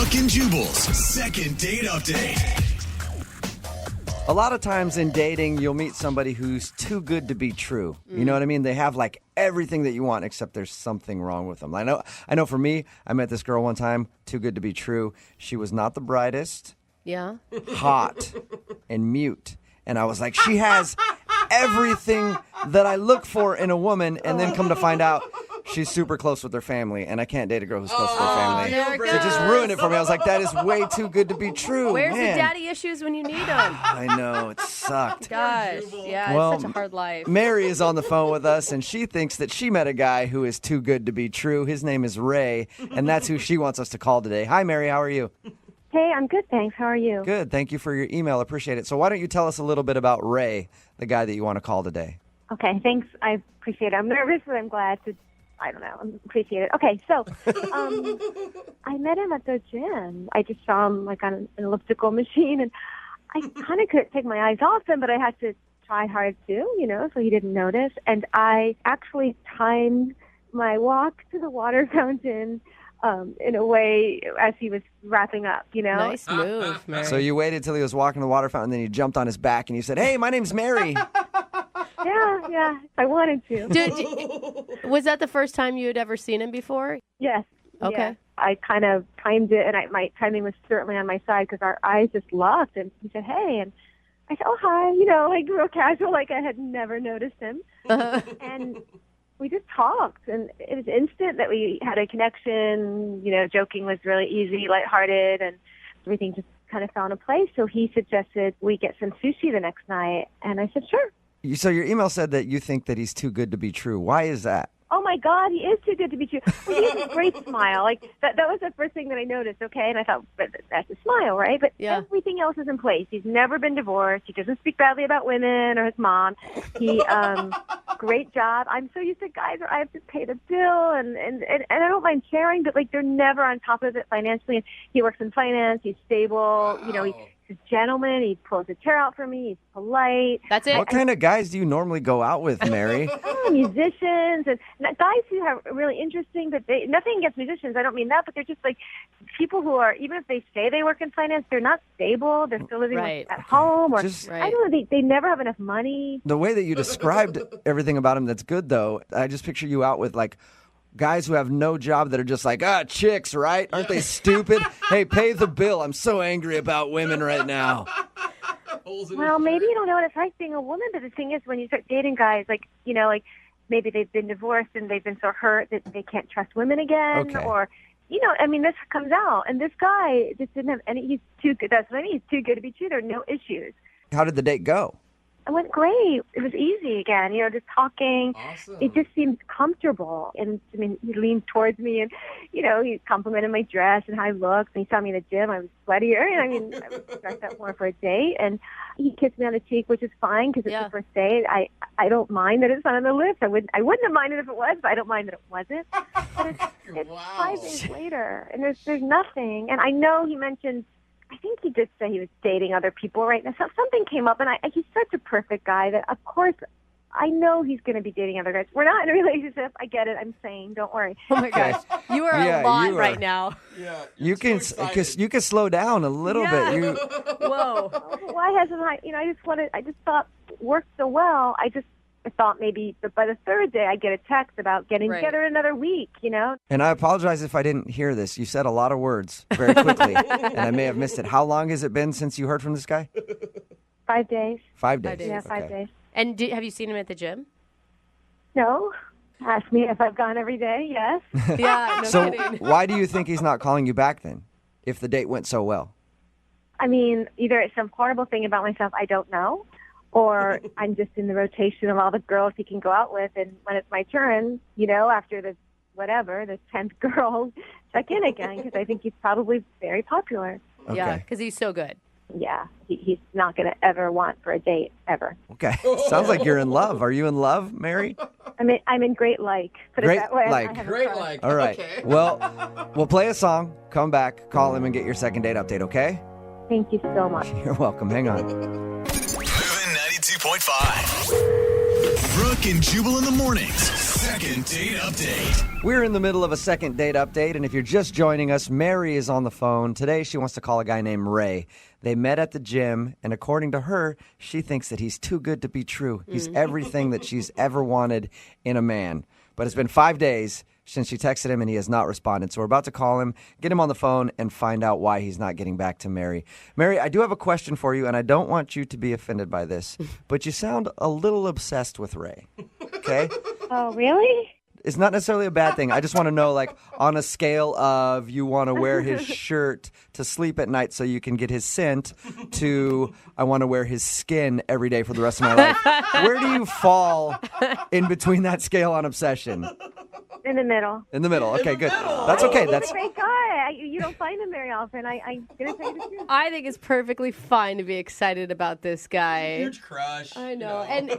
Brooke and Jubal's second date update. A lot of times in dating, you'll meet somebody who's too good to be true. You know what I mean? They have like everything that you want, except there's something wrong with them. I know for me, I met this girl one time, too good to be true. She was not the brightest. Yeah. Hot and mute. And I was like, she has everything that I look for in a woman. And then come to find out, she's super close with her family. And I can't date a girl who's close with her family. there So it just ruined it for me. I was like, that is way too good to be true. Where's man. the daddy issues when you need them? I know, it sucked. Gosh, yeah, Well, it's such a hard life. Mary is on the phone with us, and she thinks that she met a guy who is too good to be true. His name is Ray, and that's who she wants us to call today. Hi, Mary. How are you? Hey, I'm good, thanks. How are you? Good. Thank you for your email. Appreciate it. So why don't you tell us a little bit about Ray, the guy that you want to call today? Okay, thanks. I appreciate it. I'm nervous, but I'm glad to, I appreciate it. Okay, so I met him at the gym. I just saw him like on an elliptical machine, and I kind of couldn't take my eyes off him, but I had to try hard too, so he didn't notice. And I actually timed my walk to the water fountain in a way as he was wrapping up, Nice move, Mary. So you waited till he was walking to the water fountain, then you jumped on his back, and you said, hey, my name's Mary. Yeah, I wanted to. Was that the first time you had ever seen him before? Yes. Okay. Yes. I kind of timed it, and my timing was certainly on my side because our eyes just locked. And he said, hey, and I said, oh, hi, like real casual, like I had never noticed him. And we just talked, and it was instant that we had a connection. Joking was really easy, lighthearted, and everything just kind of fell into place. So he suggested we get some sushi the next night, and I said, sure. So your email said that you think that he's too good to be true. Why is that? Oh my God, he is too good to be true. Well, he has a great smile. Like that was the first thing that I noticed. Okay, and I thought, but that's a smile, right? But everything else is in place. He's never been divorced. He doesn't speak badly about women or his mom. He, great job. I'm so used to guys where I have to pay the bill, and I don't mind sharing, but like they're never on top of it financially. And he works in finance. He's stable. Wow. He's a gentleman. He pulls a chair out for me. He's polite. That's it. What kind of guys do you normally go out with, Mary? Musicians and guys who are really interesting, but nothing against musicians. I don't mean that, but they're just like people who are, even if they say they work in finance, they're not stable. They're still living at home, or I don't know. They never have enough money. The way that you described everything about him that's good, though, I just picture you out with like guys who have no job that are just like, chicks, right? Aren't they stupid? Hey, pay the bill. I'm so angry about women right now. Well, maybe you don't know what it's like being a woman, but the thing is, when you start dating guys, like maybe they've been divorced and they've been so hurt that they can't trust women again, or this comes out. And this guy just didn't have any. He's too good. That's what I mean. He's too good to be true. There are no issues. How did the date go? It went great. It was easy again, just talking. Awesome. It just seemed comfortable. And he leaned towards me and, he complimented my dress and how I looked. And he saw me in the gym. I was sweatier. And I was dressed up more for a date. And he kissed me on the cheek, which is fine because it's the first date. I don't mind that it's not on the lips. I wouldn't have minded if it was, but I don't mind that it wasn't. But it's 5 days later, and there's nothing. And I know he mentioned, I think he did say he was dating other people right now. So something came up, and he's such a perfect guy that, of course, I know he's going to be dating other guys. We're not in a relationship. I get it. I'm saying, don't worry. Oh my gosh, you are a lot right now. Yeah, you can slow down a little bit. Whoa. Why hasn't I? I just thought it worked so well. I thought maybe by the third day I'd get a text about getting together another week, And I apologize if I didn't hear this. You said a lot of words very quickly, and I may have missed it. How long has it been since you heard from this guy? 5 days. 5 days. Yeah, 5 days. And have you seen him at the gym? No. Ask me if I've gone every day. Yes. Yeah, no So kidding. why do you think he's not calling you back then, if the date went so well? I mean, either it's some horrible thing about myself I don't know, or I'm just in the rotation of all the girls he can go out with, and when it's my turn, after the 10th girl, check in again, because I think he's probably very popular. Okay. Yeah, because he's so good. Yeah, he's not going to ever want for a date, ever. Okay. Sounds like you're in love. Are you in love, Mary? I'm in great like. Put Great it that way. like. I have a Great crush. like. All right. Okay. Well, we'll play a song, come back, call him, and get your second date update, okay? Thank you so much. You're welcome. Hang on. Moving 92.5. Brooke and Jubal in the mornings. Second date update. We're in the middle of a second date update, and if you're just joining us, Mary is on the phone. Today, she wants to call a guy named Ray. They met at the gym, and according to her, she thinks that he's too good to be true. He's everything that she's ever wanted in a man. But it's been 5 days since she texted him, and he has not responded. So we're about to call him, get him on the phone, and find out why he's not getting back to Mary. Mary, I do have a question for you, and I don't want you to be offended by this, but you sound a little obsessed with Ray. Okay? Oh, really? It's not necessarily a bad thing. I just want to know, like, on a scale of you want to wear his shirt to sleep at night so you can get his scent to I want to wear his skin every day for the rest of my life. Where do you fall in between that scale on obsession? In the middle. In the middle. Okay, good. That's okay. He's That's a great guy. You don't find him very often. I'm going to tell you the truth. I think it's perfectly fine to be excited about this guy. Huge crush. I know. And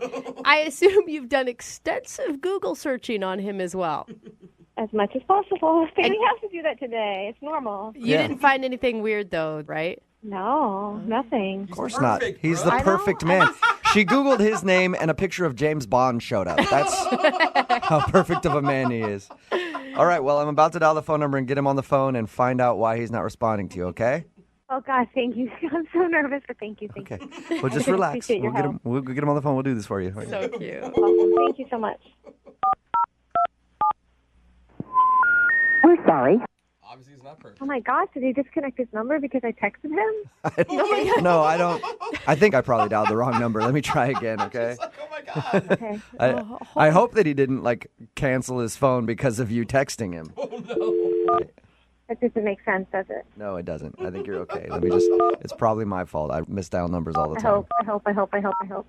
I assume you've done extensive Google searching on him as well. As much as possible. We have to do that today. It's normal. You didn't find anything weird, though, right? No, nothing. Of course not. perfect, He's bro. the perfect man. She Googled his name and a picture of James Bond showed up. That's how perfect of a man he is. All right, well, I'm about to dial the phone number and get him on the phone and find out why he's not responding to you, okay? Oh, God, thank you. I'm so nervous, but thank you. Thank Okay. you. Well, just relax. Appreciate your We'll get him on the phone. We'll do this for you. So cute. Awesome. Thank you so much. We're sorry. Obviously, he's not perfect. Oh, my gosh, did he disconnect his number because I texted him? No, I don't. I think I probably dialed the wrong number. Let me try again, okay? Like, oh my God. Okay. I hope that he didn't, like, cancel his phone because of you texting him. Oh no. That doesn't make sense, does it? No, it doesn't. I think you're okay. It's probably my fault. I misdial numbers all the I time. hope.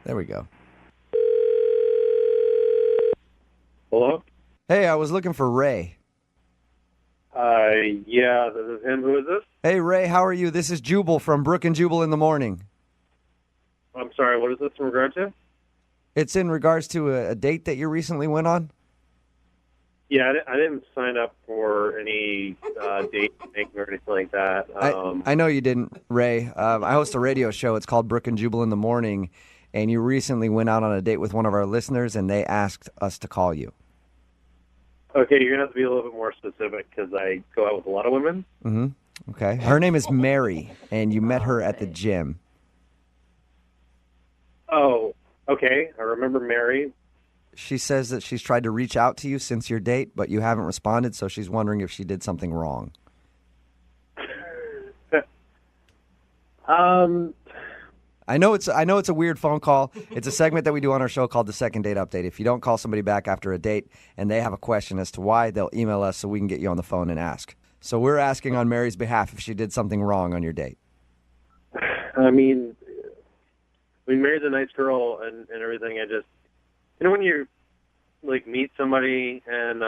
There we go. Hello? Hey, I was looking for Ray. Yeah, this is him. Who is this? Hey, Ray, how are you? This is Jubal from Brooke and Jubal in the morning. I'm sorry, what is this in regard to? It's in regards to a date that you recently went on. Yeah, I didn't sign up for any date thing or anything like that. I know you didn't, Ray. I host a radio show. It's called Brooke and Jubal in the morning, and you recently went out on a date with one of our listeners, and they asked us to call you. Okay, you're going to have to be a little bit more specific because I go out with a lot of women. Mm-hmm. Okay. Her name is Mary, and you met her at the gym. Oh, okay. I remember Mary. She says that she's tried to reach out to you since your date, but you haven't responded, so she's wondering if she did something wrong. I know it's a weird phone call. It's a segment that we do on our show called the Second Date Update. If you don't call somebody back after a date and they have a question as to why, they'll email us so we can get you on the phone and ask. So we're asking on Mary's behalf if she did something wrong on your date. I mean, Mary's a nice girl and everything. I just, when you like meet somebody and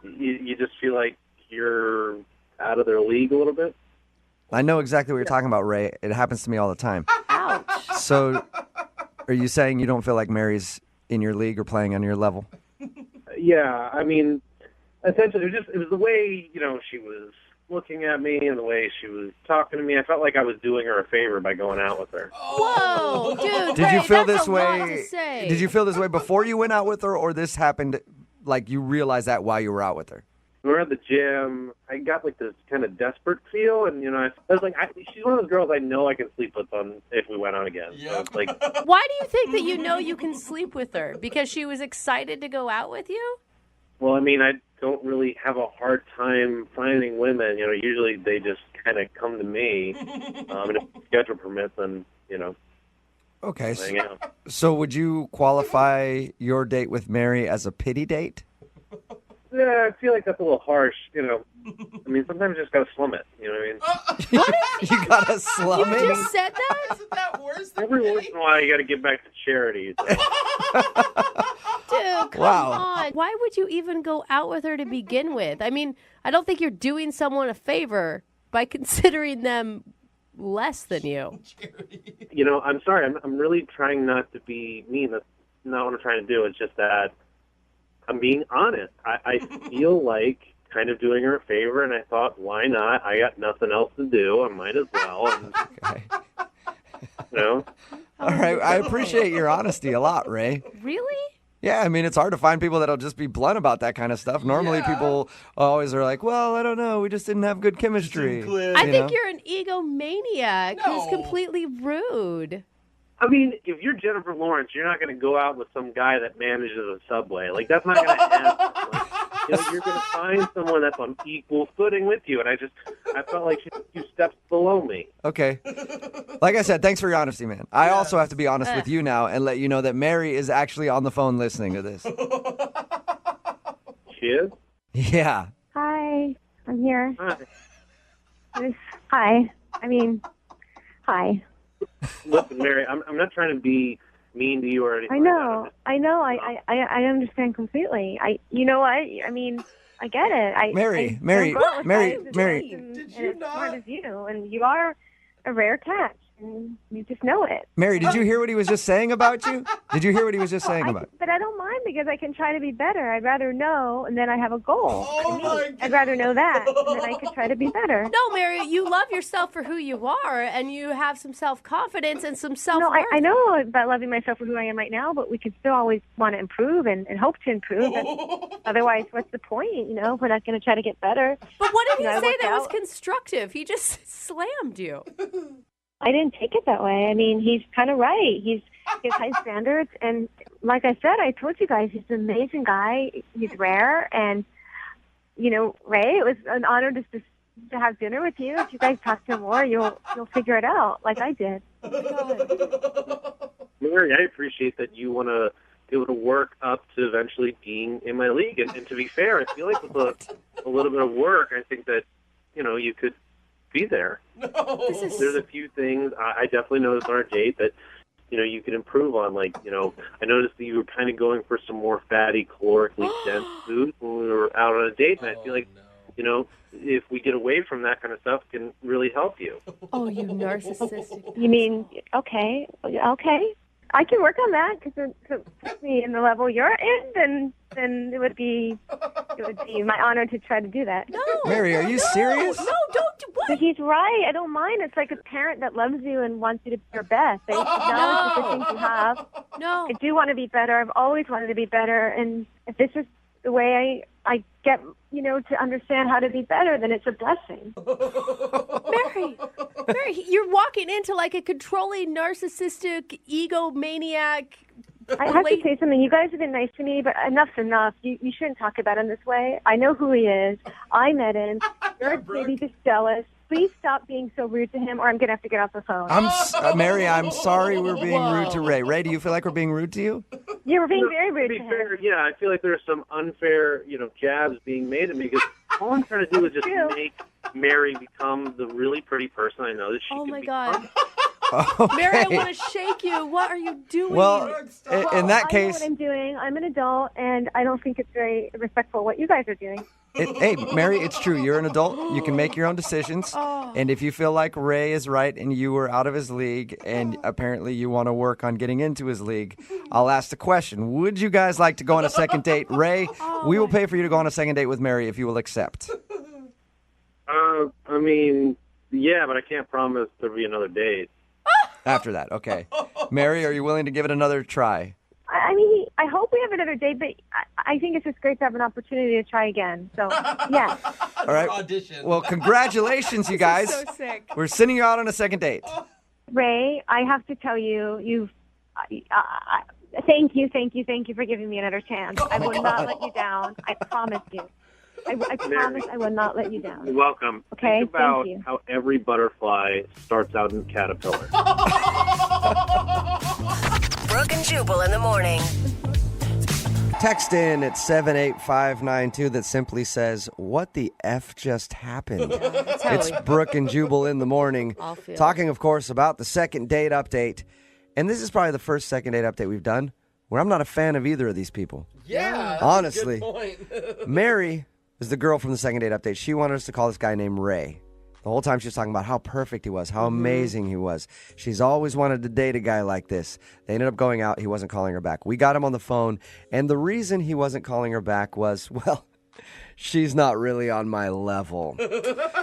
you just feel like you're out of their league a little bit. I know exactly what you're talking about, Ray. It happens to me all the time. Ouch. So are you saying you don't feel like Mary's in your league or playing on your level? Yeah, I mean, essentially, it was the way, she was looking at me and the way she was talking to me. I felt like I was doing her a favor by going out with her. Whoa, dude. Did you Ray, feel that's this a lot way? to say. Did you feel this way before you went out with her, or this happened like you realized that while you were out with her? We were at the gym. I got like this kind of desperate feel, and I was like, she's one of those girls I know I can sleep with if we went out again. Yep. So it's like, Why do you think that you know you can sleep with her? Because she was excited to go out with you? well, I mean, I don't really have a hard time finding women. Usually they just kind of come to me, and if the schedule permits, then Okay. hang out. So would you qualify your date with Mary as a pity date? Yeah, I feel like that's a little harsh. I mean, sometimes you just gotta slum it. You know what I mean? You got to slum You it? just said that? Isn't that worse than Every me? once in a while, you gotta give back to charity. So. Dude, come Wow. on. Why would you even go out with her to begin with? I mean, I don't think you're doing someone a favor by considering them less than you. I'm sorry. I'm really trying not to be mean. That's not what I'm trying to do. It's just that I'm being honest. I feel like kind of doing her a favor, and I thought, why not? I got nothing else to do. I might as well. And, Okay. you know, All right. I appreciate your honesty a lot, Ray. Really? Yeah, I mean, it's hard to find people that'll just be blunt about that kind of stuff. Normally, people always are like, well, I don't know. We just didn't have good chemistry. I think know? you're an egomaniac who's No. completely rude. I mean, if you're Jennifer Lawrence, you're not going to go out with some guy that manages a Subway. Like, that's not going to happen. Like, you're going to find someone that's on equal footing with you. And I felt like she's a few steps below me. Okay. Like I said, thanks for your honesty, man. I also have to be honest with you now and let you know that Mary is actually on the phone listening to this. She is? Yeah. Hi, I'm here. Hi. Hi. I mean, hi. Listen, Mary, I'm not trying to be mean to you or anything. I know. I understand completely. You know what? I mean, I get it. Mary, I Mary, don't go out with Mary, guys Mary. and Did as you smart not? as you, and you are a rare catch, and you just know it. Mary, did you hear what he was just saying about you? Did you hear what he was just saying about you? But I don't mind because I can try to be better. I'd rather know, and then I have a goal. Oh, my I'd rather know that, and then I could try to be better. No, Mary, you love yourself for who you are, and you have some self-confidence and some self-worth. No, I know about loving myself for who I am right now, but we could still always want to improve and hope to improve. And otherwise, what's the point? You know, we're not going to try to get better. But what did You know, he I say worked that was out. constructive? He just slammed you. I didn't take it that way. I mean, he's kind of right. He has high standards, and like I said, I told you guys, he's an amazing guy. He's rare, and you know, Ray, it was an honor to have dinner with you. If you guys talk to him more, you'll figure it out, like I did. Mary, I appreciate that you want to be able to work up to eventually being in my league. And to be fair, I feel like with a little bit of work, I think that, you know, you could be there. There's a few things I definitely noticed on our date that, you know, you could improve on. Like, you know, I noticed that you were kind of going for some more fatty, calorically dense food when we were out on a date. And I feel like, you know, if we get away from that kind of stuff, it can really help you. Oh, you narcissistic. You mean, okay. I can work on that because if it puts me in the level you're in, then it would be my honor to try to do that. No. Mary, are you serious? No, don't do what? But he's right. I don't mind. It's like a parent that loves you and wants you to be your best. They acknowledge the good things you have. No. I do want to be better. I've always wanted to be better. And if this is the way I get, you know, to understand how to be better, then it's a blessing. Mary, you're walking into like a controlling, narcissistic, egomaniac. I have to say something. You guys have been nice to me, but enough's enough. You shouldn't talk about him this way. I know who he is. I met him. You're maybe just jealous. Please stop being so rude to him, or I'm going to have to get off the phone. Mary, I'm sorry we're being rude to Ray. Ray, do you feel like we're being rude to you? You were being very rude To be to him. fair, yeah, I feel like there's some unfair, you know, jabs being made at me because all I'm trying to do is just True. make Mary become the really pretty person I know that she Oh can my become. God. Mary, I want to shake you. What are you doing? Well, in that I know case, what I'm doing. I'm an adult, and I don't think it's very respectful what you guys are doing. hey, Mary, it's true. You're an adult. You can make your own decisions. And if you feel like Ray is right and you were out of his league and apparently you want to work on getting into his league, I'll ask the question. Would you guys like to go on a second date? Ray, we will pay for you to go on a second date with Mary if you will accept. I mean, yeah, but I can't promise there'll be another date. After that, okay. Mary, are you willing to give it another try? I mean, I hope we have another date, but I think it's just great to have an opportunity to try again. So, yeah. All right. Audition. Well, congratulations, you guys. so sick. We're sending you out on a second date. Ray, I have to tell you, thank you for giving me another chance. I will not let you down. I promise you. I promise I will not let you You're down. welcome. Okay, Think about thank you. how every butterfly starts out in a caterpillar. Brooke and Jubal in the morning. Text in at 78592 that simply says, what the F just happened? It's Brooke and Jubal in the morning. I'll feel Talking, of course, about the second date update. And this is probably the first second date update we've done where I'm not a fan of either of these people. Yeah, that's Honestly. a good point. Mary is the girl from the second date update. She wanted us to call this guy named Ray. The whole time she was talking about how perfect he was, how amazing he was. She's always wanted to date a guy like this. They ended up going out. He wasn't calling her back. We got him on the phone, and the reason he wasn't calling her back was, well, she's not really on my level.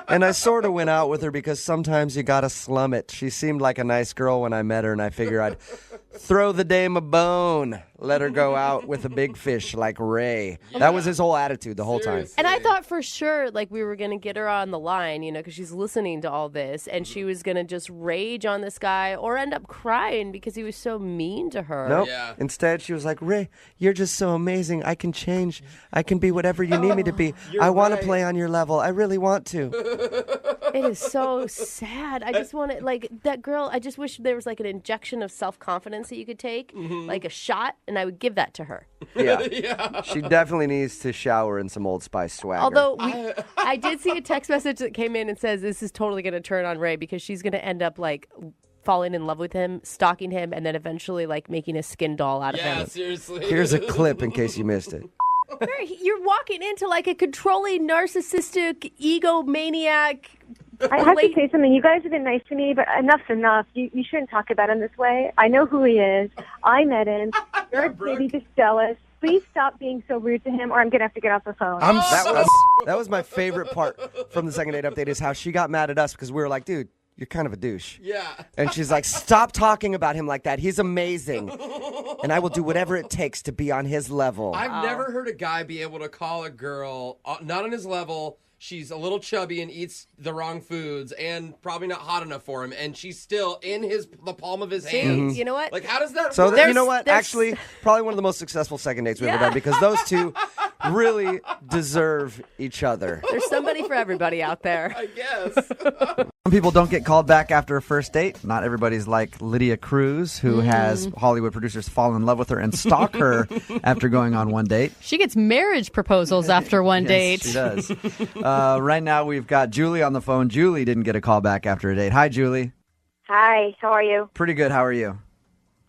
And I sort of went out with her because sometimes you gotta slum it. She seemed like a nice girl when I met her, and I figure I'd throw the dame a bone, let her go out with a big fish like Ray. That was his whole attitude the whole time. And I thought for sure, like, we were going to get her on the line, you know, because she's listening to all this, and she was going to just rage on this guy or end up crying because he was so mean to her. Nope. Yeah. Instead, she was like, Ray, you're just so amazing. I can change. I can be whatever you need me to be. I want to play on your level. I really want to. It is so sad. I just want to, like, that girl, I just wish there was, like, an injection of self-confidence that you could take, like a shot, and I would give that to her. Yeah. She definitely needs to shower in some Old Spice swagger. Although I did see a text message that came in and says this is totally going to turn on Ray because she's going to end up, like, falling in love with him, stalking him, and then eventually, like, making a skin doll out of him. Yeah, seriously. Here's a clip in case you missed it. You're walking into, like, a controlling, narcissistic, egomaniac. I have to say something. You guys have been nice to me, but enough's enough. You shouldn't talk about him this way. I know who he is. I met him. You're maybe just jealous. Please stop being so rude to him, or I'm going to have to get off the phone. That was my favorite part from the second date update is how she got mad at us because we were like, dude, you're kind of a douche. Yeah. And she's like, stop talking about him like that. He's amazing. And I will do whatever it takes to be on his level. I've never heard a guy be able to call a girl not on his level. She's a little chubby and eats the wrong foods and probably not hot enough for him. And she's still in the palm of his hands. You know what? Like, how does that So work? you know what? Actually, probably one of the most successful second dates we've ever done because those two really deserve each other. There's somebody for everybody out there. I guess. Some people don't get called back after a first date. Not everybody's like Lydia Cruz, who has Hollywood producers fall in love with her and stalk her after going on one date. She gets marriage proposals after one date. She does. Right now, we've got Julie on the phone. Julie didn't get a call back after a date. Hi, Julie. Hi, how are you? Pretty good. How are you?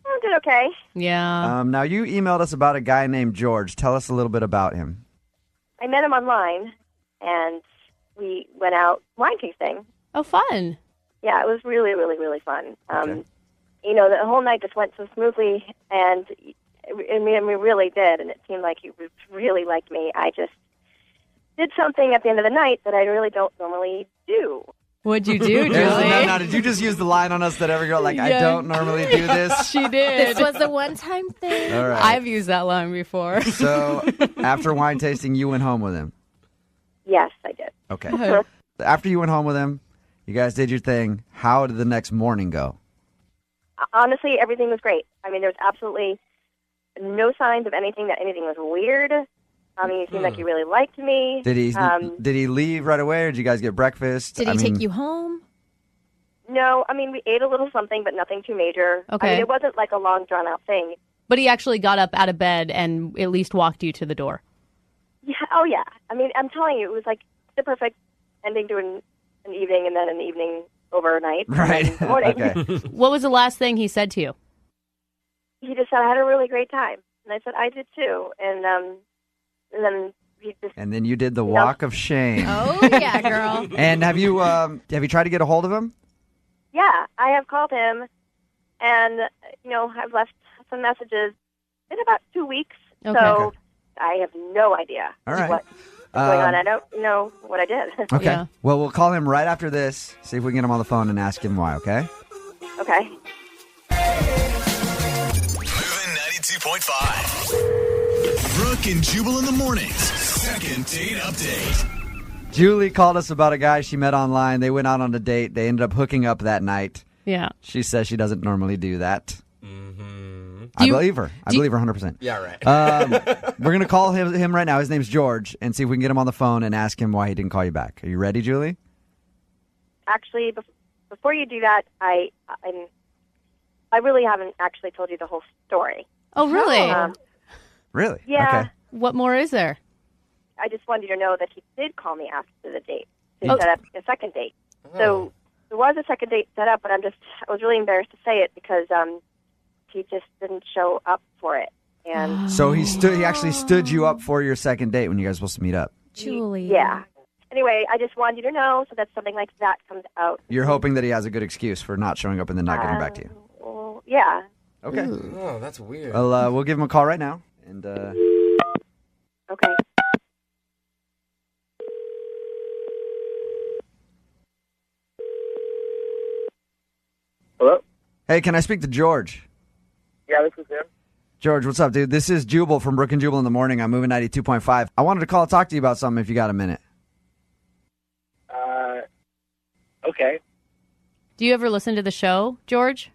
I'm doing okay. Yeah. Now, you emailed us about a guy named George. Tell us a little bit about him. I met him online, and we went out wine tasting. Oh, fun. Yeah, it was really, really, really fun. Okay. You know, the whole night just went so smoothly, and we really did, and it seemed like he really liked me. I just did something at the end of the night that I really don't normally do. What'd you do, Julie? No, did you just use the line on us that every girl, like, I don't normally do this? She did. This was a one-time thing. All right. I've used that line before. So, after wine tasting, you went home with him. Yes, I did. Okay. After you went home with him, you guys did your thing. How did the next morning go? Honestly, everything was great. I mean, there was absolutely no signs of anything was weird. I mean, he seemed like he really liked me. Did he leave right away, or did you guys get breakfast? Did he take you home? No, I mean, we ate a little something, but nothing too major. Okay. I mean, it wasn't like a long, drawn-out thing. But he actually got up out of bed and at least walked you to the door. Yeah. Oh, yeah. I mean, I'm telling you, it was like the perfect ending to an evening, and then an evening overnight. Right. And then morning. Okay. What was the last thing he said to you? He just said, I had a really great time. And I said, I did too. And then he just... And then you did the walk of shame. Oh, yeah, girl. And have you tried to get a hold of him? Yeah, I have called him, and, you know, I've left some messages in about 2 weeks. Okay. So I have no idea All right. what's going on. I don't know what I did. Okay. Yeah. Well, we'll call him right after this, see if we can get him on the phone and ask him why, okay? Okay. Moving 92.5. Brooke and Jubal in the mornings. Second date update. Julie called us about a guy she met online. They went out on a date. They ended up hooking up that night. Yeah. She says she doesn't normally do that. Mm-hmm. I believe her. I believe her 100%. Yeah, right. We're going to call him right now. His name's George, and see if we can get him on the phone and ask him why he didn't call you back. Are you ready, Julie? Actually, before you do that, I really haven't actually told you the whole story. Oh, really? Really? Yeah. Okay. What more is there? I just wanted you to know that he did call me after the date to set up a second date. So there was a second date set up, but I was really embarrassed to say it because he just didn't show up for it. And So he actually stood you up for your second date when you guys were supposed to meet up. Julie. yeah. Anyway, I just wanted you to know so that something like that comes out. You're hoping that he has a good excuse for not showing up and then not getting back to you. Well, yeah. Okay. Oh, that's weird. Well, we'll give him a call right now. And Okay. Hey, can I speak to George? Yeah, this is him. George, what's up, dude? This is Jubal from Brooke and Jubal in the morning. I'm moving 92.5. I wanted to call and talk to you about something if you got a minute. Okay. Do you ever listen to the show, George?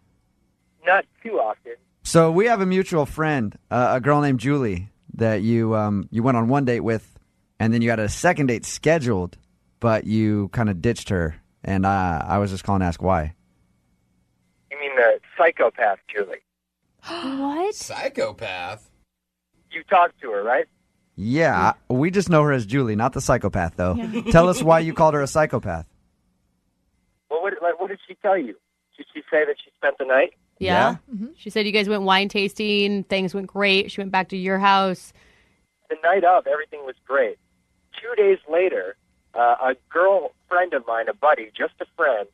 Not too often. So we have a mutual friend, a girl named Julie, that you went on one date with, and then you had a second date scheduled, but you kind of ditched her, and I was just calling to ask why. You mean the psychopath, Julie? What? Psychopath? You talked to her, right? Yeah, we just know her as Julie, not the psychopath, though. Tell us why you called her a psychopath. Well, what did she tell you? Did she say that she spent the night? Yeah. She said you guys went wine tasting. Things went great. She went back to your house. The night of, everything was great. 2 days later, a girlfriend of mine, a buddy, just a friend,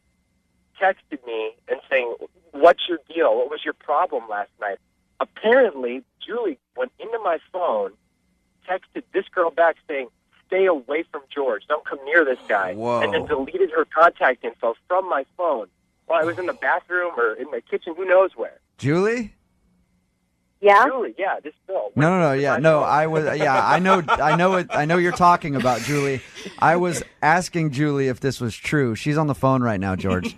texted me and saying, "What's your deal? What was your problem last night?" Apparently, Julie went into my phone, texted this girl back saying, "Stay away from George. Don't come near this guy." Whoa. And then deleted her contact info from my phone while I was in the bathroom or in the kitchen, who knows where. Julie? Yeah? Julie, yeah, this girl. No, yeah, no, I was, yeah, I know you're talking about Julie. I was asking Julie if this was true. She's on the phone right now, George.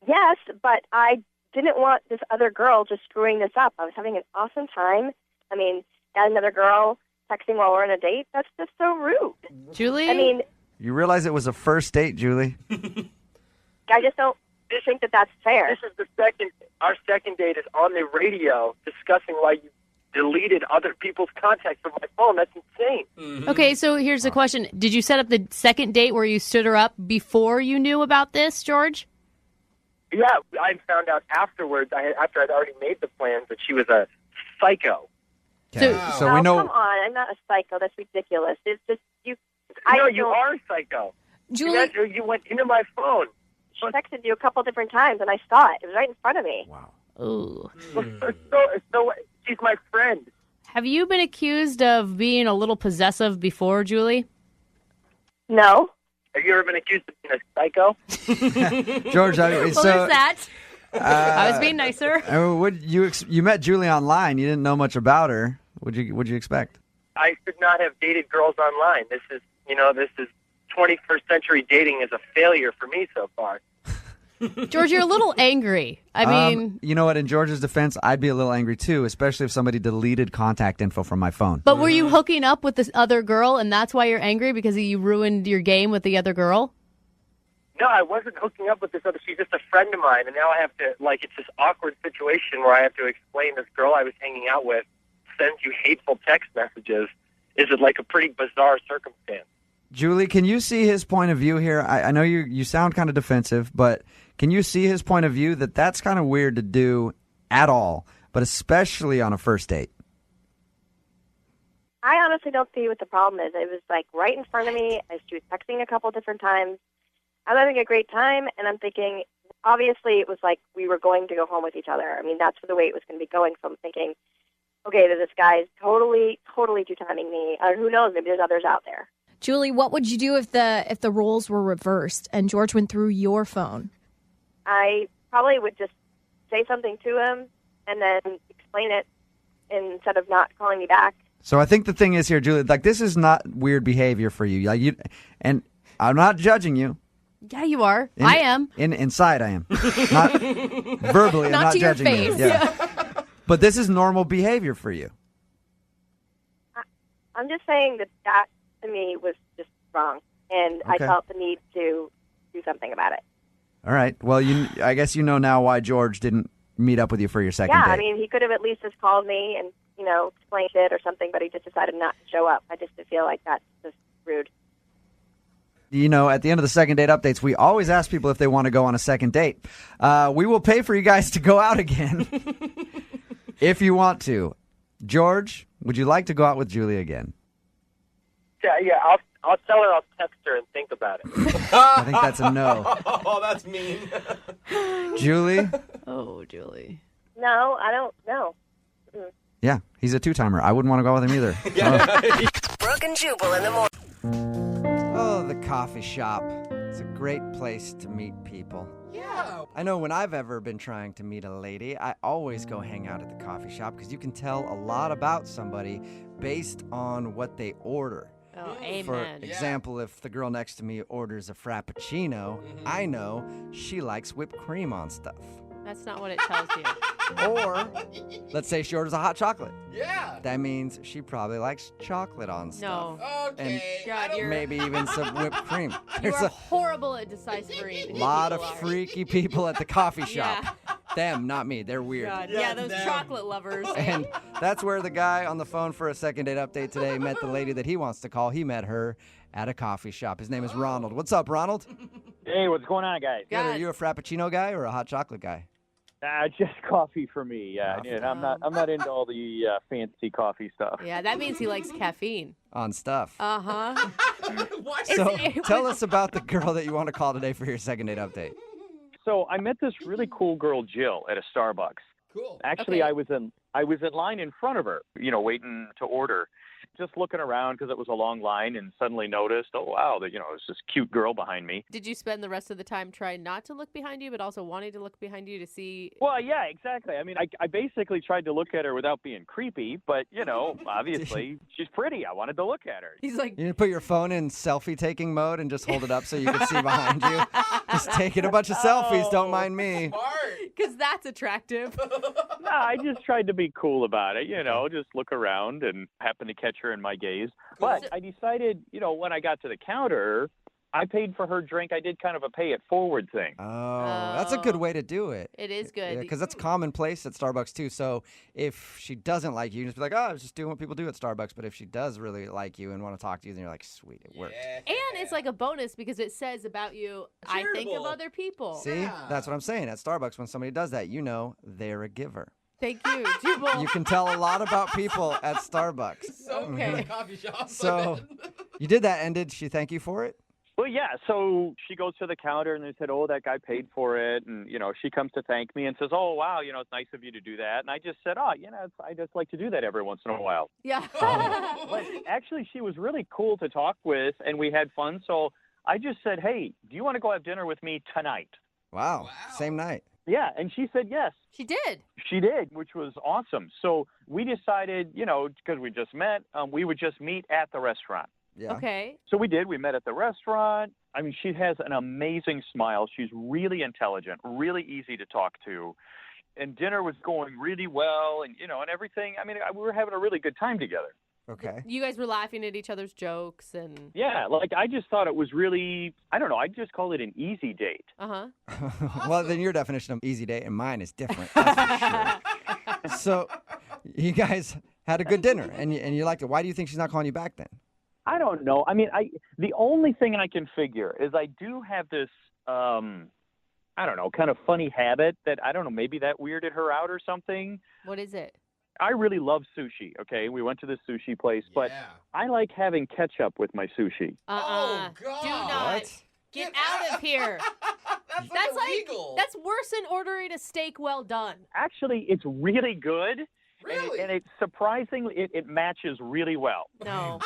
Yes, but I didn't want this other girl just screwing this up. I was having an awesome time. I mean, got another girl texting while we're on a date. That's just so rude. Julie? I mean, You realize it was a first date, Julie? I just don't think that that's fair. This is our second date is on the radio discussing why you deleted other people's contacts from my phone. That's insane. Okay, so here's the question. Did you set up the second date where you stood her up before you knew about this, George? Yeah, I found out afterwards, after I'd already made the plans, that she was a psycho. So we know. Come on, I'm not a psycho. That's ridiculous. It's just you. You are a psycho. Julie, You went into my phone. She texted you a couple different times, and I saw it. It was right in front of me. Wow. Ooh. So she's my friend. Have you been accused of being a little possessive before, Julie? No. Have you ever been accused of being a psycho? George, Well, there's that. I was being nicer. You met Julie online. You didn't know much about her. What'd you expect? I should not have dated girls online. This is 21st century dating is a failure for me so far. George, you're a little angry. I mean... You know what? In George's defense, I'd be a little angry, too, especially if somebody deleted contact info from my phone. But were you hooking up with this other girl, and that's why you're angry, because you ruined your game with the other girl? No, I wasn't hooking up with this other. She's just a friend of mine, and now I have to, it's this awkward situation where I have to explain this girl I was hanging out with sends you hateful text messages. Is it a pretty bizarre circumstance? Julie, can you see his point of view here? I know you sound kind of defensive, but can you see his point of view that that's kind of weird to do at all, but especially on a first date? I honestly don't see what the problem is. It was right in front of me. She was texting a couple different times. I was having a great time, and I'm thinking, obviously it was we were going to go home with each other. I mean, that's the way it was going to be going. So I'm thinking, okay, this guy's totally two-timing me. Who knows? Maybe there's others out there. Julie, what would you do if the roles were reversed and George went through your phone? I probably would just say something to him and then explain it instead of not calling me back. So I think the thing is here, Julie, this is not weird behavior for you. And I'm not judging you. Yeah, you are. I am. Inside, I am. Not verbally, I'm not to your judging face. you. Yeah. But this is normal behavior for you. I'm just saying that to me was just wrong, and I Okay. felt the need to do something about it. All right. Well, I guess you know now why George didn't meet up with you for your second Yeah, date. I mean, he could have at least just called me and, explained it or something, but he just decided not to show up. I just feel like that's just rude. At the end of the second date updates, we always ask people if they want to go on a second date. We will pay for you guys to go out again if you want to. George, would you like to go out with Julie again? Yeah, I'll tell her I'll text her and think about it. I think that's a no. Oh, that's mean. Julie? Oh, Julie. No, I don't know. Yeah, he's a two-timer. I wouldn't want to go with him either. Brooke and Jubal in the morning. Oh, the coffee shop. It's a great place to meet people. Yeah. I know when I've ever been trying to meet a lady, I always go hang out at the coffee shop because you can tell a lot about somebody based on what they order. Oh, For amen. example, if the girl next to me orders a Frappuccino, I know she likes whipped cream on stuff. That's not what it tells you. Or let's say she orders a hot chocolate. Yeah. That means she probably likes chocolate on stuff. No. Okay. God, you're Maybe even some whipped cream. you There's are a horrible at deciphering. who lot of people are. freaky people at the coffee shop. Yeah. Them, not me. They're weird. God. Yeah, Yeah, those them. chocolate lovers. And that's where the guy on the phone for a second date update today met the lady that he wants to call. He met her at a coffee shop. His name is Ronald. What's up, Ronald? Hey, what's going on, guys? Good. Are God. you a Frappuccino guy or a hot chocolate guy? Just coffee for me. Yeah, Coffee. and I'm not into all the fancy coffee stuff. Yeah, that means he likes caffeine. On stuff. Uh-huh. What? So it tell was- us about the girl that you want to call today for your second date update. So I met this really cool girl, Jill, at a Starbucks. Cool. Actually, Okay. I was in line in front of her, waiting to order, just looking around because it was a long line, and suddenly noticed, oh wow, there's this cute girl behind me. Did you spend the rest of the time trying not to look behind you, but also wanting to look behind you to see? Well, yeah, exactly. I mean, I basically tried to look at her without being creepy, but obviously she's pretty. I wanted to look at her. He's like, You need to put your phone in selfie taking mode and just hold it up so you can see behind you. Just taking a bunch of selfies. Don't mind me. Smart. because that's attractive. No, I just tried to be cool about it, just look around and happen to catch her in my gaze. But I decided, when I got to the counter, I paid for her drink. I did kind of a pay it forward thing. Oh, that's a good way to do it. It is good. Because that's commonplace at Starbucks too. So if she doesn't like you, just be like, oh, I was just doing what people do at Starbucks. But if she does really like you and want to talk to you, then you're like, sweet, it worked. And it's like a bonus because it says about you, I think of Charitable. other people. See, that's what I'm saying. At Starbucks, when somebody does that, they're a giver. Thank you, Jubal. You can tell a lot about people at Starbucks. So good at coffee shops. So you did that, and did she thank you for it? Well, yeah. So she goes to the counter and they said, oh, that guy paid for it. And, she comes to thank me and says, oh, wow, it's nice of you to do that. And I just said, oh, I just like to do that every once in a while. Yeah. But actually, she was really cool to talk with and we had fun. So I just said, hey, do you want to go have dinner with me tonight? Wow. Same night. Yeah. And she said yes. She did. She did, which was awesome. So we decided, because we just met, we would just meet at the restaurant. Yeah. Okay. So we did. We met at the restaurant. I mean, she has an amazing smile. She's really intelligent, really easy to talk to. And dinner was going really well and, and everything. I mean, we were having a really good time together. Okay. You guys were laughing at each other's jokes and... Yeah, I just thought it was really, I don't know, I'd just call it an easy date. Uh-huh. Well, then your definition of easy date and mine is different. That's for sure. So you guys had a good dinner and you liked it. Why do you think she's not calling you back then? I don't know. I mean, the only thing I can figure is I do have this, I don't know, kind of funny habit that, I don't know, maybe that weirded her out or something. What is it? I really love sushi, okay? We went to this sushi place, but I like having ketchup with my sushi. Oh, God. Do not. What? Get out of here. That's illegal. That's worse than ordering a steak well done. Actually, it's really good. Really? And it's surprisingly, it matches really well. No.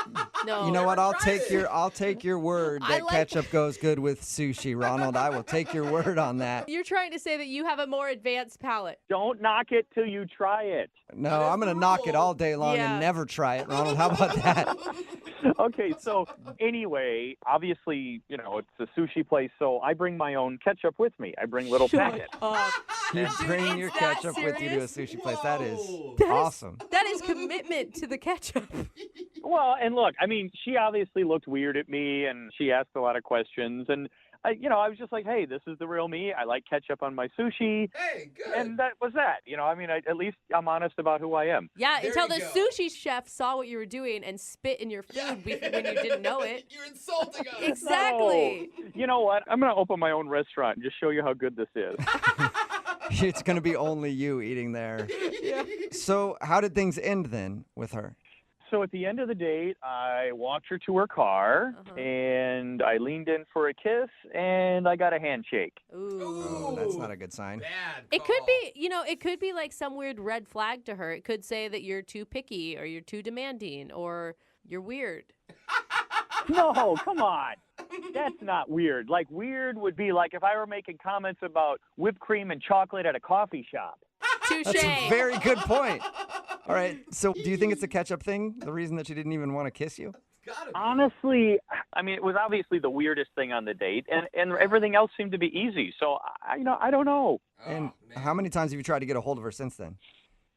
No. You know what? Never I'll tried take your word I that like- ketchup goes good with sushi, Ronald. I will take your word on that. You're trying to say that you have a more advanced palate. Don't knock it till you try it. No, I'm going to knock it all day long Yeah. and never try it, Ronald. How about that? Okay, so anyway, obviously, it's a sushi place, so I bring my own ketchup with me. I bring little packets. You bring it's your that ketchup with you to a serious? sushi place. That is Whoa. awesome. That is commitment to the ketchup. Well, and look, I mean, she obviously looked weird at me, and she asked a lot of questions, and I was just like, hey, this is the real me. I like ketchup on my sushi. Hey, good. And that was that. At least I'm honest about who I am. Yeah, There until you the go. sushi chef saw what you were doing and spit in your food when you didn't know it. You're insulting us. Exactly. No. You know what? I'm going to open my own restaurant and just show you how good this is. It's going to be only you eating there. So how did things end then with her? So at the end of the date, I walked her to her car, and I leaned in for a kiss, and I got a handshake. Ooh. Oh, that's not a good sign. Bad It could call. be, it could be like some weird red flag to her. It could say that you're too picky or you're too demanding or you're weird. No, come on. That's not weird. Like, weird would be like if I were making comments about whipped cream and chocolate at a coffee shop. Touche. That's a very good point. All right, so do you think it's a catch-up thing? The reason that she didn't even want to kiss you? Honestly, I mean, it was obviously the weirdest thing on the date, and everything else seemed to be easy. So, I don't know. And how many times have you tried to get a hold of her since then?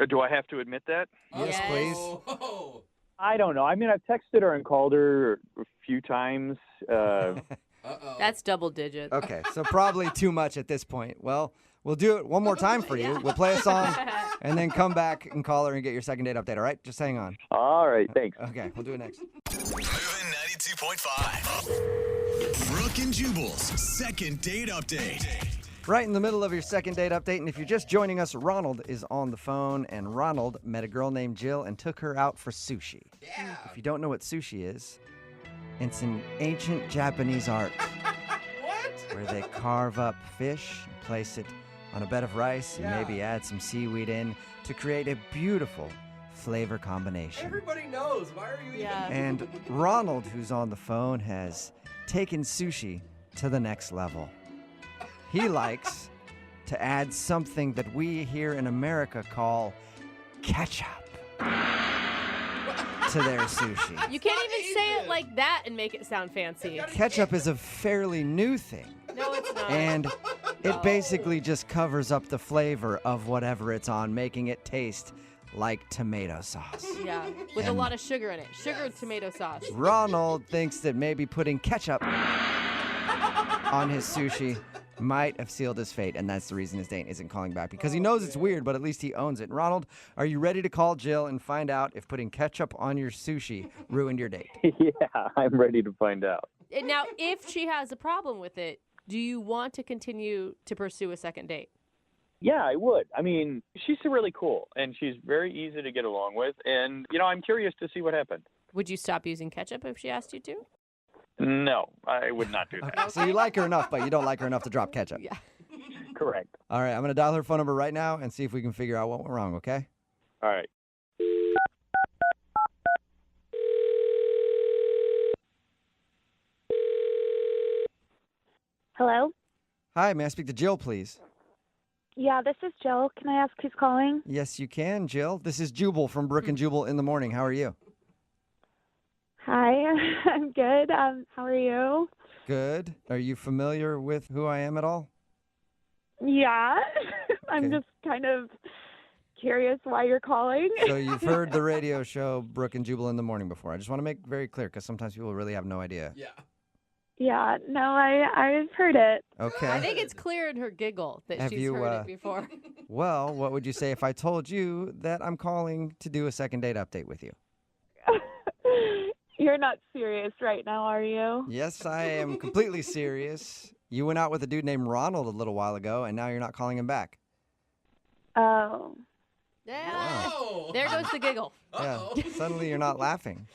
Do I have to admit that? Yes, please. Oh. I don't know. I mean, I've texted her and called her a few times. That's double digits. Okay, so probably too much at this point. Well, we'll do it one more time for you. We'll play a song and then come back and call her and get your second date update, all right? Just hang on. All right, thanks. Okay, we'll do it next. Moving 92.5. Brooke and Jubal's second date update. Right in the middle of your second date update, and if you're just joining us, Ronald is on the phone, and Ronald met a girl named Jill and took her out for sushi. Yeah. If you don't know what sushi is, it's an ancient Japanese art where they carve up fish and place it on a bed of rice and maybe add some seaweed in to create a beautiful flavor combination. Everybody knows. Why are you even... And Ronald, who's on the phone, has taken sushi to the next level. He likes to add something that we here in America call ketchup to their sushi. You can't even say it like that and make it sound fancy. Ketchup is a fairly new thing. No, it's not. And it basically just covers up the flavor of whatever it's on, making it taste like tomato sauce. Yeah, with a lot of sugar in it. Sugar and tomato sauce. Ronald thinks that maybe putting ketchup on his sushi might have sealed his fate, and that's the reason his date isn't calling back, because he knows it's weird, but at least he owns it. Ronald, are you ready to call Jill and find out if putting ketchup on your sushi ruined your date? Yeah, I'm ready to find out. And now, if she has a problem with it, do you want to continue to pursue a second date? Yeah, I would. I mean, she's really cool, and she's very easy to get along with, and, I'm curious to see what happened. Would you stop using ketchup if she asked you to? No, I would not do that. Okay, so you like her enough, but you don't like her enough to drop ketchup. Yeah. Correct. All right, I'm going to dial her phone number right now and see if we can figure out what went wrong, okay? All right. Hello? Hi, may I speak to Jill, please? Yeah, this is Jill. Can I ask who's calling? Yes, you can, Jill. This is Jubal from Brooke and Jubal in the morning. How are you? Hi, I'm good. How are you? Good. Are you familiar with who I am at all? Yeah. I'm Okay. just kind of curious why you're calling. So you've heard the radio show Brooke and Jubal in the morning before. I just want to make very clear because sometimes people really have no idea. Yeah. Yeah, no, I've heard it. Okay. I think it's clear in her giggle that Have she's you, heard it before. Well, what would you say if I told you that I'm calling to do a second date update with you? You're not serious right now, are you? Yes, I am completely serious. You went out with a dude named Ronald a little while ago, and now you're not calling him back. Oh. Yeah. Oh. There goes the giggle. Uh-oh. Yeah, suddenly you're not laughing.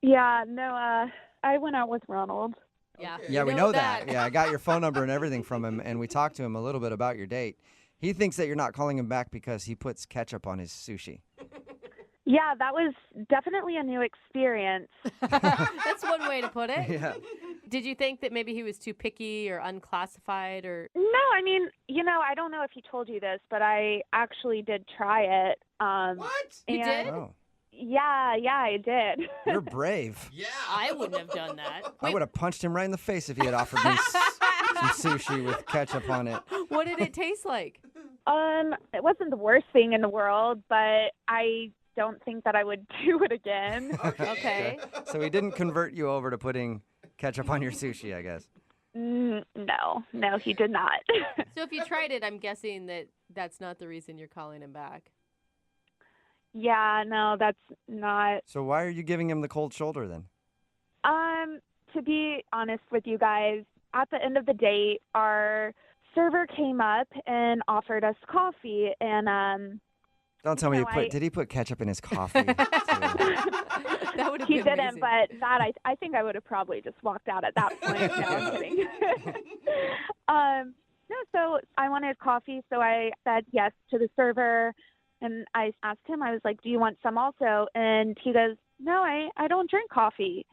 Yeah, no, I went out with Ronald. Yeah. Yeah, we know that. Yeah, I got your phone number and everything from him, and we talked to him a little bit about your date. He thinks that you're not calling him back because he puts ketchup on his sushi. Yeah, that was definitely a new experience. That's one way to put it. Yeah. Did you think that maybe he was too picky or unclassified or? No, I mean, I don't know if he told you this, but I actually did try it. What? You did? Oh, Yeah, I did. you're brave. Yeah. I wouldn't have done that. I would have punched him right in the face if he had offered me some sushi with ketchup on it. What did it taste like? It wasn't the worst thing in the world, but I don't think that I would do it again. Okay. So he didn't convert you over to putting ketchup on your sushi, I guess. No, he did not. So if you tried it, I'm guessing that that's not the reason you're calling him back. Yeah, no, that's not. So why are you giving him the cold shoulder then? To be honest with you guys, at the end of the date, our server came up and offered us coffee, and Don't tell me No, did he put ketchup in his coffee? too? That would have he been didn't. amazing. But that I think I would have probably just walked out at that point. No, I'm kidding. No, so I wanted coffee, so I said yes to the server, and I asked him. I was like, "Do you want some also?" And he goes, "No, I don't drink coffee."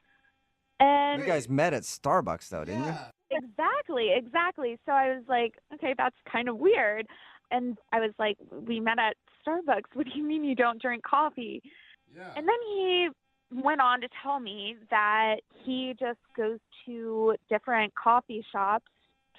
And You guys met at Starbucks, though, didn't you? Exactly. So I was like, okay, that's kind of weird. And I was like, we met at Starbucks. What do you mean you don't drink coffee? Yeah. And then he went on to tell me that he just goes to different coffee shops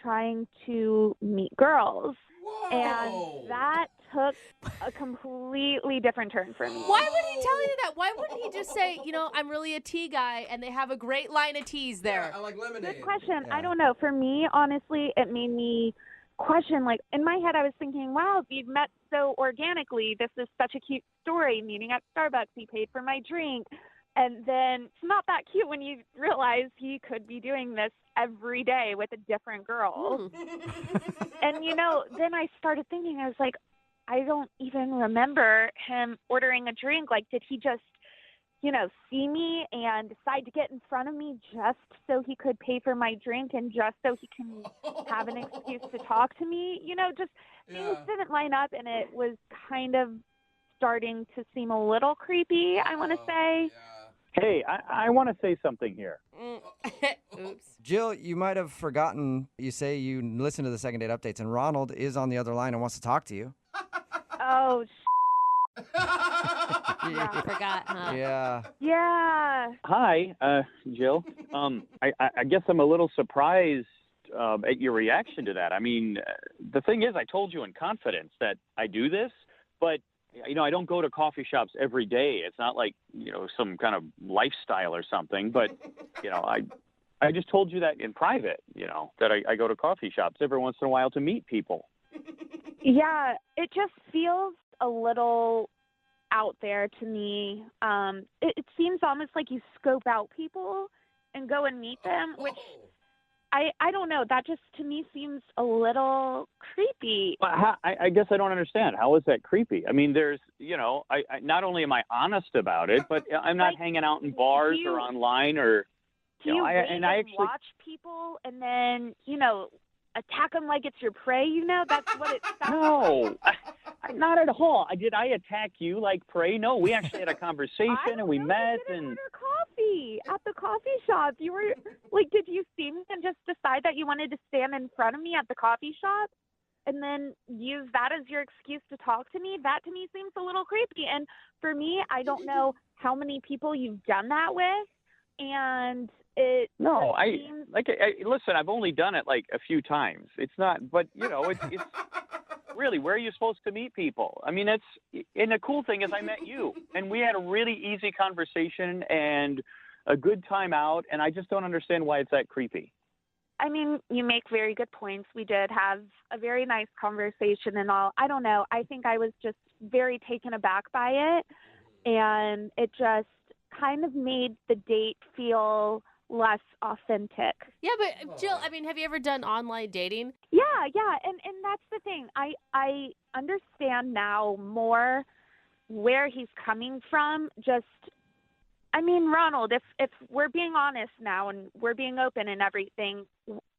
trying to meet girls. Whoa. And that took a completely different turn for me. Why would he tell you that? Why wouldn't he just say, I'm really a tea guy, and they have a great line of teas there? Yeah, I like lemonade. Good question. Yeah. I don't know. For me, honestly, it made me question, like, in my head, I was thinking, wow, we met so organically. This is such a cute story, meeting at Starbucks. He paid for my drink. And then it's not that cute when you realize he could be doing this every day with a different girl. And, then I started thinking, I was like, I don't even remember him ordering a drink. Like, did he just, see me and decide to get in front of me just so he could pay for my drink and just so he can have an excuse to talk to me? Things didn't line up, and it was kind of starting to seem a little creepy, I want to say. Hey, I want to say something here. Oops. Jill, you might have forgotten, you say you listen to the second date updates, and Ronald is on the other line and wants to talk to you. Oh, I forgot, huh? Yeah. yeah. Hi, Jill. I guess I'm a little surprised at your reaction to that. I mean, the thing is, I told you in confidence that I do this, but I don't go to coffee shops every day. It's not like, some kind of lifestyle or something, but, I just told you that in private, that I go to coffee shops every once in a while to meet people. Yeah, it just feels a little out there to me. It seems almost like you scope out people and go and meet them, which I don't know. That just to me seems a little creepy. Well, I guess I don't understand. How is that creepy? I mean, there's, I not only am I honest about it, but I'm not hanging out in bars or online or. Do you wait and actually watch people and then, attack them like it's your prey? That's what it sounds No, not at all. Did I attack you like prey? No, we actually had a conversation and we met You didn't and. order coffee at the coffee shop. You were like, did you see me and just decide that you wanted to stand in front of me at the coffee shop and then use that as your excuse to talk to me? That to me seems a little creepy. And for me, I don't know how many people you've done that with, and it No, seems... listen, I've only done it like a few times. It's not, but it's really, where are you supposed to meet people? I mean, and the cool thing is I met you and we had a really easy conversation and a good time out. And I just don't understand why it's that creepy. I mean, you make very good points. We did have a very nice conversation and all. I don't know. I think I was just very taken aback by it. And it just kind of made the date feel less authentic. Yeah, but Jill, have you ever done online dating? Yeah, and that's the thing. I understand now more where he's coming from. Ronald, if we're being honest now and we're being open and everything,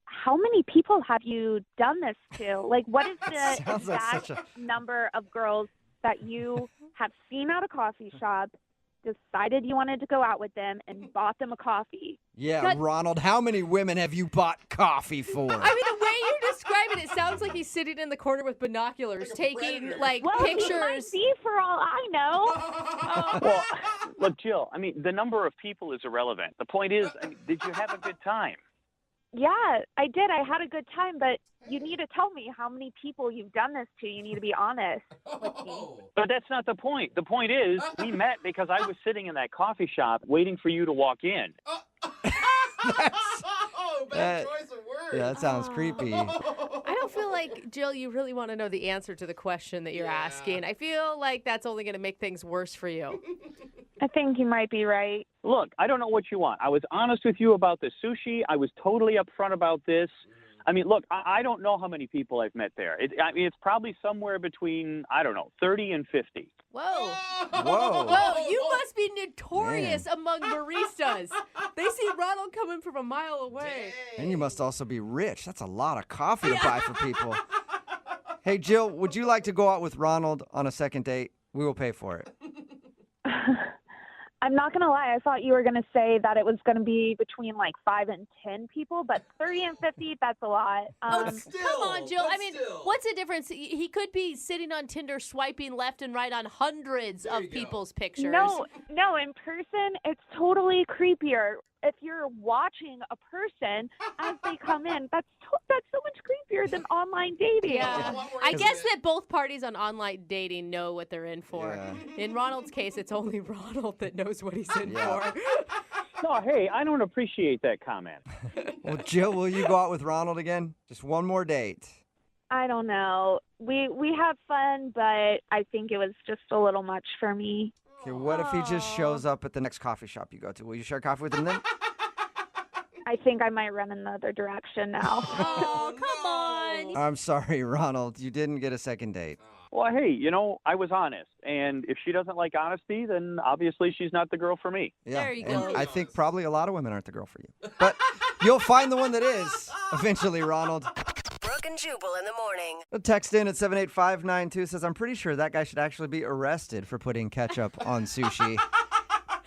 how many people have you done this to? Like, what is the exact number of girls that you have seen at a coffee shop, decided you wanted to go out with them, and bought them a coffee? Yeah, Ronald, how many women have you bought coffee for? The way you describe it sounds like he's sitting in the corner with binoculars, taking pictures. He might be, for all I know. Well, look, Jill, the number of people is irrelevant. The point is, did you have a good time? Yeah, I did. I had a good time, but you need to tell me how many people you've done this to. You need to be honest with me. But that's not the point. The point is, we met because I was sitting in that coffee shop waiting for you to walk in. Bad choice of words. Yeah, that sounds creepy. I don't feel like, Jill, you really want to know the answer to the question that you're asking. I feel like that's only going to make things worse for you. I think you might be right. Look, I don't know what you want. I was honest with you about the sushi. I was totally upfront about this. Look, I don't know how many people I've met there. It's probably somewhere between, 30 and 50. Whoa. Whoa. You must be notorious among baristas. They see Ronald coming from a mile away. And you must also be rich. That's a lot of coffee to buy for people. Hey, Jill, would you like to go out with Ronald on a second date? We will pay for it. I'm not going to lie. I thought you were going to say that it was going to be between like 5 and 10 people, but 30 and 50, that's a lot. Come on, Jill. I mean, what's the difference? He could be sitting on Tinder swiping left and right on hundreds of people's pictures. No, in person, it's totally creepier. If you're watching a person as they come in, that's so much creepier than online dating. Yeah. I guess that both parties on online dating know what they're in for. Yeah. In Ronald's case, it's only Ronald that knows what he's in for. No, hey, I don't appreciate that comment. Well, Jill, will you go out with Ronald again? Just one more date. I don't know. We have fun, but I think it was just a little much for me. Okay, what if he just shows up at the next coffee shop you go to? Will you share coffee with him then? I think I might run in the other direction now. Oh, come on. I'm sorry, Ronald. You didn't get a second date. Well, hey, I was honest. And if she doesn't like honesty, then obviously she's not the girl for me. Yeah, There you and go. I think probably a lot of women aren't the girl for you. But you'll find the one that is eventually, Ronald. Brooke and Jubal in the morning. A text in at 78592 says, I'm pretty sure that guy should actually be arrested for putting ketchup on sushi.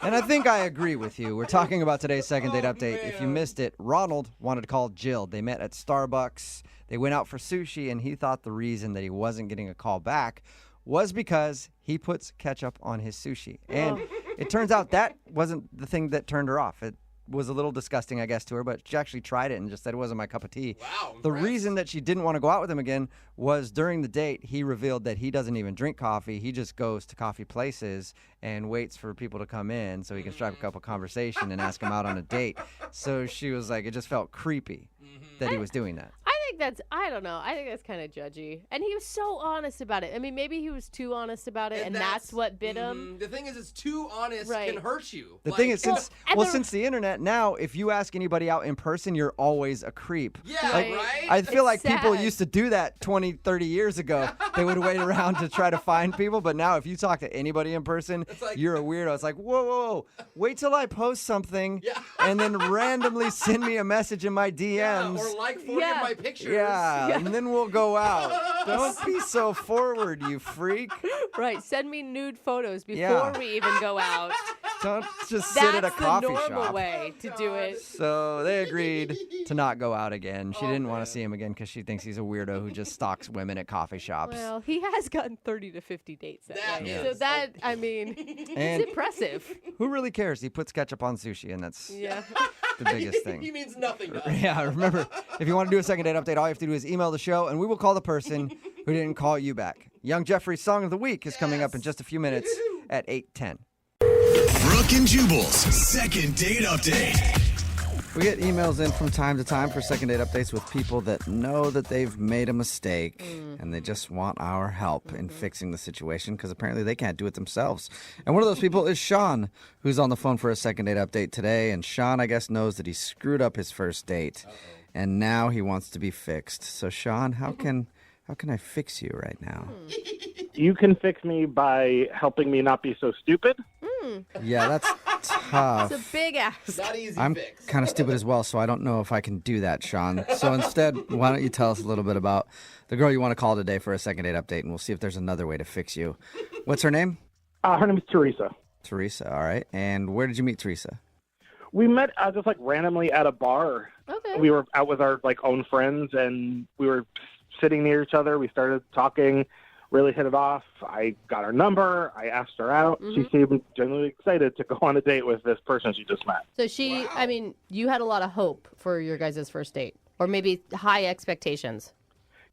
And I think I agree with you. We're talking about today's second date update. Man. If you missed it, Ronald wanted to call Jill. They met at Starbucks. They went out for sushi, and he thought the reason that he wasn't getting a call back was because he puts ketchup on his sushi. And it turns out that wasn't the thing that turned her off. It was a little disgusting, I guess, to her, but she actually tried it and just said it wasn't my cup of tea. Wow, The impressed. reason that she didn't want to go out with him again was during the date, he revealed that he doesn't even drink coffee. He just goes to coffee places and waits for people to come in so he can strike up a conversation and ask them out on a date. So she was like, it just felt creepy that he was doing that. I don't know. I think that's kind of judgy. And he was so honest about it. I mean, maybe he was too honest about it, and that's what bit him. The thing is, it's too honest Right. can hurt you. The thing is, since the internet, now, if you ask anybody out in person, you're always a creep. Yeah, Like, right? I feel like It's people sad. used to do that 20, 30 years ago. They would wait around to try to find people. But now, if you talk to anybody in person, like- you're a weirdo. It's like, whoa. Wait till I post something and then randomly send me a message in my DMs. Or like 40 of my pictures. Yeah, and then we'll go out. Don't be so forward, you freak. Right. Send me nude photos before Yeah. we even go out. Don't just sit at a coffee That's the normal shop. way to do it. So they agreed to not go out again. She didn't want to see him again because she thinks he's a weirdo who just stalks women at coffee shops. Well, he has gotten 30 to 50 dates that way. is. So that, I mean, And- it's impressive. Who really cares? He puts ketchup on sushi, and that's Yeah. the biggest He thing. means nothing to us. Yeah, remember, if you want to do a second date update, all you have to do is email the show, and we will call the person who didn't call you back. Young Jeffrey's Song of the Week is coming up in just a few minutes at 8:10. Brooke and Jubal's second date update. We get emails in from time to time for second date updates with people that know that they've made a mistake and they just want our help in fixing the situation because apparently they can't do it themselves. And one of those people is Sean, who's on the phone for a second date update today. And Sean, I guess, knows that he screwed up his first date and now he wants to be fixed. So, Sean, how can I fix you right now? You can fix me by helping me not be so stupid. Yeah, that's tough. It's a big ask. Not easy I'm fix. kind of stupid as well, so I don't know if I can do that, Sean. So instead, why don't you tell us a little bit about the girl you want to call today for a second date update, and we'll see if there's another way to fix you. What's her name? Her name is Teresa. Teresa, all right. And where did you meet Teresa? We met just like randomly at a bar. Okay. We were out with our like own friends, and we were sitting near each other. We started talking, really hit it off. I got her number. I asked her out. She seemed genuinely excited to go on a date with this person she just met. So I mean, you had a lot of hope for your guys' first date, or maybe high expectations.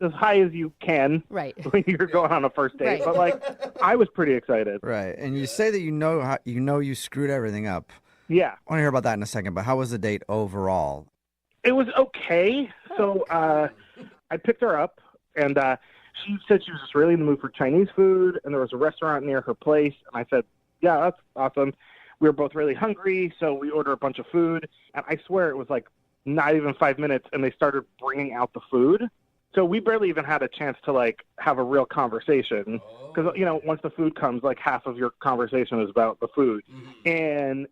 As high as you can, Right. when you're going on a first date. Right. But like, I was pretty excited. Right. And you say that you screwed everything up. Yeah. I want to hear about that in a second, but how was the date overall? It was okay. So I picked her up, and she said she was just really in the mood for Chinese food, and there was a restaurant near her place. And I said, yeah, that's awesome. We were both really hungry, so we ordered a bunch of food. And I swear it was like not even 5 minutes, and they started bringing out the food. So we barely even had a chance to like have a real conversation because, once the food comes, like half of your conversation is about the food. And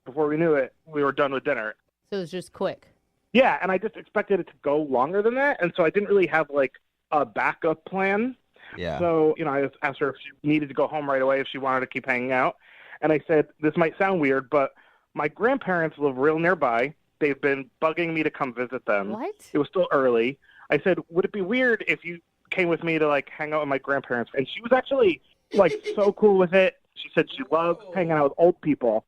before we knew it, we were done with dinner. So it was just quick. Yeah, and I just expected it to go longer than that, and so I didn't really have, like, a backup plan. Yeah. So, I asked her if she needed to go home right away, if she wanted to keep hanging out, And I said, this might sound weird, but my grandparents live real nearby. They've been bugging me to come visit them. What? It was still early. I said, would it be weird if you came with me to, like, hang out with my grandparents? And she was actually, like, so cool with it. She said she loves hanging out with old people.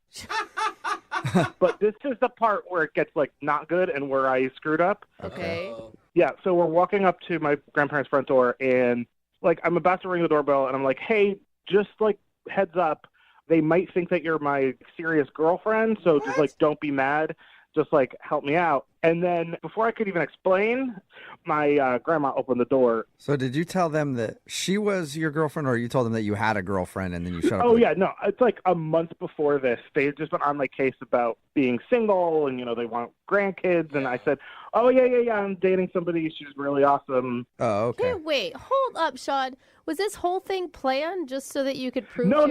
But this is the part where it gets, like, not good and where I screwed up. Okay. Yeah, so we're walking up to my grandparents' front door, and, like, I'm about to ring the doorbell, and I'm like, hey, just, like, heads up, they might think that you're my serious girlfriend, so just, like, don't be mad. Just, like, help me out. And then before I could even explain, my grandma opened the door. So did you tell them that she was your girlfriend, or you told them that you had a girlfriend and then you shut up? Oh, yeah, no. It's like a month before this. They had just been on my case about being single and, you know, they want grandkids. And I said, oh, yeah, I'm dating somebody. She's really awesome. Oh, okay. Okay, wait, hold up, Sean. Was this whole thing planned just so that you could prove? No.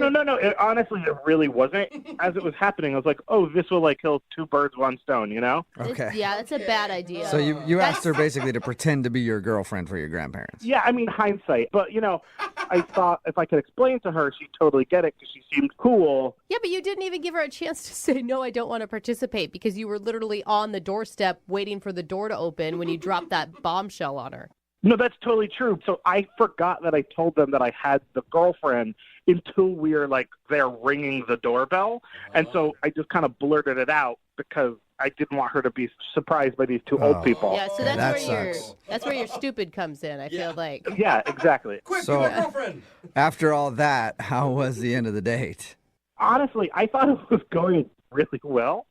Honestly, it really wasn't. As it was happening, I was like, oh, this will, like, kill two birds, one stone, you know? Okay. Yeah, that's a bad idea. So you asked her basically to pretend to be your girlfriend for your grandparents. Yeah, I mean, hindsight. But, you know, I thought if I could explain to her, she'd totally get it because she seemed cool. Yeah, but you didn't even give her a chance to say, no, I don't want to participate, because you were literally on the doorstep waiting for the door to open when you dropped that bombshell on her. No, that's totally true. So I forgot that I told them that I had the girlfriend until we were, like, there ringing the doorbell. And so I just kind of blurted it out because I didn't want her to be surprised by these two old people. Yeah, so that's where your stupid comes in, I feel like. Yeah, exactly. Quick, So- be my girlfriend. After all that, how was the end of the date? Honestly, I thought it was going really well.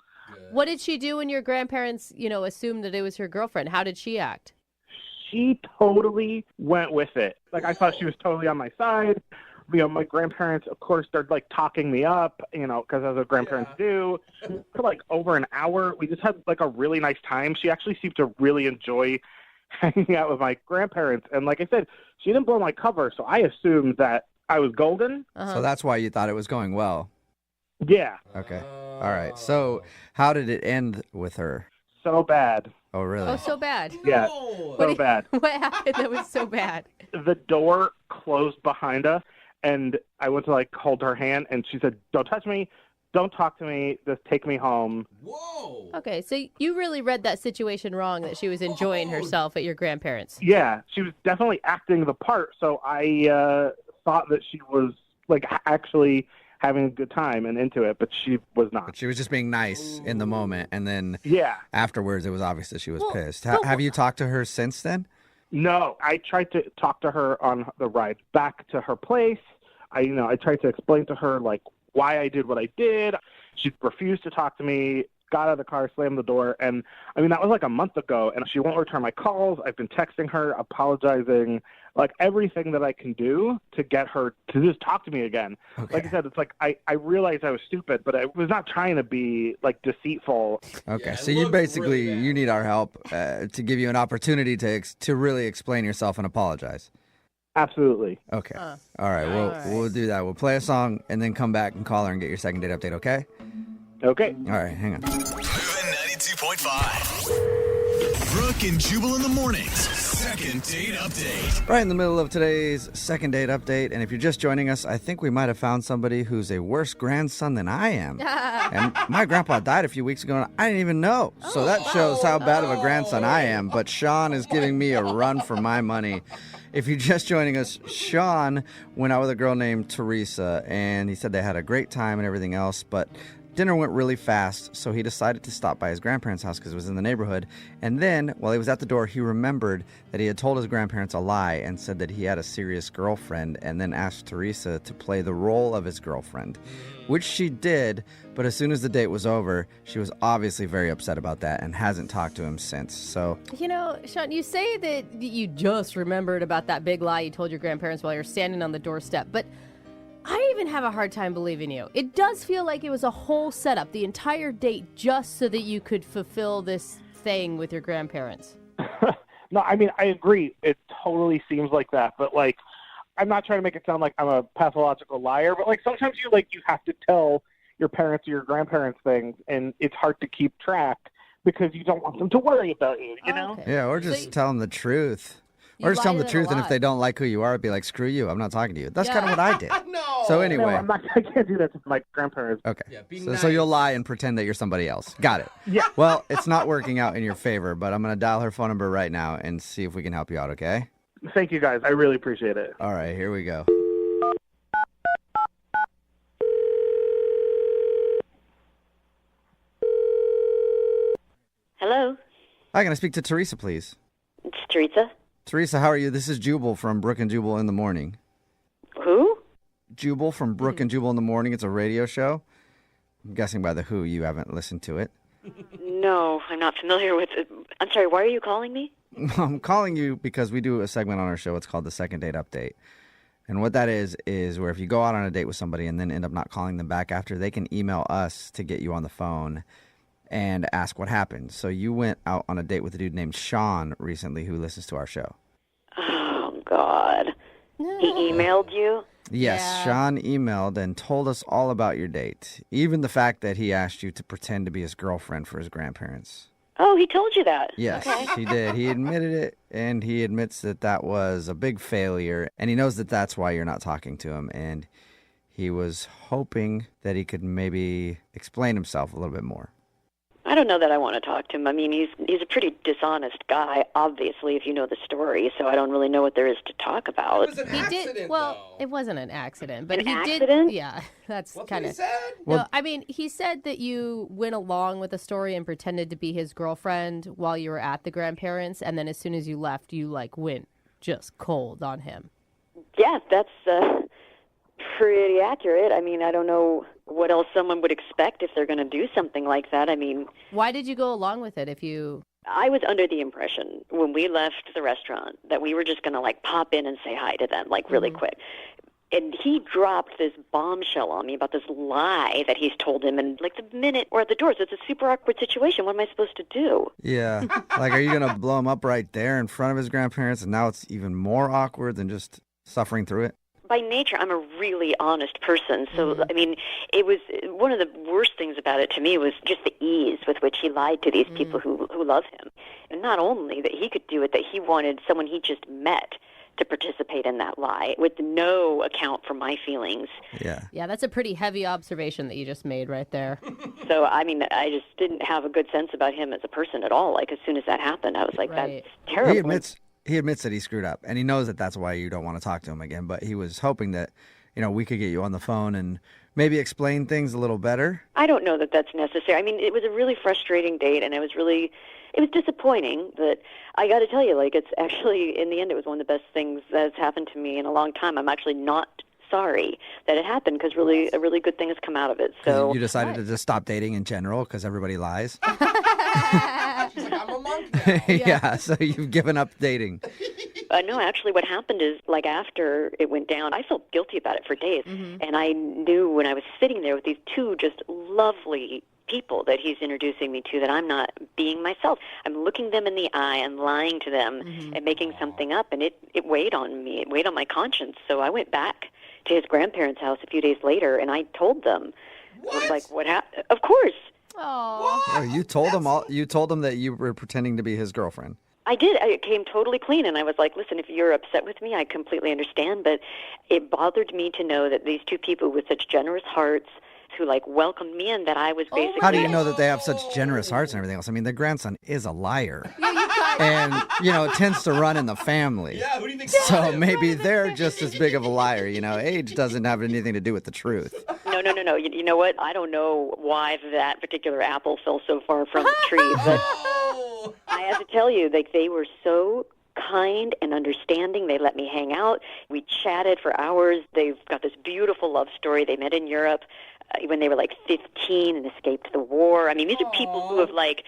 What did she do when your grandparents, assumed that it was her girlfriend? How did she act? She totally went with it. Like, I thought she was totally on my side. You know, my grandparents, of course, they're, like, talking me up, you know, because as our grandparents do. For, like, over an hour, we just had, like, a really nice time. She actually seemed to really enjoy hanging out with my grandparents. And like I said, she didn't blow my cover, so I assumed that I was golden. So that's why you thought it was going well. Yeah. Okay. All right. So how did it end with her? So bad. Oh, really? Oh, so bad. Yeah, so bad. What happened that was so bad? The door closed behind us, and I went to, like, hold her hand, and she said, don't touch me, don't talk to me, just take me home. Whoa. Okay, so you really read that situation wrong, that she was enjoying herself at your grandparents'. Yeah, she was definitely acting the part, so I thought that she was, like, actually having a good time and into it, but she was not. But she was just being nice in the moment, and then Yeah. afterwards it was obvious that she was pissed. well, Have you talked to her since then? No, I tried to talk to her on the ride back to her place. I tried to explain to her, like, why I did what I did. She refused to talk to me, got out of the car, slammed the door. And, I mean, that was like a month ago, and she won't return my calls. I've been texting her, apologizing, like, everything that I can do to get her to just talk to me again. Okay. Like I said, it's like I realized I was stupid, but I was not trying to be, like, deceitful. Okay, Yeah, so it you looked basically really bad. you need our help to give you an opportunity to really explain yourself and apologize. Absolutely. Okay. All right. We'll do that. We'll play a song and then come back and call her and get your second date update. Okay. Okay. All right. Hang on. Moving 92.5. Brooke and Jubal in the mornings. Second date update. Right in the middle of today's second date update, and if you're just joining us, I think we might have found somebody who's a worse grandson than I am. And my grandpa died a few weeks ago, and I didn't even know. So that shows how bad of a grandson I am. But Sean is giving me a run for my money. If you're just joining us, Sean went out with a girl named Teresa, and he said they had a great time and everything else, but dinner went really fast, so he decided to stop by his grandparents' house because it was in the neighborhood. And then, while he was at the door, he remembered that he had told his grandparents a lie and said that he had a serious girlfriend, and then asked Teresa to play the role of his girlfriend, which she did. But as soon as the date was over, she was obviously very upset about that and hasn't talked to him since. So, Sean, you say that you just remembered about that big lie you told your grandparents while you're standing on the doorstep, but I even have a hard time believing you. It does feel like it was a whole setup, the entire date, just so that you could fulfill this thing with your grandparents. No, I mean, I agree. It totally seems like that. But, like, I'm not trying to make it sound like I'm a pathological liar, but, like, sometimes you have to tell your parents or your grandparents things, and it's hard to keep track because you don't want them to worry about you, you know? Okay. yeah, or just tell them the truth. Or just tell them lie the to truth, them a and if lot. they don't like who you are, be like, screw you, I'm not talking to you. That's kind of Yeah. what I did. No. So No, anyway. I can't do that to my grandparents. Okay. Yeah, be So you'll nice. lie and pretend that you're somebody else. Got it. Yeah. Well, it's not working out in your favor, but I'm going to dial her phone number right now and see if we can help you out, okay? Thank you, guys. I really appreciate it. All right, here we go. Hello, Hi, can I speak to Teresa, please? it's Teresa. Teresa, how are you? This is Jubal from Brooke and Jubal in the Morning. Who? Jubal from Brooke and Jubal in the Morning. It's a radio show. I'm guessing by the who you haven't listened to it. No, I'm not familiar with it. I'm sorry, why are you calling me? I'm calling you because we do a segment on our show. It's called the Second Date Update. And what that is where if you go out on a date with somebody and then end up not calling them back after, they can email us to get you on the phone and ask what happened. So you went out on a date with a dude named Sean recently who listens to our show. Oh, God. He emailed you? Yes, Yeah. Sean emailed and told us all about your date, even the fact that he asked you to pretend to be his girlfriend for his grandparents. Oh, he told you that? Yes, Okay. he did. He admitted it, and he admits that that was a big failure, and he knows that that's why you're not talking to him, and he was hoping that he could maybe explain himself a little bit more. I don't know that I want to talk to him. I mean, he's a pretty dishonest guy, obviously, if you know the story, so I don't really know what there is to talk about. It was an accident, Well, though. it wasn't an accident, but An he accident? did. Yeah, that's That's kind what he of. said. No, I mean, he said that you went along with the story and pretended to be his girlfriend while you were at the grandparents, and then as soon as you left, you like went just cold on him. Yeah, that's pretty accurate. I mean, I don't know what else someone would expect if they're going to do something like that. I mean, Why did you go along with it if you? I was under the impression when we left the restaurant that we were just going to like pop in and say hi to them like really quick. And he dropped this bombshell on me about this lie that he's told him, and like the minute we're at the doors, it's a super awkward situation. What am I supposed to do? Yeah. Like, are you going to blow him up right there in front of his grandparents, and now it's even more awkward than just suffering through it? By nature, I'm a really honest person. So, I mean, it was one of the worst things about it to me was just the ease with which he lied to these people who love him. And not only that he could do it, that he wanted someone he just met to participate in that lie with no account for my feelings. Yeah. Yeah, that's a pretty heavy observation that you just made right there. So, I mean, I just didn't have a good sense about him as a person at all. Like, as soon as that happened, I was like, Right. that's terrible. He admits that he screwed up, and he knows that that's why you don't want to talk to him again, but he was hoping that, we could get you on the phone and maybe explain things a little better. I don't know that that's necessary. I mean, it was a really frustrating date, and it was disappointing. But I got to tell you, like, it's actually, in the end, it was one of the best things that's happened to me in a long time. I'm actually not sorry that it happened because a really good thing has come out of it. So You decided to just stop dating in general because everybody lies. She's like, I'm a monk now. Yeah, so you've given up dating. No, actually, what happened is, like, after it went down, I felt guilty about it for days. And I knew when I was sitting there with these two just lovely people that he's introducing me to that I'm not being myself. I'm looking them in the eye and lying to them and making something up. And it weighed on me. It weighed on my conscience. So I went back to his grandparents' house a few days later, and I told them. I was like, what happened? Of course. Oh, you told him all. You told him that you were pretending to be his girlfriend. I did. I came totally clean, and I was like, listen, if you're upset with me, I completely understand, but it bothered me to know that these two people with such generous hearts who, like, welcomed me in, that I was basically... How do you know that they have such generous hearts and everything else? I mean, their grandson is a liar. And, it tends to run in the family. Yeah, who do you think? So maybe they're just as big of a liar. Age doesn't have anything to do with the truth. No. You know what? I don't know why that particular apple fell so far from the tree, but I have to tell you, like, they were so kind and understanding. They let me hang out. We chatted for hours. They've got this beautiful love story. They met in Europe when they were like 15 and escaped the war. I mean, these are people who have, like,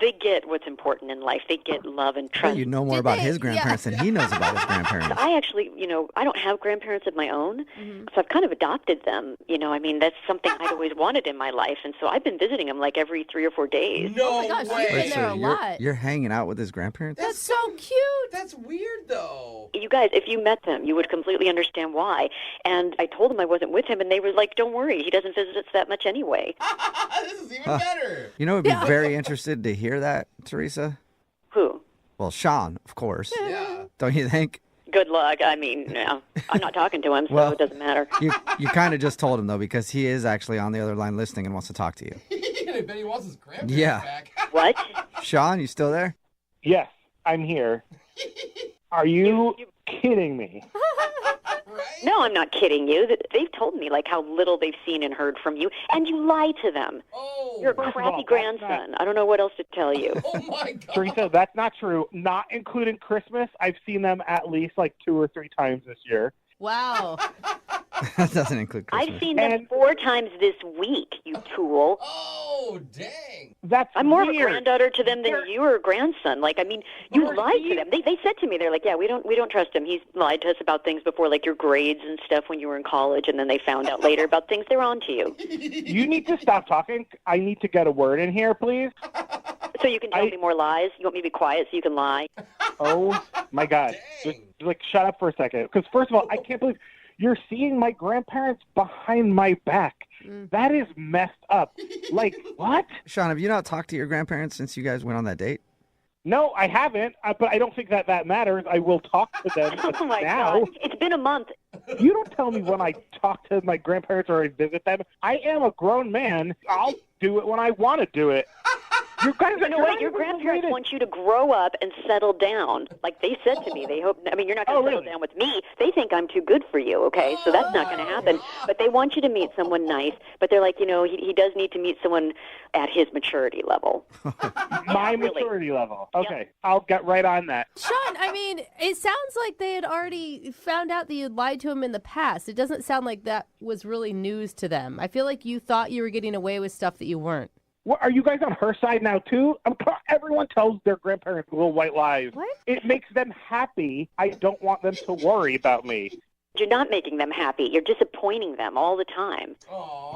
they get what's important in life. They get love and trust. You know more about his grandparents than he knows about his grandparents. I actually, I don't have grandparents of my own, so I've kind of adopted them. I mean, that's something I'd always wanted in my life, and so I've been visiting them like every 3 or 4 days. No Oh my gosh, way. you've been there a lot. You're hanging out with his grandparents? That's so cute. That's weird, though. You guys, if you met them, you would completely understand why. And I told them I wasn't with him, and they were like, don't worry, he doesn't visit us that much anyway. This is even better. I'd be very interested to hear that, Teresa. Who? Well, Sean, of course. Yeah. don't you think? Good luck. I mean, no, I'm not talking to him, so Well, it doesn't matter. You kind of just told him, though, because he is actually on the other line listening and wants to talk to you. I bet he wants his grandparents Yeah. back. What? Sean, you still there? Yes, I'm here. Are you kidding me? No, I'm not kidding you. They've told me like how little they've seen and heard from you, and you lie to them. Oh, you're a First of crappy all, grandson. I don't know what else to tell you. Oh my God. Teresa, that's not true. Not including Christmas. I've seen them at least like 2 or 3 times this year. Wow. That doesn't include Christmas. I've seen them 4 times this week, you tool. Oh, dang. That's I'm more of a weird. granddaughter to them than you are a grandson. Like, I mean, you lied to them. They said to me, they're like, yeah, we don't trust him. He's lied to us about things before, like your grades and stuff when you were in college, and then they found out later about things they're on to you. You need to stop talking. I need to get a word in here, please. So you can tell me more lies? You want me to be quiet so you can lie? Oh, my God. Just, like, shut up for a second. Because, first of all, I can't believe you're seeing my grandparents behind my back. That is messed up. Like, what? Sean, have you not talked to your grandparents since you guys went on that date? No, I haven't, but I don't think that matters. I will talk to them Oh, my now. God. It's been a month. You don't tell me when I talk to my grandparents or I visit them. I am a grown man. I'll do it when I want to do it. You guys, You know what? Your grandparents want you to grow up and settle down. Like they said to me, they hope. I mean, you're not going to settle down with me. They think I'm too good for you. Okay, so that's not going to happen. But they want you to meet someone nice. But they're like, you know, he does need to meet someone at his maturity level. My maturity level. Okay, I'll get right on that. Sean, I mean, it sounds like they had already found out that you lied to him in the past. It doesn't sound like that was really news to them. I feel like you thought you were getting away with stuff that you weren't. What, are you guys on her side now, too? Everyone tells their grandparents little white lies. What? It makes them happy. I don't want them to worry about me. You're not making them happy. You're disappointing them all the time.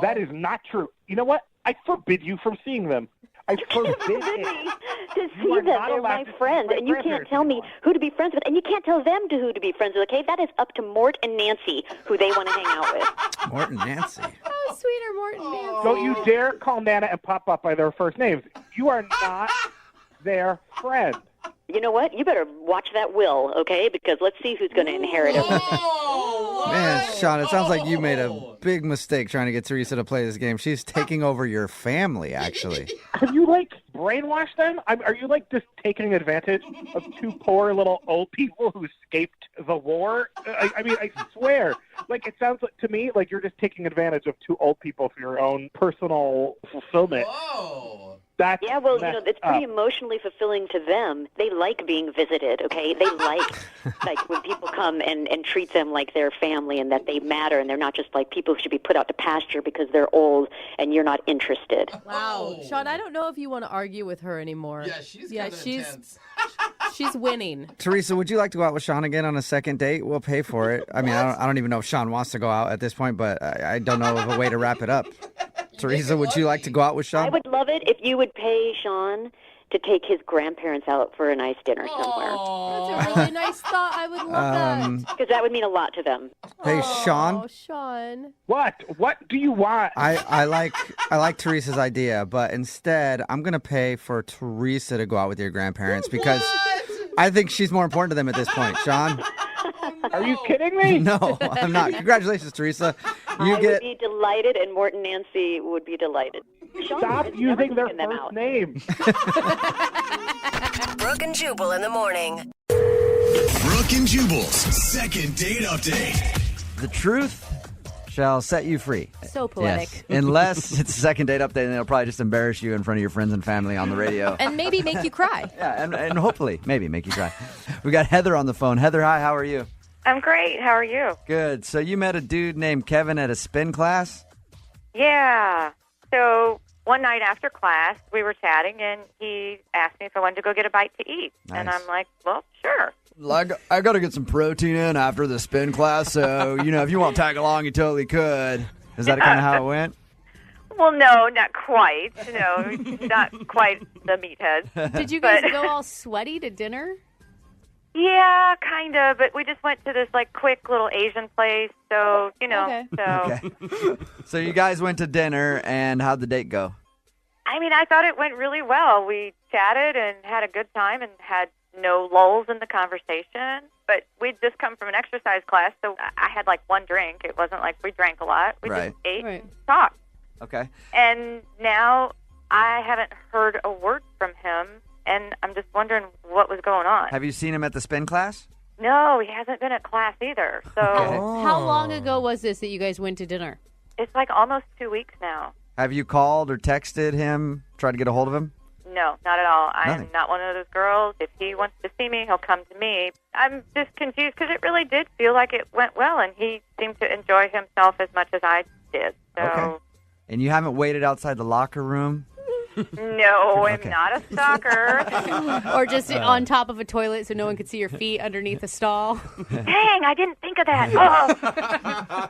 That is not true. You know what? I forbid you from seeing them. I forbid it. To see them, they're my friend, and you can't tell me who to be friends with, and you can't tell them who to be friends with, okay? That is up to Mort and Nancy, who they want to hang out with. Mort and Nancy. How sweet are Mort and Nancy? Don't you dare call Nana and Pop Up by their first names. You are not their friend. You know what? You better watch that will, okay? Because let's see who's going to inherit it. Man, Sean, it sounds like you made a big mistake trying to get Teresa to play this game. She's taking over your family, actually. Have you, like, brainwashed them? Are you, like, just taking advantage of 2 poor little old people who escaped the war? I mean, I swear. Like, it sounds like, to me like you're just taking advantage of 2 old people for your own personal fulfillment. Whoa. That's Yeah, well, you know, messed it's pretty up. emotionally fulfilling to them. They like being visited, okay? They like when people come and treat them like their family and that they matter and they're not just like people who should be put out to pasture because they're old and you're not interested. Wow. Sean, I don't know if you want to argue with her anymore. Yeah, she's intense. She's winning. Teresa, would you like to go out with Sean again on a second date? We'll pay for it. I mean, I don't even know if Sean wants to go out at this point, but I don't know of a way to wrap it up. Teresa, would you like to go out with Sean? I would love it if you would pay Sean to take his grandparents out for a nice dinner somewhere. That's a really nice thought. I would love that. Because that would mean a lot to them. Hey, Sean. Oh, Sean. What? What do you want? I like Teresa's idea, but instead, I'm going to pay for Teresa to go out with your grandparents because I think she's more important to them at this point. Sean? Are you kidding me? No, I'm not. Congratulations, Teresa. You I would be delighted, and Mort and Nancy would be delighted. Sean Stop has never using their taken them first out. name. Brooke and Jubal in the morning. Brooke and Jubal's second date update. The truth shall set you free. So poetic. Yes. Unless it's a second date update, and it'll probably just embarrass you in front of your friends and family on the radio. And maybe make you cry. Yeah, and hopefully, maybe make you cry. We got Heather on the phone. Heather, hi, how are you? I'm great. How are you? Good. So you met a dude named Kevin at a spin class? Yeah. So one night after class, we were chatting, and he asked me if I wanted to go get a bite to eat. Nice. And I'm like, well, sure. Like, I got to get some protein in after the spin class, so, if you want to tag along, you totally could. Is that kind of how it went? Well, no, not quite. Not quite the meathead. Did you guys go all sweaty to dinner? Yeah, kind of. But we just went to this, quick little Asian place. So, Okay. Okay. So you guys went to dinner, and how'd the date go? I mean, I thought it went really well. We chatted and had a good time and had no lulls in the conversation. But we'd just come from an exercise class, so I had like one drink. It wasn't like we drank a lot. We Right. just ate and talked. Okay. And now I haven't heard a word from him, and I'm just wondering what was going on. Have you seen him at the spin class? No, he hasn't been at class either. So How long ago was this that you guys went to dinner? it's like almost 2 weeks now. Have you called or texted him, tried to get a hold of him? No, not at all. I'm Nothing. not one of those girls. If he wants to see me, he'll come to me. I'm just confused because it really did feel like it went well, and he seemed to enjoy himself as much as I did. So, Okay. And you haven't waited outside the locker room? no, I'm Okay. not a stalker. Or just on top of a toilet so no one could see your feet underneath a stall? Dang, I didn't think of that.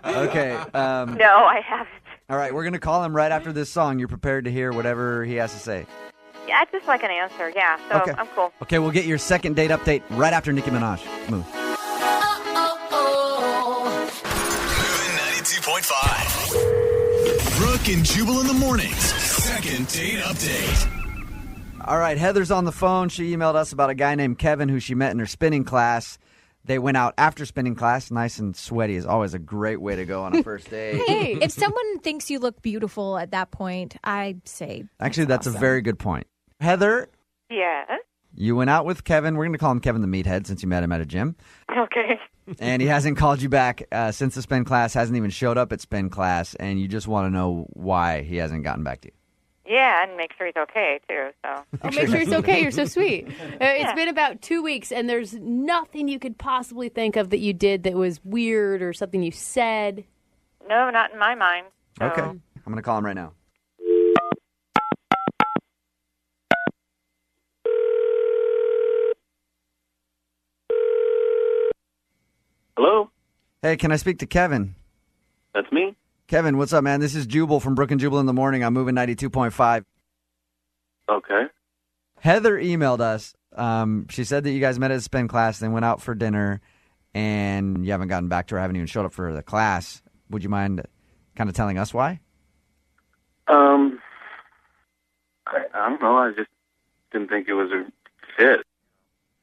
Oh. Okay. No, I haven't. All right, we're going to call him right after this song. You're prepared to hear whatever he has to say. Yeah, I'd just like an answer. Yeah, so Okay. I'm cool. Okay, we'll get your second date update right after Nicki Minaj. Move. Moving 92.5. Brooke and Jubal in the mornings. Second date update. All right, Heather's on the phone. She emailed us about a guy named Kevin who she met in her spinning class. They went out after spinning class. Nice and sweaty is always a great way to go on a first date. Hey, if someone thinks you look beautiful at that point, I'd say Actually, that's awesome. a very good point. Heather, Yes. you went out with Kevin. We're going to call him Kevin the Meathead since you met him at a gym. Okay. And he hasn't called you back since the spin class, hasn't even showed up at spin class, and you just want to know why he hasn't gotten back to you. Yeah, and make sure he's okay, too. So. Oh, make sure he's okay. You're so sweet. It's been about 2 weeks, and there's nothing you could possibly think of that you did that was weird or something you said. No, not in my mind. So. Okay. I'm going to call him right now. Hello? Hey, can I speak to Kevin? That's me. Kevin, what's up, man? This is Jubal from Brooke and Jubal in the morning. I'm moving 92.5. Okay. Heather emailed us. She said that you guys met at a spin class, then went out for dinner, and you haven't gotten back to her, haven't even showed up for the class. Would you mind kind of telling us why? I don't know. I just didn't think it was a fit.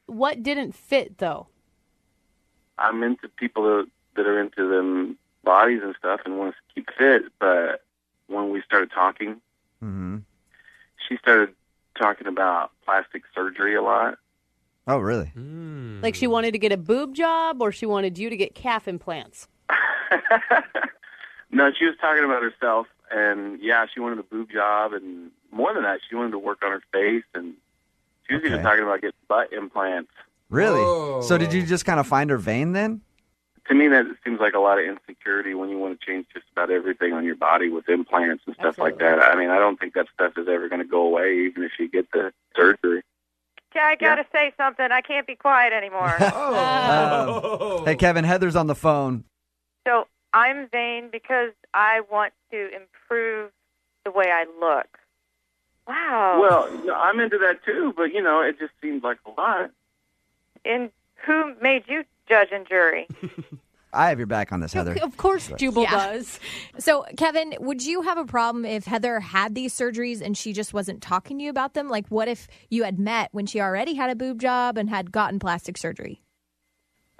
What didn't fit, though? I'm into people that are into them bodies and stuff and want to keep fit, but when we started talking, she started talking about plastic surgery a lot. Oh, really? Like she wanted to get a boob job, or she wanted you to get calf implants? No, she was talking about herself, and yeah, she wanted a boob job, and more than that, she wanted to work on her face, and she was even talking about getting butt implants. Really? Whoa. So did you just kind of find her vain then? To me, that seems like a lot of insecurity when you want to change just about everything on your body with implants and stuff like that. I mean, I don't think that stuff is ever going to go away, even if you get the surgery. Yeah, I got to say something. I can't be quiet anymore. Hey, Kevin, Heather's on the phone. So I'm vain because I want to improve the way I look. Wow. Well, no, I'm into that too, but, you know, it just seems like a lot. And who made you judge and jury? I have your back on this, Heather. Of course Jubal does. So, Kevin, would you have a problem if Heather had these surgeries and she just wasn't talking to you about them? Like, what if you had met when she already had a boob job and had gotten plastic surgery?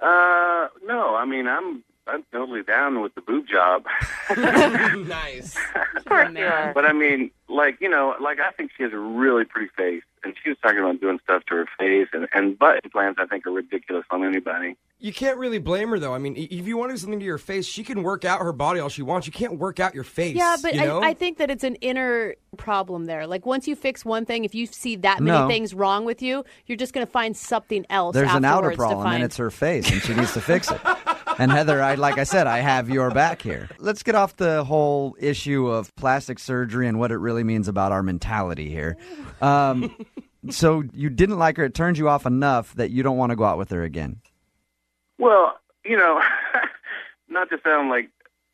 No, I mean, I'm totally down with the boob job. Nice. Of course you are. But I mean, like, you know, like I think she has a really pretty face, and she was talking about doing stuff to her face, and butt implants I think are ridiculous on anybody. You can't really blame her, though. I mean, if you want to do something to your face, she can work out her body all she wants. You can't work out your face. Yeah, but you know? I think that it's an inner problem there. Like, once you fix one thing, if you see that many No. things wrong with you, you're just going to find something else There's an outer afterwards to problem, and find. it's her face, and she needs to fix it. And Heather, like I said, I have your back here. Let's get off the whole issue of plastic surgery and what it really means about our mentality here. So you didn't like her. It turned you off enough that you don't want to go out with her again. Well, you know, not to sound like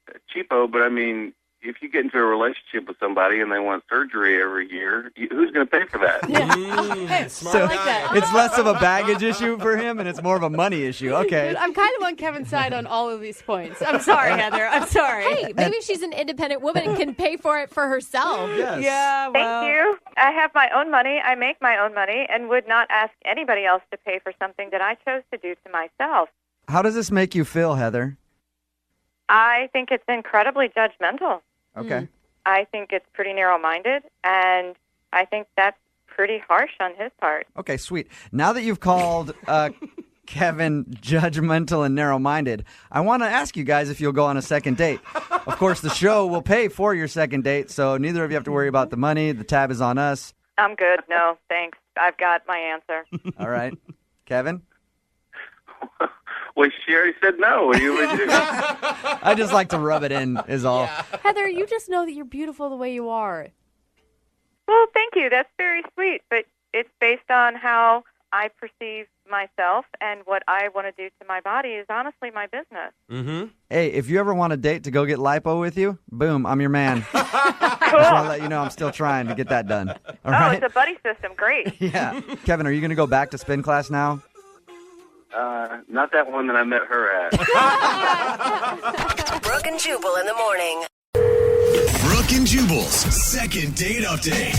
a cheapo, but I mean, if you get into a relationship with somebody and they want surgery every year, who's going to pay for that? So it's less of a baggage issue for him, and it's more of a money issue. Okay. Dude, I'm kind of on Kevin's side on all of these points. I'm sorry, Heather. I'm sorry. Hey, maybe she's an independent woman and can pay for it for herself. Yes. Yeah, well. Thank you. I have my own money. I make my own money and would not ask anybody else to pay for something that I chose to do to myself. How does this make you feel, Heather? I think it's incredibly judgmental. Okay. I think it's pretty narrow-minded, and I think that's pretty harsh on his part. Okay, sweet. Now that you've called Kevin judgmental and narrow-minded, I want to ask you guys if you'll go on a second date. Of course, the show will pay for your second date, so neither of you have to worry about the money. The tab is on us. I'm good. No, thanks. I've got my answer. All right. Kevin? Well, she already said no. What do you want to do? I just like to rub it in, is all. Heather, you just know that you're beautiful the way you are. Well, thank you. That's very sweet, but it's based on how I perceive myself, and what I want to do to my body is honestly my business. Mm-hmm. Hey, if you ever want a date to go get lipo with you, boom, I'm your man. Cool. Just want to let you know I'm still trying to get that done. All right? It's a buddy system. Great. Yeah. Kevin, are you going to go back to spin class now? Not that one that I met her at. Brooke and Jubal in the morning. Brooke and Jubal's second date update.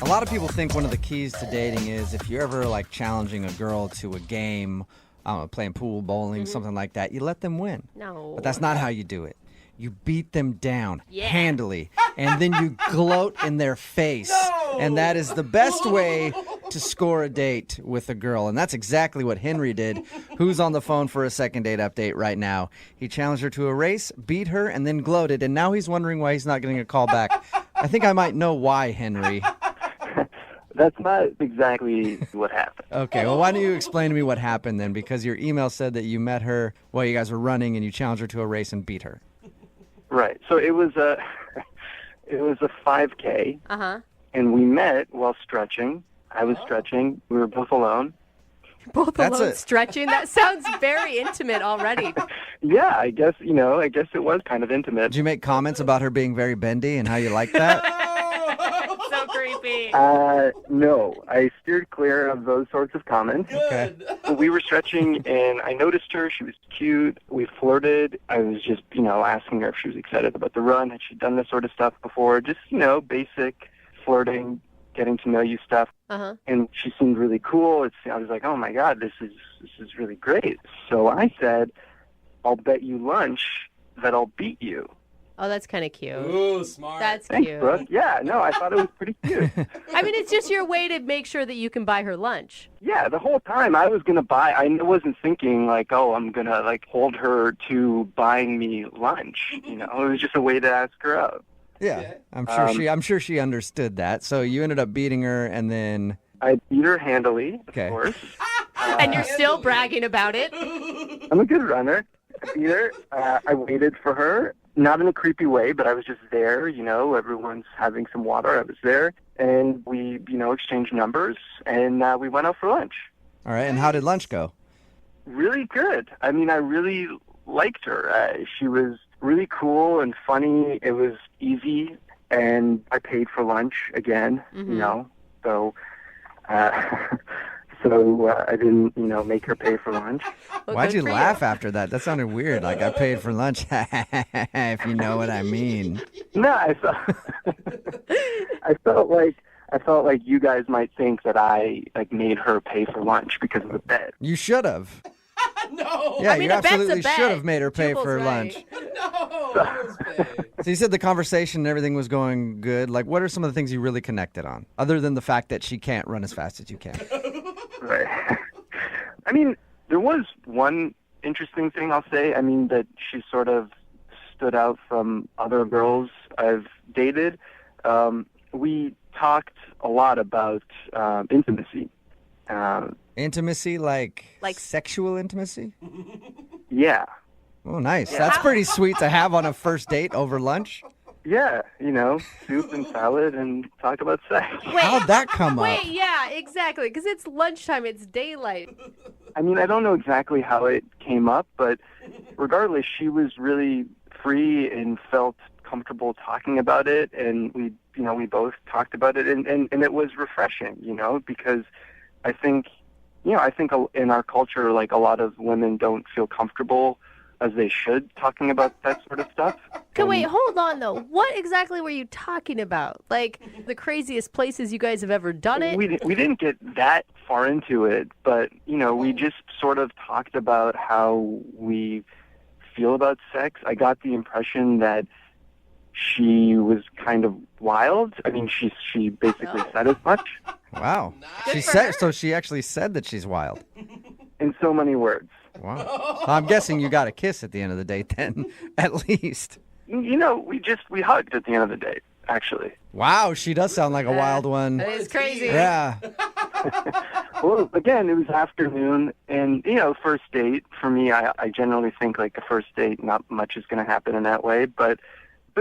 A lot of people think one of the keys to dating is if you're ever like challenging a girl to a game, I don't know, playing pool, bowling, something like that, you let them win. No. But that's not how you do it. You beat them down handily, and then you gloat in their face. No! And that is the best way to score a date with a girl. And that's exactly what Henry did, who's on the phone for a second date update right now. He challenged her to a race, beat her, and then gloated, and now he's wondering why he's not getting a call back. I think I might know why, Henry. That's not exactly what happened. Okay, well, why don't you explain to me what happened then? Because your email said that you met her while you guys were running, and you challenged her to a race and beat her. Right. So it was a 5K, and we met while stretching. I was stretching. We were both alone. Both alone stretching? That sounds very intimate already. Yeah, I guess it was kind of intimate. Did you make comments about her being very bendy and how you like that? So creepy. No, I steered clear of those sorts of comments. Okay. So we were stretching, and I noticed her. She was cute. We flirted. I was just, asking her if she was excited about the run. Had she done this sort of stuff before? Just, basic flirting, getting to know you stuff. And she seemed really cool. I was like, oh my God, this is really great. So I said, I'll bet you lunch that I'll beat you. Oh, that's kind of cute. Ooh, smart. That's Thanks, cute. Brooke. Yeah, no, I thought it was pretty cute. I mean, it's just your way to make sure that you can buy her lunch. Yeah, the whole time I was going to buy, I wasn't thinking like, oh, I'm going to hold her to buying me lunch. It was just a way to ask her out. Yeah, I'm sure she understood that. So you ended up beating her, and then I beat her handily, of course. And you're still bragging about it. I'm a good runner. I beat her. I waited for her, not in a creepy way, but I was just there. Everyone's having some water. I was there, and we, exchanged numbers, and we went out for lunch. All right, and how did lunch go? Really good. I mean, I really liked her. She was really cool and funny. It was easy, and I paid for lunch again, so I didn't, make her pay for lunch. Well, Why'd you good for laugh after that? That sounded weird. Like I paid for lunch, if you know what I mean. No, I felt like you guys might think that I made her pay for lunch because of the bet. You should have. No. Yeah, I mean, you a bet's a absolutely bet. should have made her pay Jubal's for right. lunch. No. So you said the conversation and everything was going good. Like, what are some of the things you really connected on, other than the fact that she can't run as fast as you can? Right. I mean, there was one interesting thing I'll say. I mean, that she sort of stood out from other girls I've dated. We talked a lot about intimacy. Intimacy, like sexual intimacy? Yeah. Oh, nice. Yeah. That's pretty sweet to have on a first date over lunch. Yeah, soup and salad and talk about sex. How'd that come up? Wait, yeah, exactly. Because it's lunchtime, it's daylight. I mean, I don't know exactly how it came up, but regardless, she was really free and felt comfortable talking about it, and we both talked about it, and it was refreshing, because I think in our culture, like, a lot of women don't feel comfortable as they should talking about that sort of stuff. Okay, wait, hold on though. What exactly were you talking about? Like the craziest places you guys have ever done it? We didn't get that far into it, but we just sort of talked about how we feel about sex. I got the impression that she was kind of wild. I mean, she basically said as much. Wow. She actually said that she's wild. In so many words. Wow. I'm guessing you got a kiss at the end of the date then, at least. We hugged at the end of the date, actually. Wow, she does sound like a wild one. That is crazy. Yeah. Well, again, it was afternoon, and, first date, for me, I generally think, like, a first date, not much is going to happen in that way, but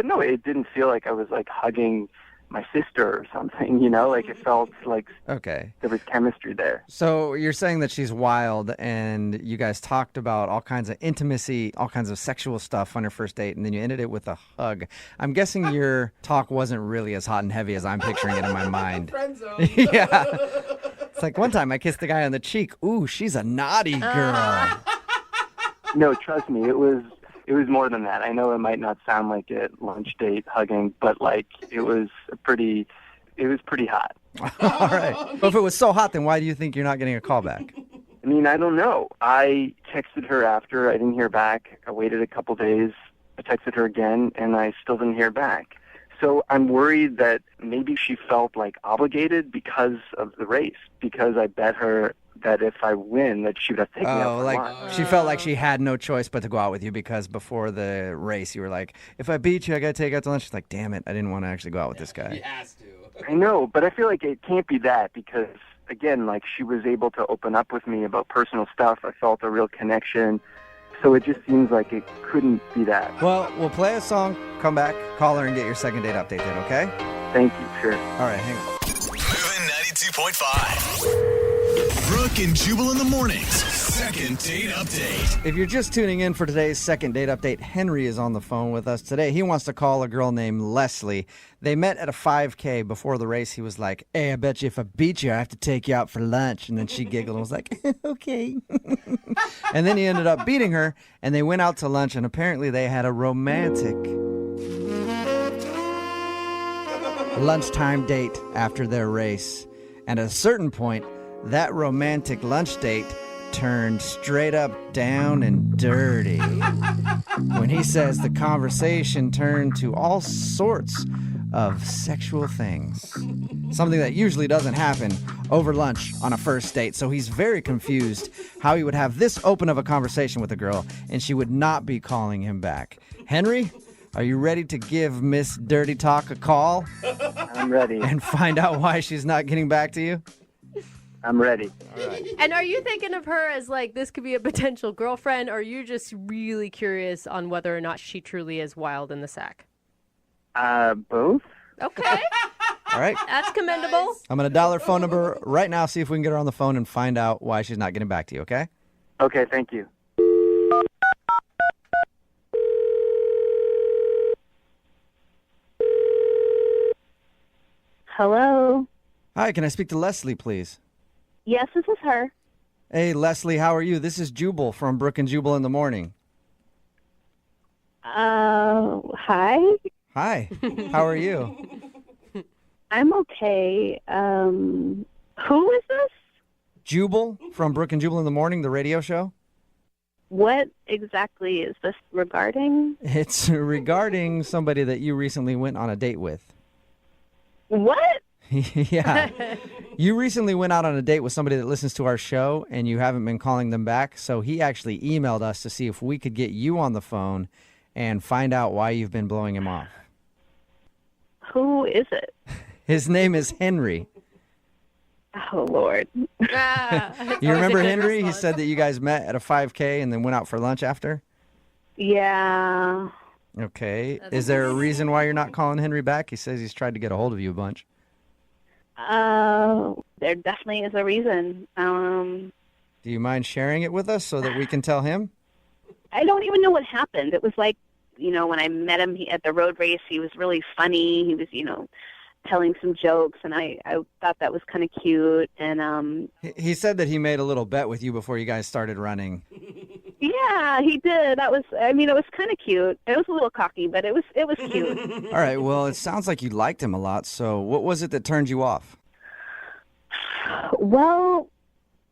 no, it didn't feel like I was, like, hugging my sister or something, like it felt like okay, there was chemistry there. So you're saying that she's wild, and you guys talked about all kinds of intimacy, all kinds of sexual stuff on your first date, and then you ended it with a hug. I'm guessing your talk wasn't really as hot and heavy as I'm picturing it in my mind. Yeah. It's like one time I kissed the guy on the cheek. Ooh, she's a naughty girl. No, trust me, it was more than that. I know it might not sound like it, lunch date, hugging, but like it was pretty hot. All right. Well, if it was so hot, then why do you think you're not getting a call back? I mean, I don't know. I texted her after. I didn't hear back. I waited a couple days. I texted her again, and I still didn't hear back. So I'm worried that maybe she felt like obligated because of the race, because I bet her that if I win, that she would have taken me out for lunch. She felt like she had no choice but to go out with you because before the race, you were like, if I beat you, I got to take you out to lunch. She's like, damn it, I didn't want to actually go out with this guy. He has to. I know, but I feel like it can't be that because, again, like she was able to open up with me about personal stuff. I felt a real connection. So it just seems like it couldn't be that. Well, we'll play a song, come back, call her, and get your second date update then, okay? Thank you, sure. All right, hang on. Moving 92.5. Brooke and Jubal in the mornings. Second date update. If you're just tuning in for today's second date update, Henry is on the phone with us today. He wants to call a girl named Leslie. They met at a 5K. Before the race, he was like, hey, I bet you if I beat you, I have to take you out for lunch. And then she giggled and was like, okay. And then he ended up beating her, and they went out to lunch, and apparently they had a romantic lunchtime date after their race. And at a certain point, that romantic lunch date turned straight up down and dirty. When he says the conversation turned to all sorts of sexual things. Something that usually doesn't happen over lunch on a first date. So he's very confused how he would have this open of a conversation with a girl and she would not be calling him back. Henry, are you ready to give Miss Dirty Talk a call? I'm ready. And find out why she's not getting back to you? I'm ready. All right. And are you thinking of her as like this could be a potential girlfriend, or are you just really curious on whether or not she truly is wild in the sack? Both. Okay. All right. That's commendable. I'm going to dial her phone number right now, see if we can get her on the phone and find out why she's not getting back to you, okay? Okay, thank you. Hello. Hi, can I speak to Leslie, please? Yes, this is her. Hey, Leslie, how are you? This is Jubal from Brooke and Jubal in the morning. Hi. Hi. How are you? I'm okay. Who is this? Jubal from Brooke and Jubal in the morning, the radio show. What exactly is this regarding? It's regarding somebody that you recently went on a date with. What? Yeah. You recently went out on a date with somebody that listens to our show, and you haven't been calling them back. So he actually emailed us to see if we could get you on the phone and find out why you've been blowing him off. Who is it? His name is Henry. Oh, Lord. You remember Henry? He said that you guys met at a 5K and then went out for lunch after? Yeah. Okay. Is there a reason why you're not calling Henry back? He says he's tried to get a hold of you a bunch. There definitely is a reason. Do you mind sharing it with us so that we can tell him? I don't even know what happened. It was like when I met him at the road race, he was really funny. He was, telling some jokes, and I thought that was kind of cute. And He said that he made a little bet with you before you guys started running. yeah, he did. It was kind of cute. It was a little cocky, but it was cute. All right, well, it sounds like you liked him a lot, so what was it that turned you off? Well,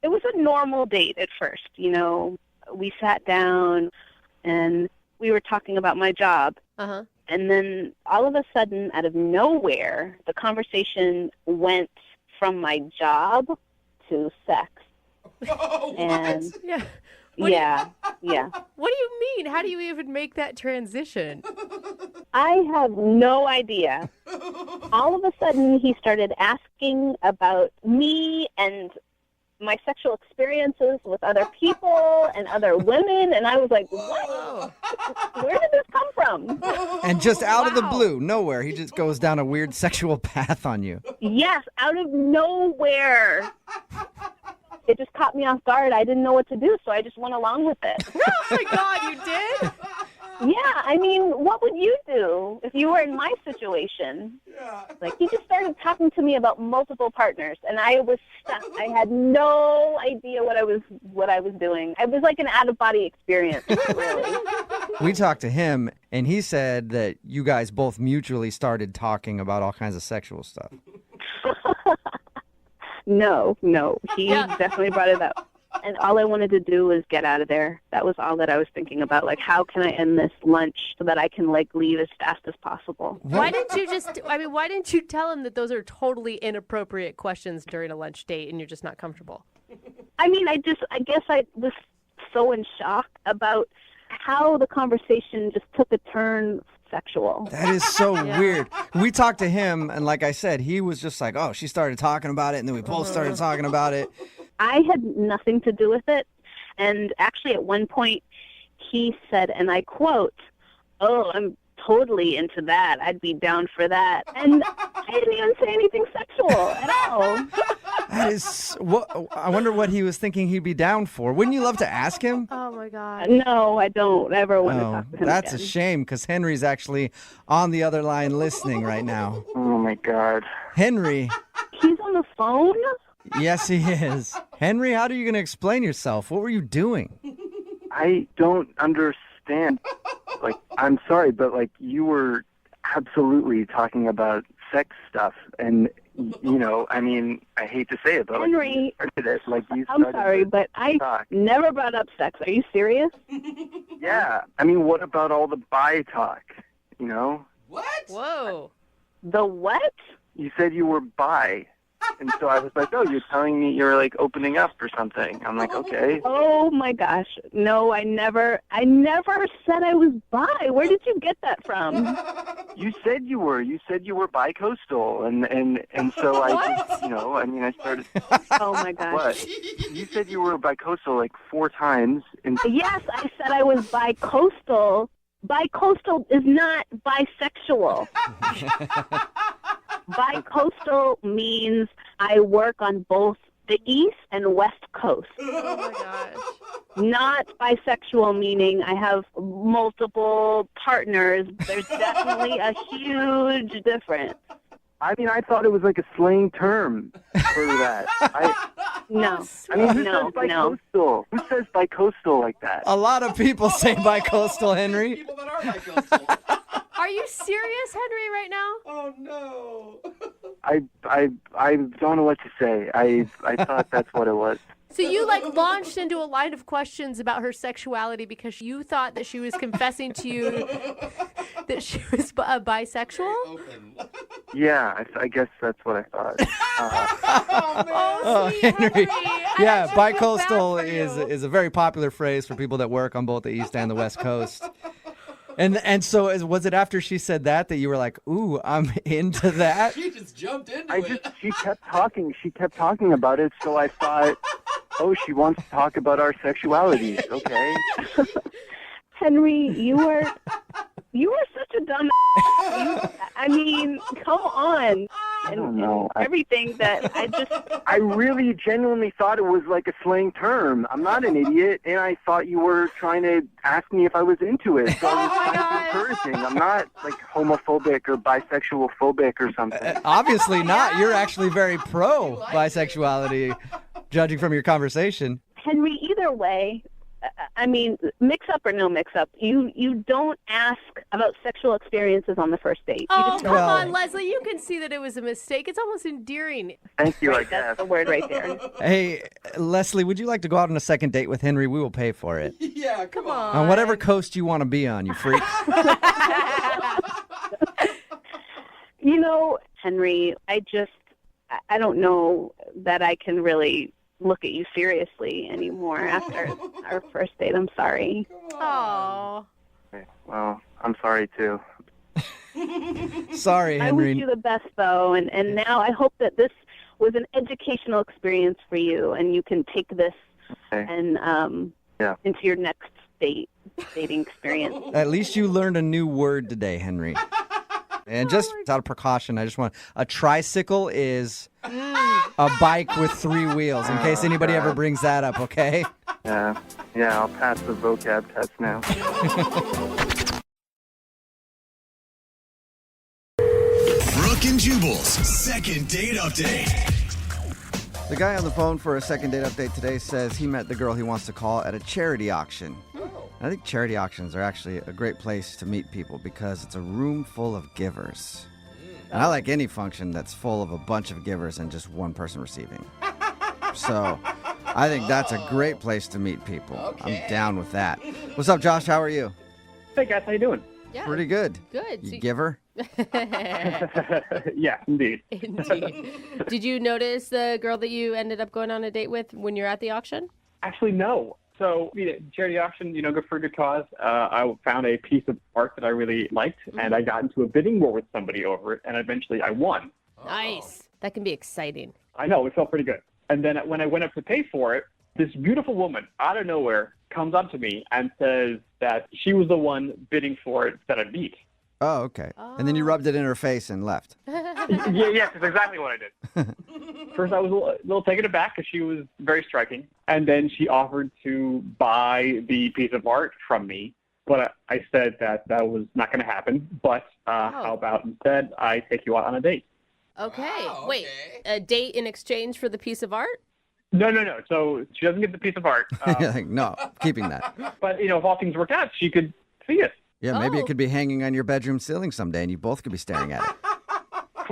it was a normal date at first. We sat down and we were talking about my job. Uh-huh. And then all of a sudden, out of nowhere, the conversation went from my job to sex. And Yeah. yeah. What do you mean? How do you even make that transition? I have no idea. All of a sudden, he started asking about me and my sexual experiences with other people and other women, and I was like, what? Where did this come from? And just out of the blue, nowhere, he just goes down a weird sexual path on you. Yes, out of nowhere. It just caught me off guard. I didn't know what to do, so I just went along with it. Oh my God, you did? Yeah, I mean, what would you do if you were in my situation? Yeah. Like, he just started talking to me about multiple partners, and I was stuck. I had no idea what I was doing. It was like an out-of-body experience, really. We talked to him, and he said that you guys both mutually started talking about all kinds of sexual stuff. No. He definitely brought it up. And all I wanted to do was get out of there. That was all that I was thinking about. Like, how can I end this lunch so that I can, leave as fast as possible? Why didn't you tell him that those are totally inappropriate questions during a lunch date and you're just not comfortable? I mean, I guess I was so in shock about how the conversation just took a turn sexual. That is so weird. We talked to him, and like I said, he was just like, oh, she started talking about it, and then we both started talking about it. I had nothing to do with it. And actually, at one point, he said, and I quote, "Oh, I'm totally into that. I'd be down for that." And I didn't even say anything sexual at all. That is, I wonder what he was thinking he'd be down for. Wouldn't you love to ask him? Oh, my God. No, I don't ever want to talk to him That's again. a shame, because Henry's actually on the other line listening right now. Oh, my God. Henry. He's on the phone? Yes, he is. Henry, how are you going to explain yourself? What were you doing? I don't understand. I'm sorry, but, you were absolutely talking about sex stuff. And, I mean, I hate to say it, but, Henry, you started it. You I'm started sorry, the but I talk. never brought up sex. Are you serious? Yeah. I mean, what about all the bi talk, What? Whoa. The what? You said you were bi. And so I was like, oh, you're telling me you're, opening up or something. I'm like, okay. Oh, my gosh. No, I never said I was bi. Where did you get that from? You said you were. You said you were bi-coastal. And so I just, I started. Oh, my gosh. What? You said you were bi-coastal 4 times. And Yes, I said I was bi-coastal. Bi-coastal is not bisexual. Bi-coastal means I work on both the East and West Coast. Oh, my gosh. Not bisexual, meaning I have multiple partners. There's definitely a huge difference. I mean, I thought it was a slang term for that. No. I mean, who No, says bi-coastal? Who says bi-coastal like that? A lot of people say bi-coastal, Henry. People that are bi-coastal. Are you serious, Henry, right now? Oh, no. I don't know what to say. I thought that's what it was. So you launched into a line of questions about her sexuality because you thought that she was confessing to you that she was bisexual? Yeah, I guess that's what I thought. Oh, sweet Henry. Henry. Yeah, I feel bad bi-coastal for you. is a very popular phrase for people that work on both the East and the West Coast. And so was it after she said that you were like, ooh, I'm into that? She just jumped into it. She kept talking. She kept talking about it, so I thought, oh, she wants to talk about our sexualities. Okay. Henry, you are such a dumb. I mean, come on. I don't know. Everything that I really genuinely thought it was like a slang term. I'm not an idiot, and I thought you were trying to ask me if I was into it. So I was kind of encouraging. I'm not like homophobic or bisexual phobic or something. Obviously not. You're actually very pro bisexuality, judging from your conversation. Henry, either way, I mean, mix up or no mix up, you don't ask about sexual experiences on the first date. Oh, come on, Leslie. You can see that it was a mistake. It's almost endearing. Thank you, I guess. That's the word right there. Hey, Leslie, would you like to go out on a second date with Henry? We will pay for it. Yeah, come on. On whatever coast you want to be on, you freak. You know, Henry, I don't know that I can really look at you seriously anymore after our first date. I'm sorry. Oh. Okay, well, I'm sorry too. Sorry, I Henry. wish you the best, though, and now I hope that this was an educational experience for you, and you can take this and into your next dating experience. At least you learned a new word today, Henry. And just out of precaution, I just want a tricycle is a bike with 3 wheels, in case anybody ever brings that up, okay? Yeah, I'll pass the vocab test now. Brooke and Jubal's second date update. The guy on the phone for a second date update today says he met the girl he wants to call at a charity auction. I think charity auctions are actually a great place to meet people because it's a room full of givers. And I like any function that's full of a bunch of givers and just one person receiving. So I think that's a great place to meet people. I'm down with that. What's up, Josh? How are you? Hey, guys. How you doing? Yeah. Pretty good. Good. You giver? Yeah, indeed. Indeed. Did you notice the girl that you ended up going on a date with when you're at the auction? Actually, no. So, charity auction, good for a good cause. I found a piece of art that I really liked, and I got into a bidding war with somebody over it, and eventually I won. Nice. That can be exciting. I know. It felt pretty good. And then when I went up to pay for it, this beautiful woman out of nowhere comes up to me and says that she was the one bidding for it that I beat. Oh, okay. And then you rubbed it in her face and left. Yes, that's exactly what I did. First, I was a little taken aback because she was very striking. And then she offered to buy the piece of art from me. But I said that was not going to happen. But how about instead I take you out on a date? Okay. Wait, a date in exchange for the piece of art? No. So she doesn't get the piece of art. No, keeping that. But, if all things work out, she could see it. Yeah, maybe it could be hanging on your bedroom ceiling someday and you both could be staring at it.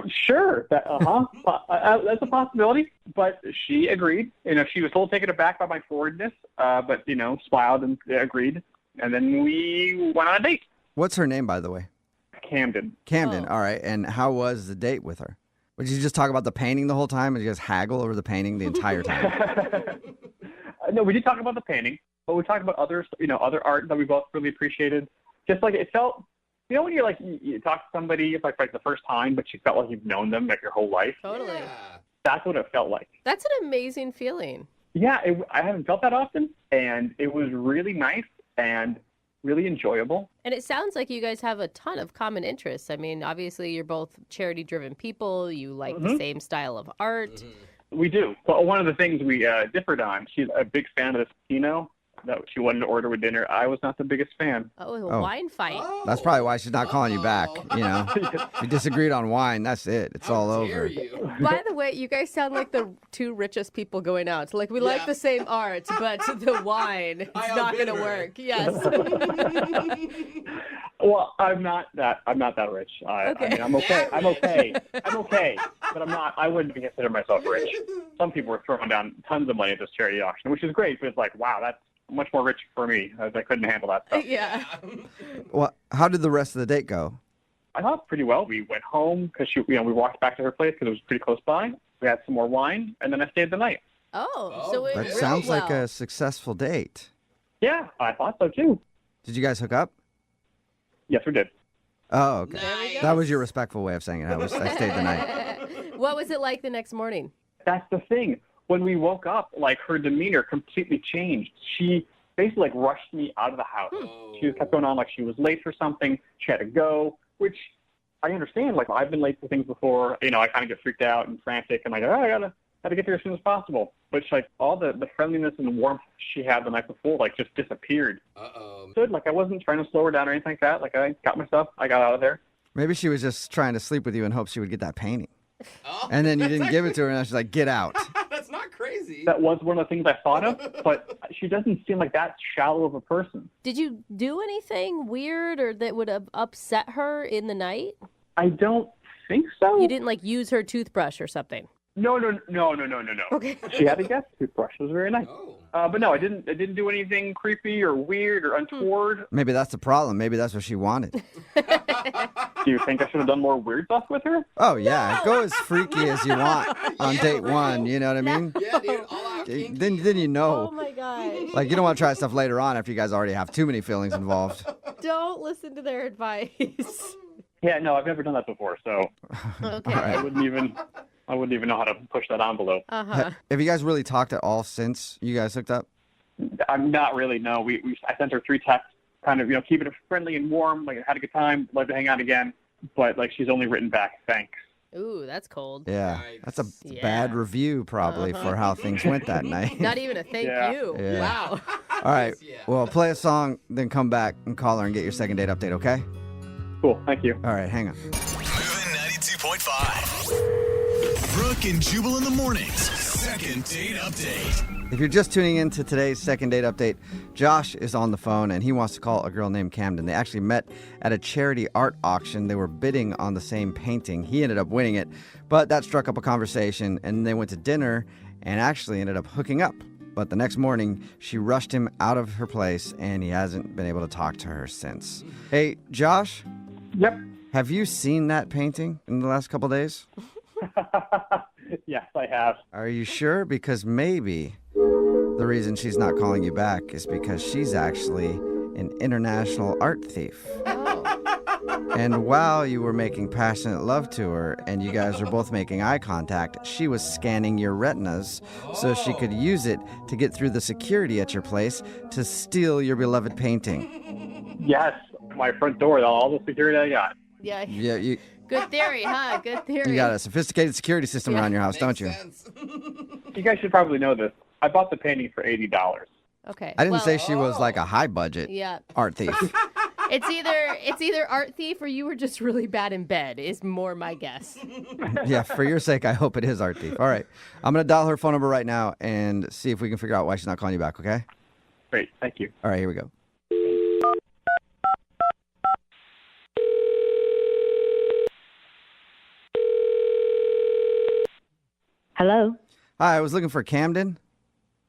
Sure. That's a possibility. But she agreed. She was a little taken aback by my forwardness, but, smiled and agreed. And then we went on a date. What's her name, by the way? Camden. All right. And how was the date with her? Did you just talk about the painting the whole time? Did you guys haggle over the painting the entire time? No, we did talk about the painting, but we talked about other art that we both really appreciated. Just like it felt, when you're like, you talk to somebody, it's like the first time, but you felt like you've known them like your whole life. Totally. That's what it felt like. That's an amazing feeling. Yeah, I haven't felt that often, and it was really nice and really enjoyable. And it sounds like you guys have a ton of common interests. I mean, obviously, you're both charity-driven people. You like the same style of art. We do. But one of the things we differed on, she's a big fan of this Pinot that she wanted to order with dinner. I was not the biggest fan. Oh, a wine fight. That's probably why she's not calling you back. We disagreed on wine. That's it. It's all over. By the way, you guys sound like the two richest people going out. Like, we like the same art, but the wine, it's not going to work. Yes. Well, I'm not that rich. I mean, I'm okay. I'm okay. But I'm not. I wouldn't consider myself rich. Some people are throwing down tons of money at this charity auction, which is great. But it's like, wow, that's much more rich for me. I couldn't handle that stuff. Yeah. Well, how did the rest of the date go? I thought pretty well. We went home because we walked back to her place because it was pretty close by. We had some more wine, and then I stayed the night. So it That really sounds like well. a successful date. Yeah, I thought so too. Did you guys hook up? Yes, we did. Oh, okay. That was your respectful way of saying it. I stayed the night. What was it like the next morning? That's the thing. When we woke up, her demeanor completely changed. She basically rushed me out of the house. She just kept going on like she was late for something. She had to go, which I understand. Like, I've been late for things before. You know, I kind of get freaked out and frantic, and I go, oh, I gotta get there as soon as possible. But she's like, all the friendliness and warmth she had the night before, like, just disappeared. Good. Like, I wasn't trying to slow her down or anything like that. Like, I got my stuff. I got out of there. Maybe she was just trying to sleep with you in hopes she would get that painting. And then you didn't give it to her, and she's like, get out. That's not crazy. That was one of the things I thought of, but she doesn't seem like that shallow of a person. Did you do anything weird or that would have upset her in the night? I don't think so. You didn't, like, use her toothbrush or something? No. Okay. She had a guest toothbrush. It was very nice. But no, I didn't do anything creepy or weird or untoward. Maybe that's the problem. Maybe that's what she wanted. Do you think I should have done more weird stuff with her? Oh, yeah. Go as freaky as you want on date one. You know what I mean? Yeah, dude. All out kinky. Then you know. Oh, my gosh. Like, you don't want to try stuff later on after you guys already have too many feelings involved. Don't listen to their advice. Yeah, no, I've never done that before, so Okay. I wouldn't even know how to push that envelope. Uh-huh. Have you guys really talked at all since you guys hooked up? I'm not really. No, I sent her 3 texts, kind of, keeping it friendly and warm. Like, had a good time, love to hang out again. But like, she's only written back, thanks. Ooh, that's cold. Yeah, that's a bad review probably for how things went that night. Not even a thank you. Yeah. Wow. All right. Well, play a song, then come back and call her and get your second date update, okay? Cool. Thank you. All right, hang on. Moving 92.5. Brooke and Jubal in the mornings. Second date update. If you're just tuning in to today's second date update, Josh is on the phone and he wants to call a girl named Camden. They actually met at a charity art auction. They were bidding on the same painting. He ended up winning it, but that struck up a conversation and they went to dinner and actually ended up hooking up. But the next morning, she rushed him out of her place and he hasn't been able to talk to her since. Hey, Josh? Yep. Have you seen that painting in the last couple days? Yes, I have. Are you sure? Because maybe the reason she's not calling you back is because she's actually an international art thief. And while you were making passionate love to her and you guys were both making eye contact, she was scanning your retinas so she could use it to get through the security at your place to steal your beloved painting. Yes, my front door, all the security I got. Yeah. Yeah, Good theory, huh? Good theory. you got a sophisticated security system around your house, don't you? You guys should probably know this. I bought the painting for $80. Okay. I didn't say she was like a high budget Yeah. art thief. It's either art thief or you were just really bad in bed is more my guess. Yeah, for your sake, I hope it is art thief. All right. I'm going to dial her phone number right now and see if we can figure out why she's not calling you back, okay? Great, thank you. All right, here we go. Hello, Hi, I was looking for Camden.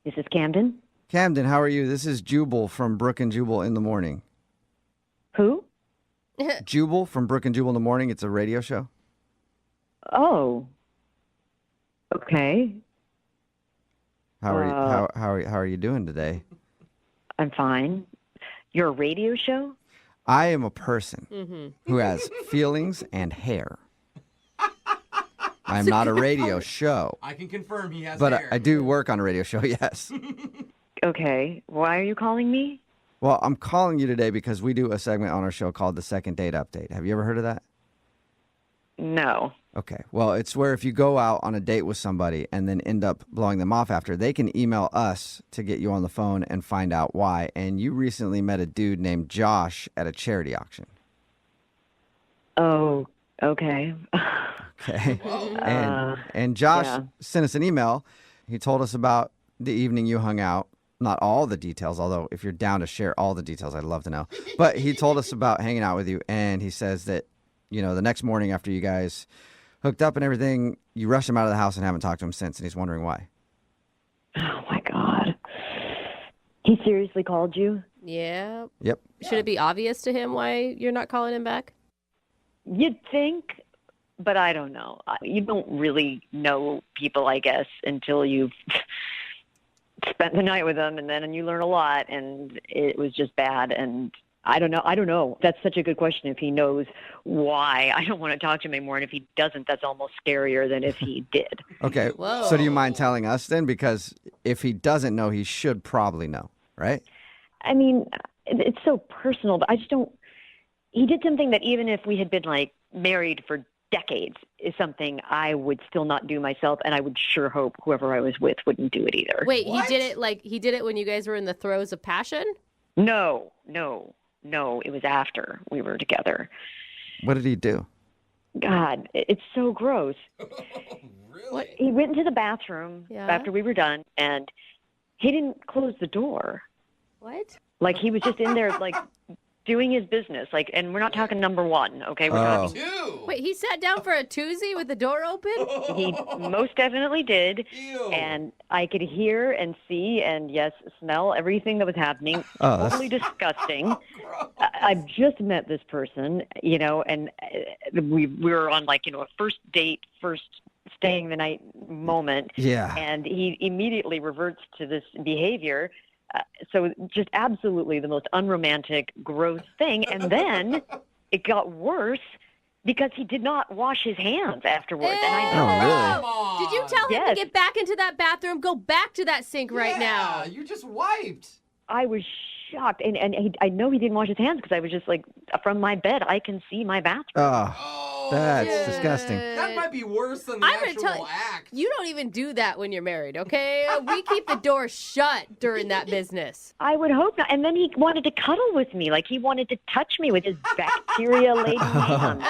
this is Camden. Camden, how are you? This is Jubal from Brooke and Jubal in the morning. Who? Jubal from Brooke and Jubal in the morning. It's a radio show. Oh. Okay, How are you? How are you doing today? I'm fine. You're a radio show? I am a person Mm-hmm. who has feelings and hair. I'm not a radio show, I can confirm he has but hair. I do work on a radio show. Yes. Okay, why are you calling me? Well, I'm calling you today because we do a segment on our show called the Second Date Update. Have you ever heard of that? No. Okay. Well, it's where if you go out on a date with somebody and then end up blowing them off after, they can email us to get you on the phone and find out why. And you recently met a dude named Josh at a charity auction. Oh, okay. Okay. And Josh yeah. sent us an email. He told us about the evening you hung out. Not all the details, although if you're down to share all the details, I'd love to know. But he told us about hanging out with you, and he says that, the next morning after you guys hooked up and everything, you rushed him out of the house and haven't talked to him since, and he's wondering why. Oh, my God. He seriously called you? Yeah. Yep. Should it be obvious to him why you're not calling him back? You'd think, but I don't know. You don't really know people, I guess, until you've spent the night with them, and then you learn a lot, and it was just bad, and I don't know. That's such a good question. If he knows why, I don't want to talk to him anymore. And if he doesn't, that's almost scarier than if he did. Okay. Whoa. So do you mind telling us then? Because if he doesn't know, he should probably know, right? I mean, it's so personal, but I just don't. he did something that even if we had been like married for decades is something I would still not do myself, and I would sure hope whoever I was with wouldn't do it either. Wait, he did it when you guys were in the throes of passion? No, it was after we were together. What did he do? God, it's so gross. Really? He went into the bathroom after we were done, and he didn't close the door. What? Like, he was just in there, like, doing his business. Like, and we're not talking number one, okay? We're talking Wait, he sat down for a toozy with the door open? He most definitely did. And I could hear and see and, yes, smell everything that was happening. Totally disgusting. I've just met this person, you know, and we were on, like, you know, a first date, first staying the night moment. Yeah. And he immediately reverts to this behavior. So just absolutely the most unromantic, gross thing. And then it got worse because he did not wash his hands afterwards. And I know. Did you tell him to get back into that bathroom? Go back to that sink right now. You just wiped. I was shocked. And I know he didn't wash his hands because I was just like, from my bed, I can see my bathroom. Oh, that's disgusting. That might be worse than the I'm gonna actual tell you, act. you don't even do that when you're married, okay? We keep the door shut during that business. I would hope not. And then he wanted to cuddle with me. Like, he wanted to touch me with his bacteria-laden hands.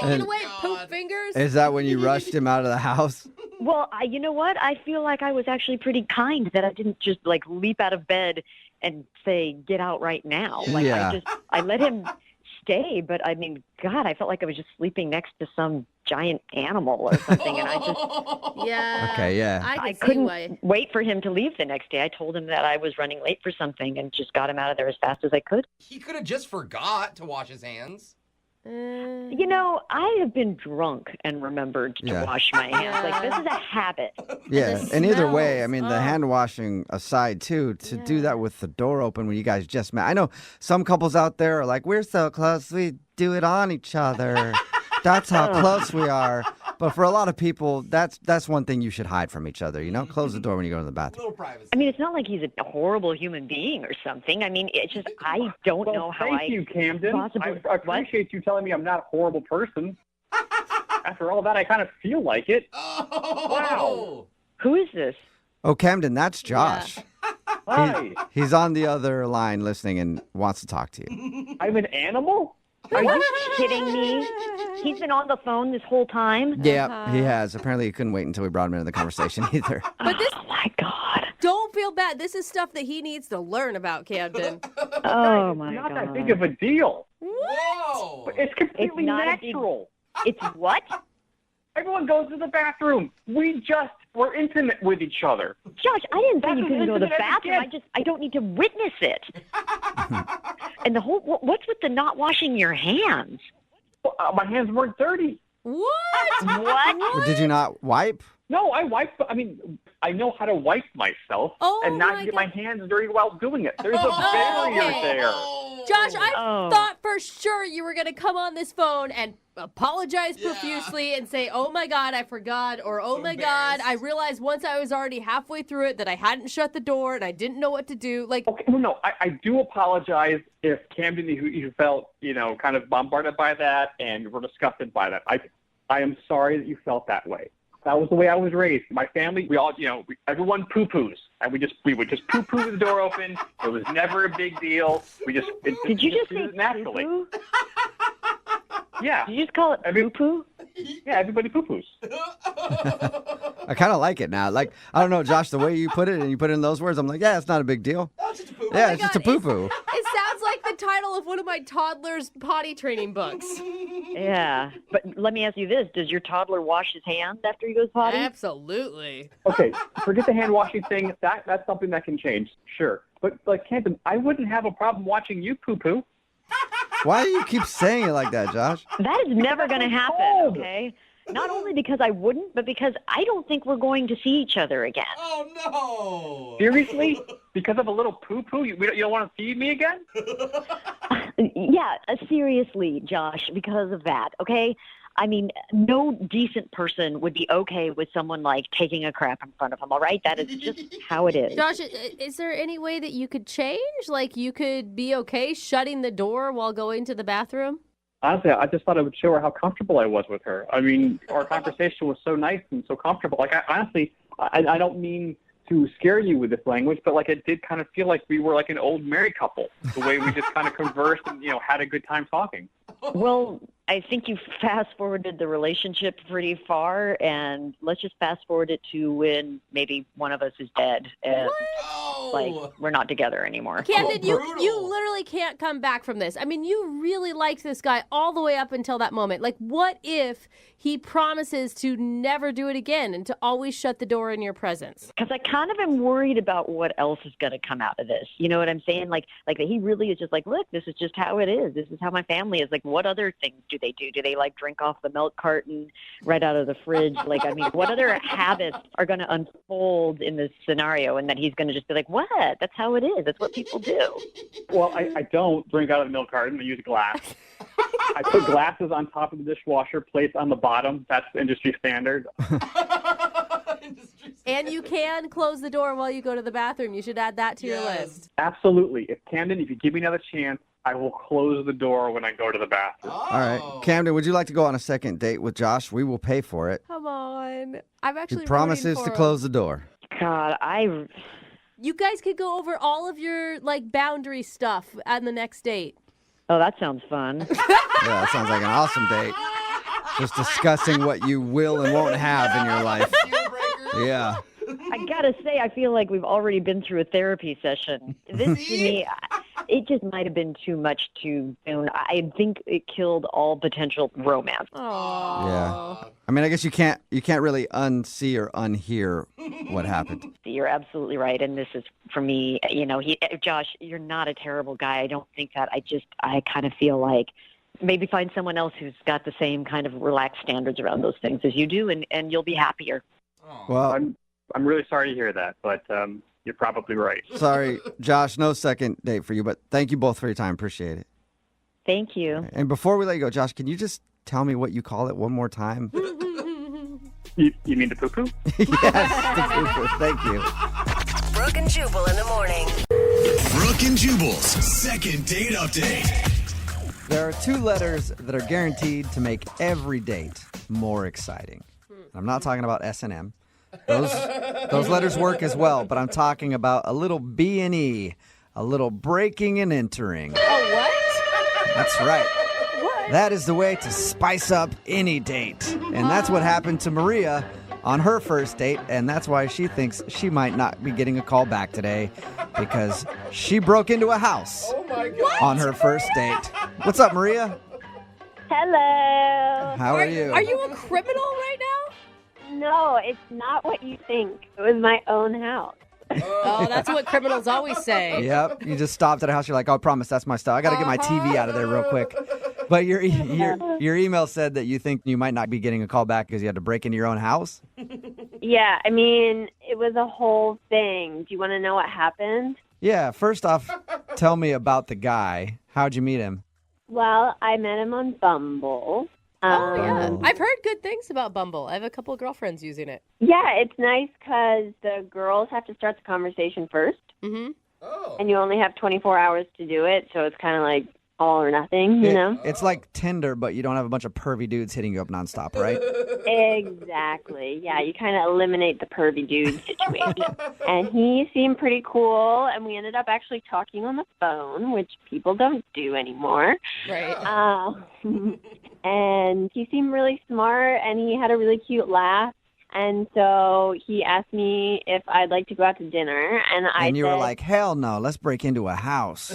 Get away, poop fingers. Is that when you rushed him out of the house? Well, you know what? I feel like I was actually pretty kind that I didn't just, like, leap out of bed and say, get out right now. Like, I let him stay, but I mean, God, I felt like I was just sleeping next to some giant animal or something, and I just... Yeah. Okay, yeah. I couldn't wait for him to leave the next day. I told him that I was running late for something and just got him out of there as fast as I could. He could have just forgot to wash his hands. You know, I have been drunk and remembered to wash my hands. Like, this is a habit. Yeah, and either way, I mean, the hand washing aside, too, to do that with the door open when you guys just met. I know some couples out there are like, we're so close, we do it on each other. That's how close we are. But for a lot of people, that's one thing you should hide from each other, you know? Close the door when you go to the bathroom. Little privacy. I mean, it's not like he's a horrible human being or something. I mean, it's just, I don't know how Thank you, Camden. possibly... I appreciate you telling me I'm not a horrible person. After all that, I kind of feel like it. Wow. Who is this? Oh, Camden, that's Josh. Hi. He's on the other line listening and wants to talk to you. I'm an animal? Are you kidding me? He's been on the phone this whole time? Yeah, he has. Apparently, he couldn't wait until we brought him into the conversation either. But this, oh, my God. Don't feel bad. This is stuff that he needs to learn about, Camden. Oh, my God. Not that big of a deal. Whoa. It's completely not natural. It's what? Everyone goes to the bathroom. We're intimate with each other. Josh, I didn't say That's you as couldn't go to the intimate as it bathroom. gets. I don't need to witness it. And the whole, what's with the not washing your hands? My hands weren't dirty. What? What? Did you not wipe? No, I wipe. I mean, I know how to wipe myself and not get my hands dirty while doing it. There's a barrier there. Josh, I thought for sure you were going to come on this phone and apologize profusely and say, oh my God, I forgot, or oh my God, I realized once I was already halfway through it that I hadn't shut the door and I didn't know what to do. Like, okay, well, no, I do apologize if Camden, you felt, kind of bombarded by that and were disgusted by that. I am sorry that you felt that way. That was the way I was raised. My family, we all, everyone poo-poos. And we would just poo-poo with the door open. It was never a big deal. Did you just say it naturally? poo-poo? Yeah. Did you just call it poo-poo? Yeah, everybody poo-poos. I kind of like it now. Like, I don't know, Josh, the way you put it and you put in those words, I'm like, yeah, it's not a big deal. That's just a poo. Yeah, it's just a poo-poo. It sounds like the title of one of my toddler's potty training books. Yeah. But let me ask you this. Does your toddler wash his hands after he goes potty? Absolutely. Okay, forget the hand washing thing. That's something that can change, sure. But, like, Camden, I wouldn't have a problem watching you poo-poo. Why do you keep saying it like that, Josh? That is never going to happen, okay? Not only because I wouldn't, but because I don't think we're going to see each other again. Oh, no. Seriously? Because of a little poo-poo? You don't want to feed me again? Yeah, seriously, Josh, because of that, okay? I mean, no decent person would be okay with someone like taking a crap in front of them, all right? That is just how it is. Josh, is there any way that you could change? Like you could be okay shutting the door while going to the bathroom? Honestly, I just thought it would show her how comfortable I was with her. I mean, our conversation was so nice and so comfortable. Like, I don't mean to scare you with this language, but like it did kind of feel like we were like an old married couple, the way we just kind of conversed and, had a good time talking. Well, I think you fast-forwarded the relationship pretty far, and let's just fast-forward it to when maybe one of us is dead and, we're not together anymore. Camden, you literally can't come back from this. I mean, you really liked this guy all the way up until that moment. Like, what if he promises to never do it again and to always shut the door in your presence? Because I kind of am worried about what else is going to come out of this. You know what I'm saying? Like that he really is just like, look, this is just how it is. This is how my family is. Like, what other things do they do? Do they drink off the milk carton right out of the fridge? What other habits are going to unfold in this scenario? And that he's going to just be like, what? That's how it is. That's what people do. Well, I don't drink out of the milk carton. I use glass. I put glasses on top of the dishwasher, plates on the bottom. That's industry standard. And you can close the door while you go to the bathroom. You should add that to your list. Absolutely. If you give me another chance, I will close the door when I go to the bathroom. All right. Camden, would you like to go on a second date with Josh? We will pay for it. Come on. I'm actually He promises to close the door. God, You guys could go over all of your boundary stuff on the next date. Oh, that sounds fun. Yeah, that sounds like an awesome date. Just discussing what you will and won't have in your life. Yeah. I gotta say, I feel like we've already been through a therapy session. This to me, it just might have been too much too soon. I think it killed all potential romance. Yeah. I mean, I guess you can't really unsee or unhear what happened. You're absolutely right, and this is for me. Josh, you're not a terrible guy. I don't think that. I kind of feel like maybe find someone else who's got the same kind of relaxed standards around those things as you do, and you'll be happier. Well, I'm really sorry to hear that, but you're probably right. Sorry, Josh, no second date for you, but thank you both for your time. Appreciate it. Thank you. And before we let you go, Josh, can you just tell me what you call it one more time? You mean the poo-poo? Yes, the poo-poo. Thank you. Brooke and Jubal in the morning. Brooke and Jubal's second date update. There are two letters that are guaranteed to make every date more exciting. I'm not talking about S&M. Those letters work as well, but I'm talking about a little B&E, a little breaking and entering. Oh, what? That's right. What? That is the way to spice up any date. And that's what happened to Maria on her first date, and that's why she thinks she might not be getting a call back today because she broke into a house on her first date. What's up, Maria? Hello. How are you? Are you a criminal right now? No, it's not what you think. It was my own house. Oh, that's what criminals always say. Yep. You just stopped at a house. You're like, oh, I promise that's my stuff. I got to get my TV out of there real quick. But your email said that you think you might not be getting a call back because you had to break into your own house? Yeah, I mean, it was a whole thing. Do you want to know what happened? Yeah. First off, tell me about the guy. How'd you meet him? Well, I met him on Bumble. Oh, yeah. I've heard good things about Bumble. I have a couple of girlfriends using it. Yeah, it's nice because the girls have to start the conversation first. Mm-hmm. And you only have 24 hours to do it, so it's kind of like all or nothing, you know? It's like Tinder, but you don't have a bunch of pervy dudes hitting you up nonstop, right? Exactly. Yeah, you kind of eliminate the pervy dude situation. And he seemed pretty cool, and we ended up actually talking on the phone, which people don't do anymore. Right. And he seemed really smart, and he had a really cute laugh. And so he asked me if I'd like to go out to dinner, and I you said, were like, hell no, let's break into a house.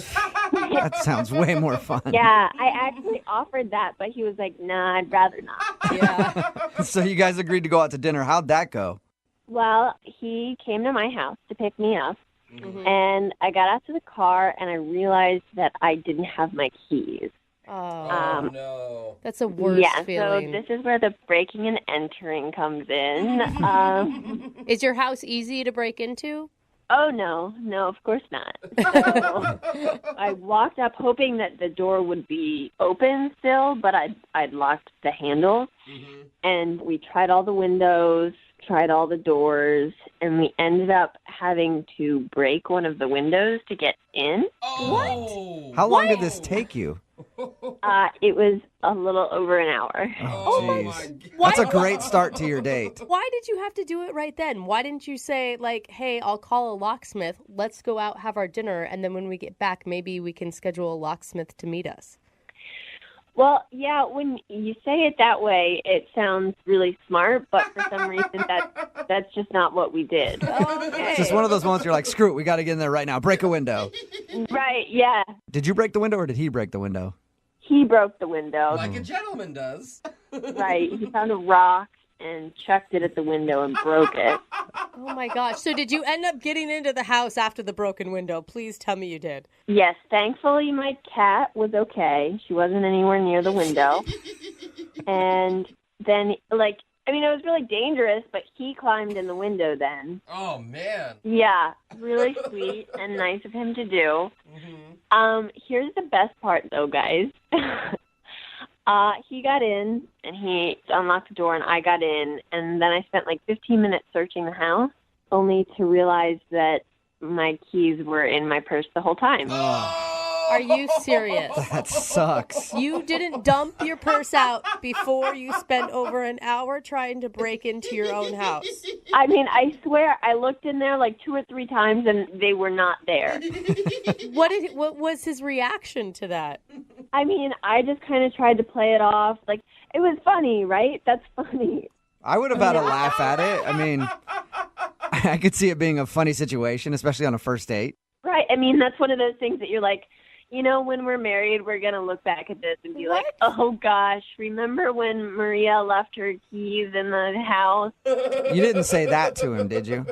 That sounds way more fun. Yeah, I actually offered that, but he was like, nah, I'd rather not. Yeah. So you guys agreed to go out to dinner. How'd that go? Well, he came to my house to pick me up, Mm-hmm. and I got out to the car, and I realized that I didn't have my keys. Oh, no. That's a worse feeling. So this is where the breaking and entering comes in. Is your house easy to break into? Oh, no, of course not. So I walked up hoping that the door would be open still, but I'd locked the handle. And we tried all the windows, tried all the doors, and we ended up having to break one of the windows to get in. What? How long did this take you? It was a little over an hour. Jeez. That's a great start to your date. Why did you have to do it right then? Why didn't you say, like, hey, I'll call a locksmith, let's go out, have our dinner, and then when we get back, maybe we can schedule a locksmith to meet us? Well, yeah, when you say it that way, it sounds really smart, but for some reason that's just not what we did. It's just one of those moments you're like, screw it, we got to get in there right now. Break a window. Right, yeah. Did you break the window or did he break the window? He broke the window. Like a gentleman does. Right, he found a rock and chucked it at the window and broke it. Oh, my gosh. So did you end up getting into the house after the broken window? Please tell me you did. Yes, thankfully my cat was okay. She wasn't anywhere near the window. And then, it was really dangerous, but he climbed in the window then. Oh, man. Yeah, really sweet and nice of him to do. Here's the best part, though, guys. He got in, and he unlocked the door, and I got in, and then I spent 15 minutes searching the house, only to realize that my keys were in my purse the whole time. Are you serious? That sucks. You didn't dump your purse out before you spent over an hour trying to break into your own house? I mean, I swear I looked in there 2 or 3 times, and they were not there. What was his reaction to that? I mean, I just kind of tried to play it off. It was funny, right? That's funny. I would have had a laugh at it. I mean, I could see it being a funny situation, especially on a first date. Right. I mean, that's one of those things that you're like, when we're married, we're going to look back at this and be like, oh, gosh, remember when Maria left her keys in the house? You didn't say that to him, did you?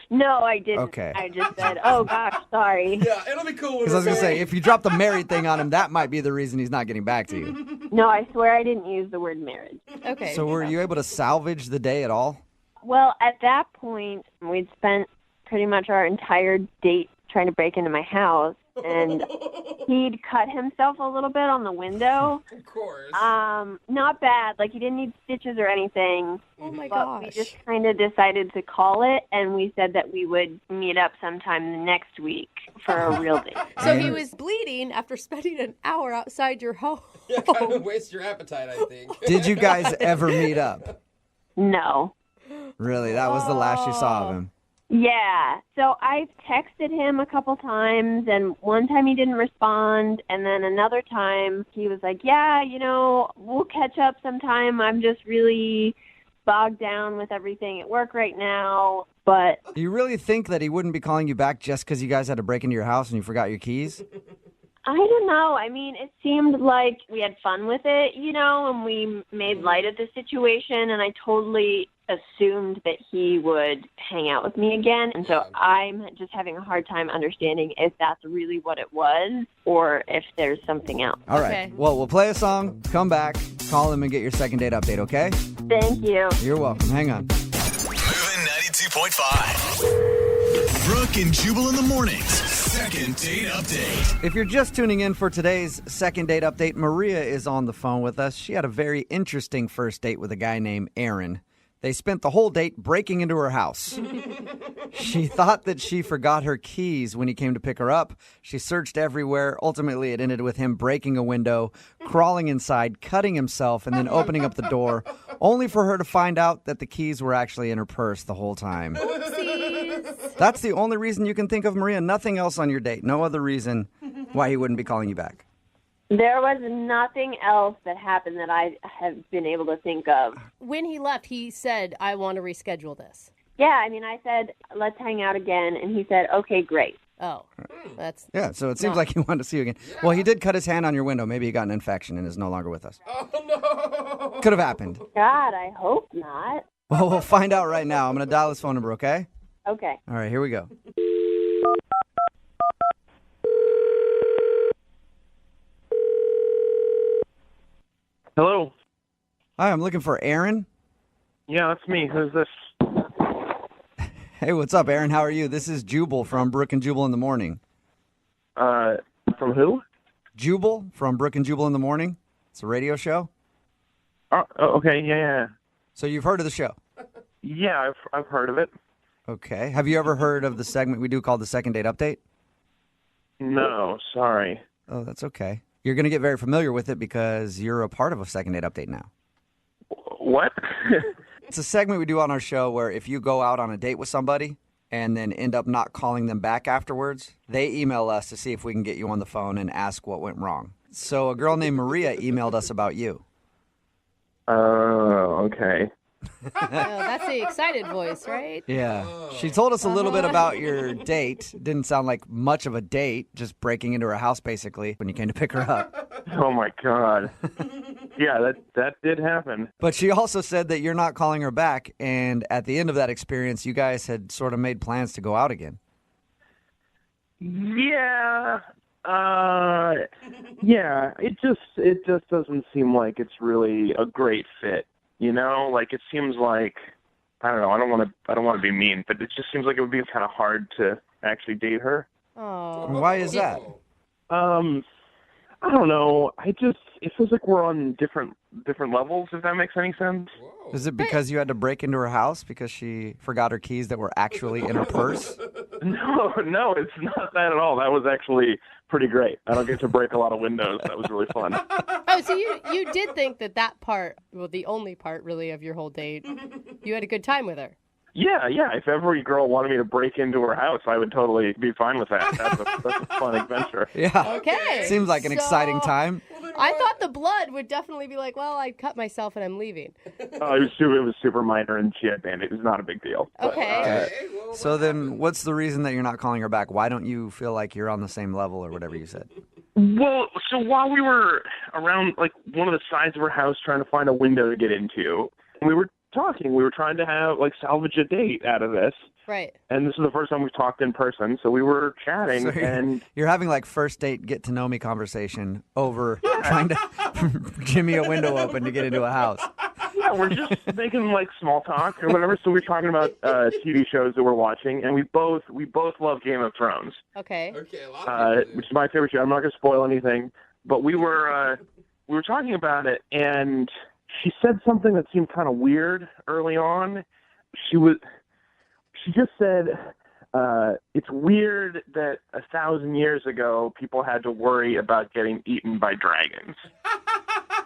No, I didn't. Okay. I just said, oh, gosh, sorry. Yeah, it'll be cool. Because I was going to say, if you drop the married thing on him, that might be the reason he's not getting back to you. No, I swear I didn't use the word marriage. Okay. So were you able to salvage the day at all? Well, at that point, we'd spent pretty much our entire date trying to break into my house, and he'd cut himself a little bit on the window. Of course. Not bad. He didn't need stitches or anything. Oh, my but gosh. we just kind of decided to call it, and we said that we would meet up sometime next week for a real date. So he was bleeding after spending an hour outside your home. Yeah, kind of waste your appetite, I think. Did you guys ever meet up? No. Really? That was the last you saw of him? Yeah. So I texted him a couple times, and one time he didn't respond, and then another time he was like, yeah, we'll catch up sometime. I'm just really bogged down with everything at work right now. But Do you really think that he wouldn't be calling you back just because you guys had to break into your house and you forgot your keys? I don't know. I mean, it seemed like we had fun with it, and we made light of the situation, and I totally assumed that he would hang out with me again. And so I'm just having a hard time understanding if that's really what it was or if there's something else. All right. Okay. Well, we'll play a song, come back, call him, and get your second date update, okay? Thank you. You're welcome. Hang on. Moving 92.5. Brooke and Jubal in the mornings. Second date update. If you're just tuning in for today's second date update, Maria is on the phone with us. She had a very interesting first date with a guy named Aaron. They spent the whole date breaking into her house. She thought that she forgot her keys when he came to pick her up. She searched everywhere. Ultimately, it ended with him breaking a window, crawling inside, cutting himself, and then opening up the door, only for her to find out that the keys were actually in her purse the whole time. Oopsies. That's the only reason you can think of, Maria. Nothing else on your date. No other reason why he wouldn't be calling you back. There was nothing else that happened that I have been able to think of. When he left, he said, I want to reschedule this. Yeah, I mean, I said, let's hang out again, and he said, okay, great. Oh, that's... Yeah, so it seems like he wanted to see you again. Yeah. Well, he did cut his hand on your window. Maybe he got an infection and is no longer with us. Oh, no! Could have happened. God, I hope not. Well, we'll find out right now. I'm going to dial his phone number, okay? Okay. All right, here we go. Hello. Hi, I'm looking for Aaron. Yeah, that's me. Who's this? Hey, what's up, Aaron? How are you? This is Jubal from Brooke and Jubal in the Morning. From who? Jubal from Brooke and Jubal in the Morning. It's a radio show. Oh, okay, yeah. So you've heard of the show? Yeah, I've heard of it. Okay. Have you ever heard of the segment we do called the Second Date Update? No, sorry. Oh, that's okay. You're going to get very familiar with it because you're a part of a Second Date Update now. What? It's a segment we do on our show where if you go out on a date with somebody and then end up not calling them back afterwards, they email us to see if we can get you on the phone and ask what went wrong. So a girl named Maria emailed us about you. Oh, okay. Oh, that's the excited voice, right? Yeah. She told us a little bit about your date. Didn't sound like much of a date, just breaking into her house basically when you came to pick her up. Oh my God. Yeah, that did happen. But she also said that you're not calling her back, and at the end of that experience, you guys had sort of made plans to go out again. Yeah. Yeah, it just doesn't seem like it's really a great fit. You know, like it seems like I don't know. I don't want to be mean, but it just seems like it would be kind of hard to actually date her. Oh, why is that? I don't know. It feels like we're on different levels. If that makes any sense. Is it because you had to break into her house because she forgot her keys that were actually in her purse? No, it's not that at all. That was actually pretty great. I don't get to break a lot of windows. That was really fun. Oh, so you did think that part, well, the only part really of your whole date, you had a good time with her. Yeah. If every girl wanted me to break into her house, I would totally be fine with that. That's a fun adventure. Yeah. Okay. Seems like an exciting time. I thought the blood would definitely be like, well, I cut myself and I'm leaving. It was super minor, and she had bandaged. It was not a big deal. Okay. So then what's the reason that you're not calling her back? Why don't you feel like you're on the same level or whatever you said? Well, so while we were around, like, one of the sides of her house trying to find a window to get into, we were talking. We were trying to have, like, salvage a date out of this. Right. And this is the first time we've talked in person, so we were chatting, and you're having like first date get to know me conversation over trying to jimmy a window open to get into a house. Yeah, we're just making like small talk or whatever. So we're talking about TV shows that we're watching, and we both love Game of Thrones. Okay. Which is my favorite show. I'm not going to spoil anything, but we were talking about it, and she said something that seemed kind of weird early on. She just said, it's weird that 1,000 years ago people had to worry about getting eaten by dragons.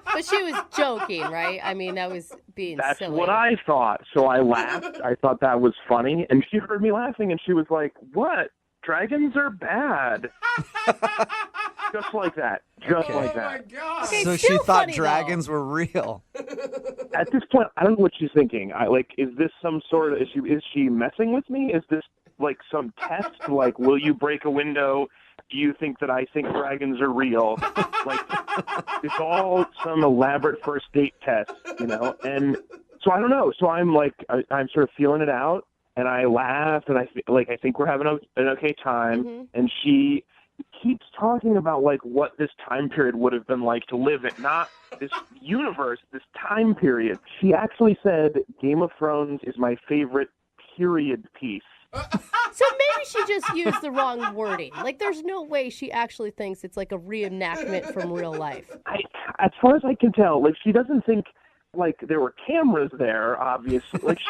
But she was joking, right? I mean, that was being That's silly. what I thought. So I laughed. I thought that was funny. And she heard me laughing, and she was like, what? Dragons are bad. Just like that. Just like that. Okay, So still she thought funny, dragons were real. At this point, I don't know what she's thinking. Is this some sort of, is she messing with me? Is this like some test? Like, will you break a window? Do you think that I think dragons are real? Like, it's all some elaborate first date test, you know? And so I don't know. So I'm like, I'm sort of feeling it out, and I laugh, and I think we're having an okay time. Mm-hmm. And she keeps talking about like what this time period would have been like to live in, not this universe, this time period. She actually said Game of Thrones is my favorite period piece. So maybe she just used the wrong wording. Like, there's no way she actually thinks it's like a reenactment from real life. As far as I can tell, like, she doesn't think like there were cameras there, obviously. Like,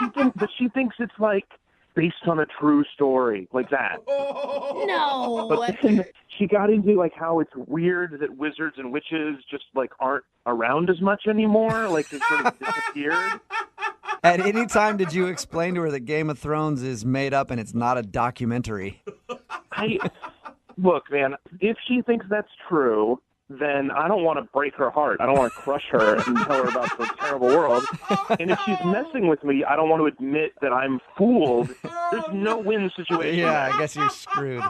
she thinks it's like based on a true story, like that. No. But then she got into like how it's weird that wizards and witches just like aren't around as much anymore. Like they sort of disappeared. At any time did you explain to her that Game of Thrones is made up and it's not a documentary? Look, man, if she thinks that's true, then I don't want to break her heart. I don't want to crush her and tell her about the terrible world. And if she's messing with me, I don't want to admit that I'm fooled. There's no win situation. Yeah, I guess you're screwed.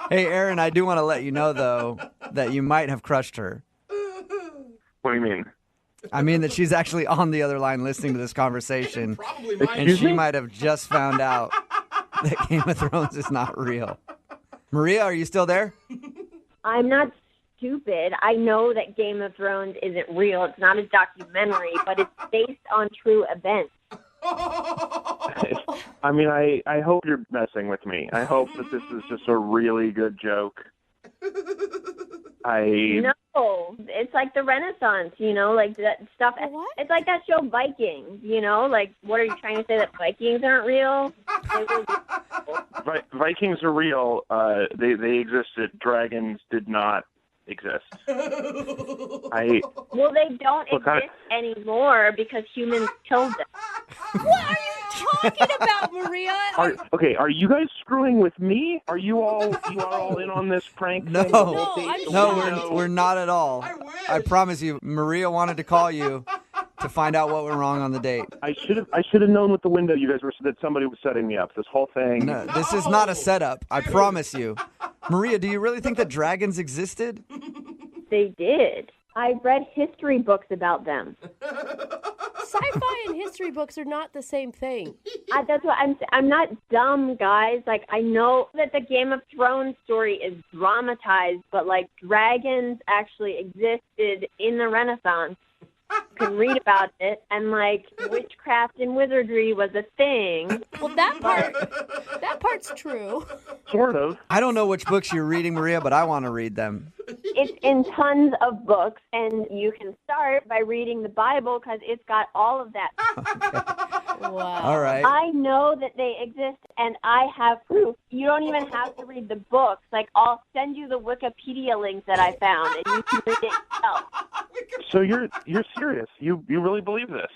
Hey, Aaron, I do want to let you know, though, that you might have crushed her. What do you mean? I mean that she's actually on the other line listening to this conversation, and Excuse she me? might have just found out that Game of Thrones is not real. Maria, are you still there? I'm not stupid. I know that Game of Thrones isn't real. It's not a documentary, but it's based on true events. I mean, I hope you're messing with me. I hope that this is just a really good joke. No, it's like the Renaissance, like that stuff. It's like that show Vikings, like what are you trying to say, that Vikings aren't real? Vikings are real. They existed. Dragons did not exist. Well, they don't exist anymore because humans killed them. What are you talking about, Maria? Are you guys screwing with me? Are you all in on this prank? No, we're not at all. I promise you, Maria wanted to call you to find out what went wrong on the date. I should have known with the window you guys were that somebody was setting me up. This whole thing. No, this is not a setup. I promise you. Maria, do you really think that dragons existed? They did. I read history books about them. Sci-fi and history books are not the same thing. That's what I'm not dumb, guys. Like, I know that the Game of Thrones story is dramatized, but like dragons actually existed in the Renaissance. You can read about it, and like witchcraft and wizardry was a thing. Well, that part's true. Sort of. I don't know which books you're reading, Maria, but I want to read them. It's in tons of books, and you can start by reading the Bible because it's got all of that. Wow. All right. I know that they exist, and I have proof. You don't even have to read the books. Like, I'll send you the Wikipedia link that I found, and you can read it yourself. So you're serious? You really believe this?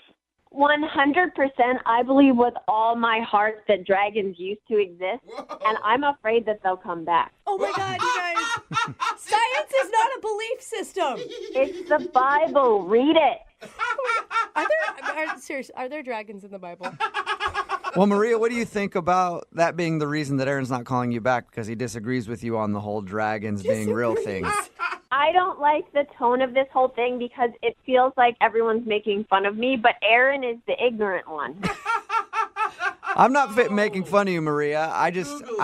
100%. I believe with all my heart that dragons used to exist, and I'm afraid that they'll come back. Oh my God, you guys! Science is not a belief system. It's the Bible. Read it. Are there dragons in the Bible? Well, Maria, what do you think about that being the reason that Aaron's not calling you back, because he disagrees with you on the whole dragons being real things? I don't like the tone of this whole thing because it feels like everyone's making fun of me, but Aaron is the ignorant one. I'm not making fun of you, Maria. I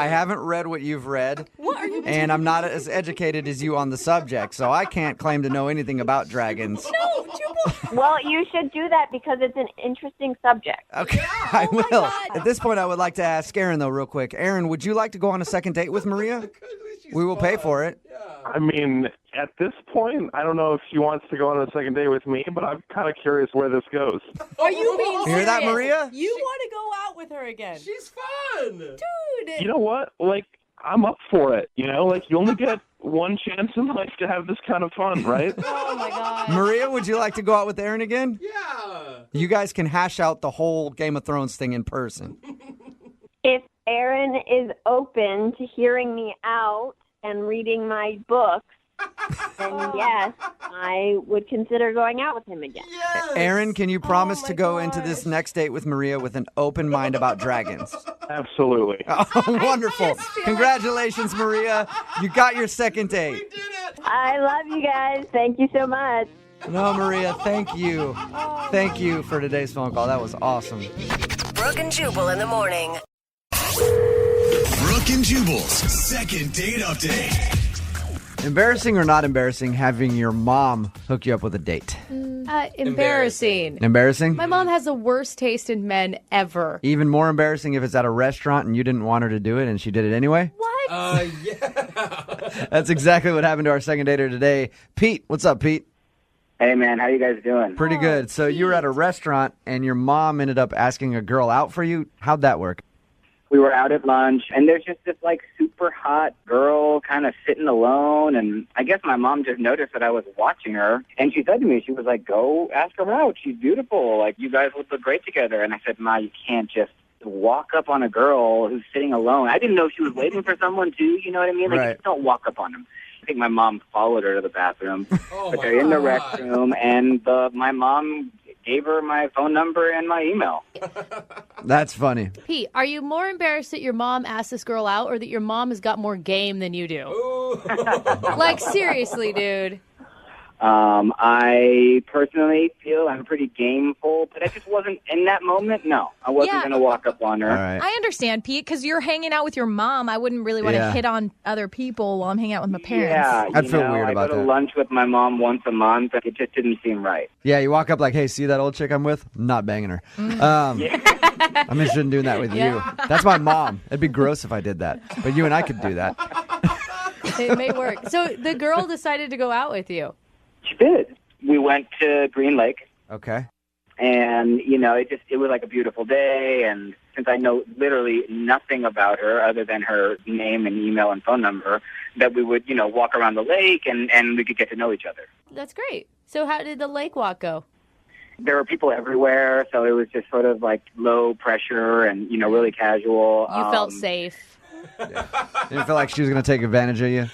haven't read what you've read. What are you and I'm not as educated as you on the subject, so I can't claim to know anything about dragons. No, Jubal. Well, you should do that because it's an interesting subject. Okay, I will. At this point, I would like to ask Aaron, though, real quick. Aaron, would you like to go on a second date with Maria? We will pay for it. I mean, at this point, I don't know if she wants to go on a second date with me, but I'm kind of curious where this goes. Are you being serious? Hear that, Maria? You want to go out with her again? She's fun. Dude. You know what? Like, I'm up for it. Like, you only get one chance in life to have this kind of fun, right? Oh, my God. Maria, would you like to go out with Aaron again? Yeah. You guys can hash out the whole Game of Thrones thing in person. If Aaron is open to hearing me out and reading my books, then yes, I would consider going out with him again. Yes. Aaron, can you promise to go into this next date with Maria with an open mind about dragons? Absolutely. Oh, wonderful. Congratulations, Maria. You got your second date. We did it. I love you guys. Thank you so much. No, Maria, thank you. Thank you for today's phone call. That was awesome. Brooke and Jubal in the morning. Brooke and Jubal's second date update. Embarrassing or not embarrassing having your mom hook you up with a date? Embarrassing. Embarrassing? My mom has the worst taste in men ever. Even more embarrassing if it's at a restaurant and you didn't want her to do it and she did it anyway? What? Yeah. That's exactly what happened to our second dater today. Pete, what's up, Pete? Hey, man, how you guys doing? Pretty good. So you were at a restaurant and your mom ended up asking a girl out for you. How'd that work? We were out at lunch, and there's just this, like, super hot girl kind of sitting alone, and I guess my mom just noticed that I was watching her, and she said to me, she was like, go ask her out. She's beautiful. Like, you guys would look great together. And I said, Ma, you can't just walk up on a girl who's sitting alone. I didn't know she was waiting for someone, too. You know what I mean? Like, Right. just don't walk up on them. I think my mom followed her to the bathroom, Oh, but my they're in the God. restroom, and my mom gave her my phone number and my email. That's funny. Pete, are you more embarrassed that your mom asked this girl out or that your mom has got more game than you do? Like, seriously, dude. I personally feel I'm pretty gameful, but I just wasn't in that moment. No, I wasn't Yeah. going to walk up on her. All right. I understand, Pete, because you're hanging out with your mom. I wouldn't really want to Yeah. hit on other people while I'm hanging out with my parents. Yeah, I'd you feel know, weird about I go to that. lunch with my mom once a month. It just didn't seem right. Yeah, you walk up like, hey, see that old chick I'm with? I'm not banging her. I'm interested in doing that with you. That's my mom. It'd be gross if I did that. But you and I could do that. It may work. So the girl decided to go out with you. She did. We went to Green Lake. Okay. And, you know, it was like a beautiful day. And since I know literally nothing about her other than her name and email and phone number, that we would, you know, walk around the lake and we could get to know each other. That's great. So how did the lake walk go? There were people everywhere, so it was just sort of like low pressure and, you know, really casual. You felt safe. You didn't feel like she was going to take advantage of you?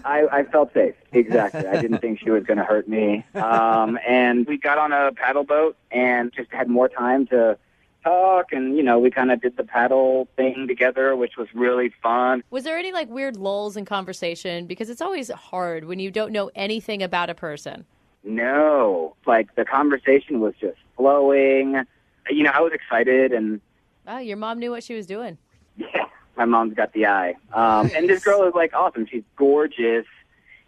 I felt safe, exactly. I didn't think she was going to hurt me. And we got on a paddle boat and just had more time to talk. And, you know, we kind of did the paddle thing together, which was really fun. Was there any like weird lulls in conversation? Because it's always hard when you don't know anything about a person. No, like the conversation was just flowing. You know, I was excited and Oh, your mom knew what she was doing. yeah, my mom's got the eye. And this girl is like awesome. She's gorgeous.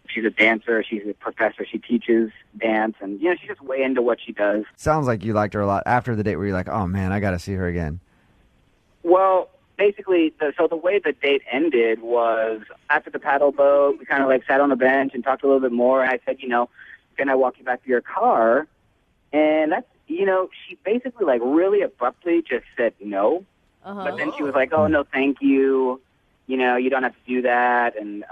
She's a dancer. She's a professor. She teaches dance. And, you know, she's just way into what she does. Sounds like you liked her a lot after the date where you're like, oh, man, I got to see her again. Well, basically, the way the date ended was after the paddle boat, we kind of like sat on a bench and talked a little bit more. And I said, you know, can I walk you back to your car? And that's, you know, she basically like really abruptly just said no. But then she was like, oh, no, thank you. You know, you don't have to do that. And,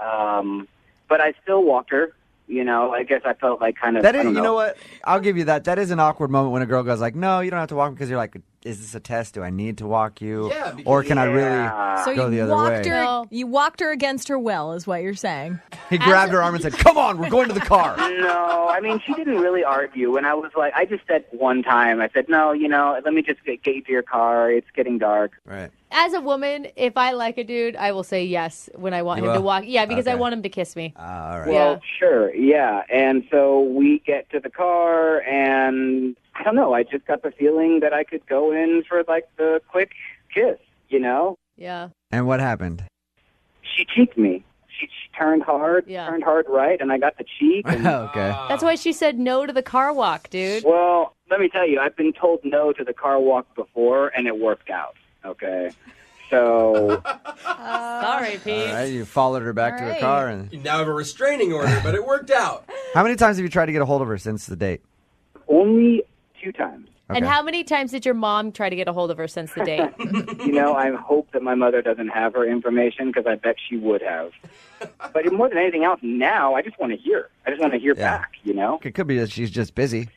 but I still walked her. You know, I guess I felt like kind of, That I is, don't you know what? I'll give you that. That is an awkward moment when a girl goes like, no, you don't have to walk me, because you're like, is this a test? Do I need to walk you? Yeah, because- Or can I really So go you the other walked way? her. You walked her against her will, is what you're saying. He grabbed her arm and said, come on, we're going to the car. No, I mean, she didn't really argue. And I was like, I just said one time, I said, no, you know, let me just get you to your car. It's getting dark. Right. As a woman, if I like a dude, I will say yes when I want You him to will? walk. Yeah, because I Okay. want him to kiss me. All right. Well, sure, yeah. And so we get to the car, and I don't know, I just got the feeling that I could go in for, like, the quick kiss, you know? Yeah. And what happened? She cheeked me. She turned hard, Yeah. turned hard right, and I got the cheek. And, Okay. That's why she said no to the car walk, dude. well, let me tell you, I've been told no to the car walk before, and it worked out, okay? So, Sorry, Pete. All right, you followed her back to her right. car. And You now have a restraining order, but it worked out. how many times have you tried to get a hold of her since the date? only 2 times. Okay. And how many times did your mom try to get a hold of her since the date? You know, I hope that my mother doesn't have her information, because I bet she would have. But more than anything else, now I just want to hear. I just want to hear Yeah. back, you know? It could be that she's just busy.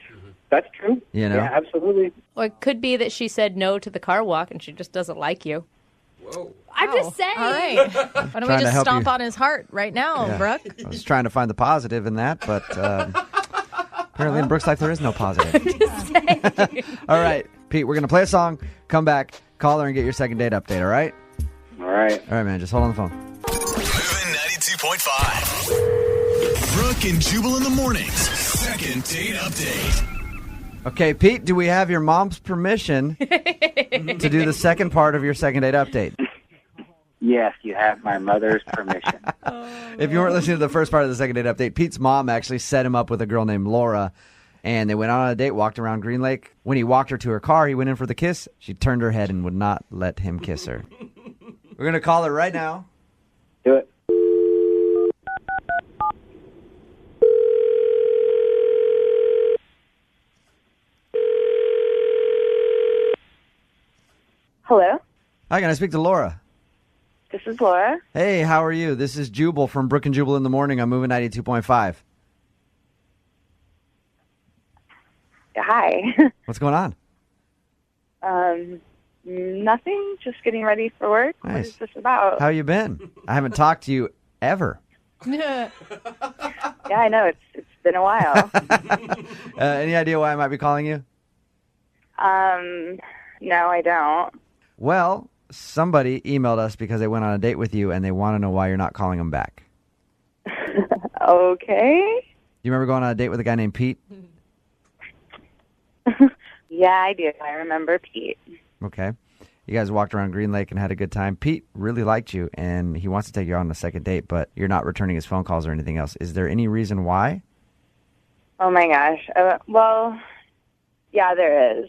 That's true. You know? Yeah, absolutely. Or it could be that she said no to the car walk and she just doesn't like you. Whoa. I'm just saying. All right. Why don't we Trying to just help stomp you. on his heart right now, Yeah. Brooke? I was trying to find the positive in that, but apparently in Brooke's life there is no positive. All right, Pete, we're going to play a song, come back, call her, and get your second date update, all right? All right. All right, man, just hold on the phone. Moving 92.5. Brooke and Jubal in the mornings. Second date update. Okay, Pete, do we have your mom's permission to do the second part of your second date update? Yes, you have my mother's permission. If you weren't listening to the first part of the second date update, Pete's mom actually set him up with a girl named Laura, and they went on a date, walked around Green Lake. When he walked her to her car, he went in for the kiss. She turned her head and would not let him kiss her. We're going to call her right now. Do it. Hello, Hi, can I speak to Laura? this is Laura. Hey, how are you? This is Jubal from Brooke and Jubal in the morning. I'm moving 92.5. Hi. What's going on? Nothing. Just getting ready for work. What Nice. is this about? How you been? I haven't talked to you ever. Yeah, I know. It's been a while. Any idea why I might be calling you? No, I don't. Well, somebody emailed us because they went on a date with you and they want to know why you're not calling them back. Okay. you remember going on a date with a guy named Pete? Yeah, I do. I remember Pete. Okay. You guys walked around Green Lake and had a good time. Pete really liked you, and he wants to take you on a second date, but you're not returning his phone calls or anything else. Is there any reason why? Oh, my gosh. Well, yeah, there is.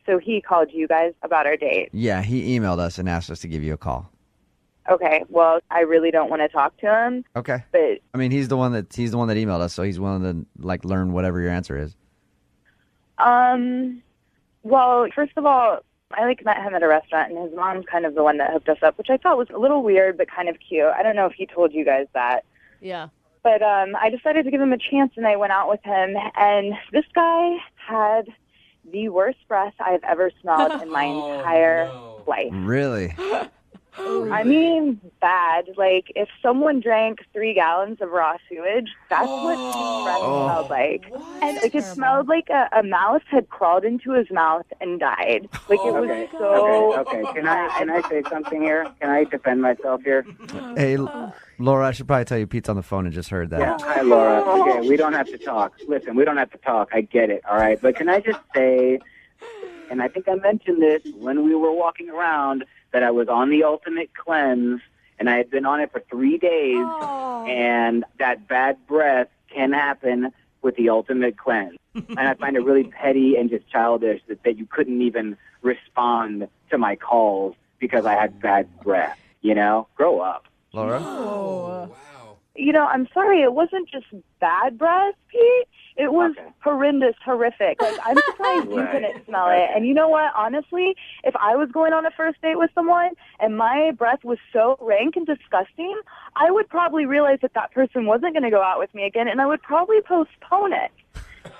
So he called you guys about our date. Yeah, he emailed us and asked us to give you a call. Okay, well, I really don't want to talk to him. Okay. But I mean, he's the one that emailed us, so he's willing to learn whatever your answer is. well, first of all, I met him at a restaurant, and his mom's kind of the one that hooked us up, which I thought was a little weird but kind of cute. I don't know if he told you guys that. Yeah. But I decided to give him a chance, and I went out with him, and this guy had the worst breath I've ever smelled in my entire life. Really? I mean, bad. Like, if someone drank 3 gallons of raw sewage, that's what his breath smelled like. And it smelled like a mouse had crawled into his mouth and died. Like, it was Okay. Can I say something here? Can I defend myself here? Hey, Laura, I should probably tell you Pete's on the phone and just heard that. Yeah. Hi, Laura. Okay, we don't have to talk. Listen, we don't have to talk. I get it, all right? But can I just say, and I think I mentioned this when we were walking around, that I was on the ultimate cleanse, and I had been on it for 3 days, and that bad breath can happen with the ultimate cleanse. And I find it really petty and just childish that you couldn't even respond to my calls because I had bad breath, Grow up. Laura? I'm sorry, it wasn't just bad breath, Pete. It was horrendous, horrific. Like, I'm surprised you couldn't smell it. And you know what? Honestly, if I was going on a first date with someone and my breath was so rank and disgusting, I would probably realize that person wasn't going to go out with me again, and I would probably postpone it.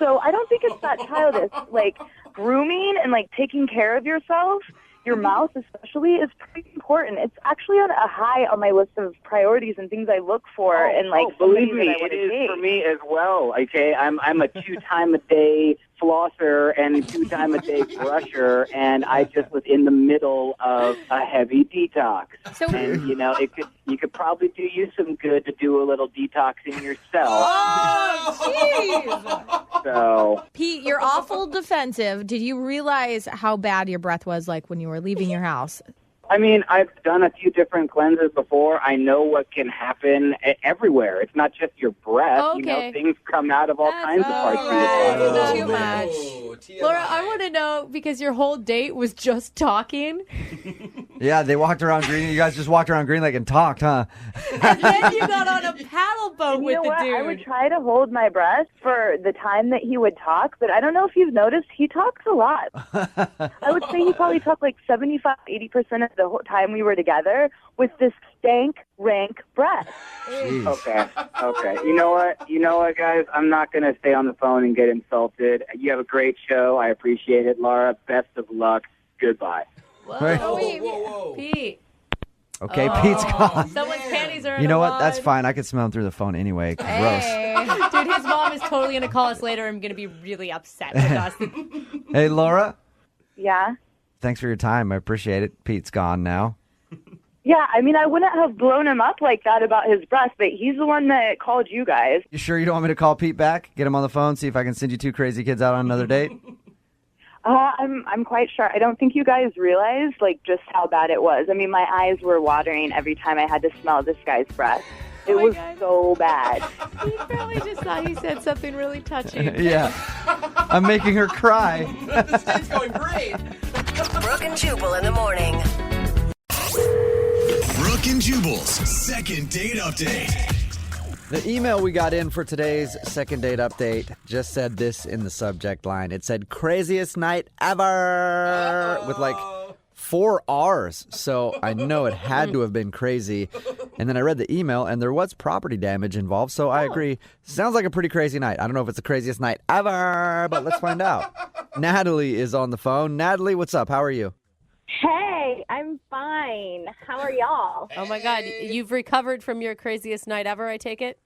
So I don't think it's that childish. Like, grooming and, taking care of yourself, your mouth especially, is pretty important. It's actually on a high on my list of priorities and things I look for and believe me, it is for me as well. Okay, I'm a 2-time-a-day flosser and 2-time-a-day brusher, and I just was in the middle of a heavy detox. And you could probably do you some good to do a little detoxing yourself. Oh, jeez. So, Pete, you're awful defensive. Did you realize how bad your breath was when you were leaving your house? I mean, I've done a few different cleanses before. I know what can happen everywhere. It's not just your breath. Okay. Things come out of all kinds of parts of your body. Too much. Laura, I want to know, because your whole date was just talking. Yeah, they walked around Green. You guys just walked around Green Lake and talked, huh? And then you got on a paddle boat with the dude. I would try to hold my breath for the time that he would talk, but I don't know if you've noticed, he talks a lot. I would say he probably talked 75-80% of the whole time we were together with this stank, rank breath. Okay. You know what, guys? I'm not going to stay on the phone and get insulted. You have a great show. I appreciate it, Laura. Best of luck. Goodbye. Whoa. Pete. Okay, Pete's gone. Someone's panties are in You know a what? That's wad. fine. I could smell him through the phone anyway. Gross. Hey. Dude, his mom is totally going to call us later and going to be really upset with us. Hey, Laura. Yeah? Thanks for your time. I appreciate it. Pete's gone now. Yeah, I mean, I wouldn't have blown him up like that about his breath, but he's the one that called you guys. You sure you don't want me to call Pete back? Get him on the phone, see if I can send you 2 crazy kids out on another date? I'm quite sure. I don't think you guys realized, just how bad it was. I mean, my eyes were watering every time I had to smell this guy's breath. It was so bad. He probably just thought he said something really touching. Yeah. I'm making her cry. This date's going great. Brooke and Jubal in the morning. Brooke and Jubal's second date update. The email we got in for today's second date update just said this in the subject line. It said, craziest night ever, with 4 R's. So I know it had to have been crazy. And then I read the email, and there was property damage involved. So I agree. Sounds like a pretty crazy night. I don't know if it's the craziest night ever, but let's find out. Natalie is on the phone. Natalie, what's up? How are you? Hey, I'm fine. How are y'all? Oh, my God. You've recovered from your craziest night ever, I take it?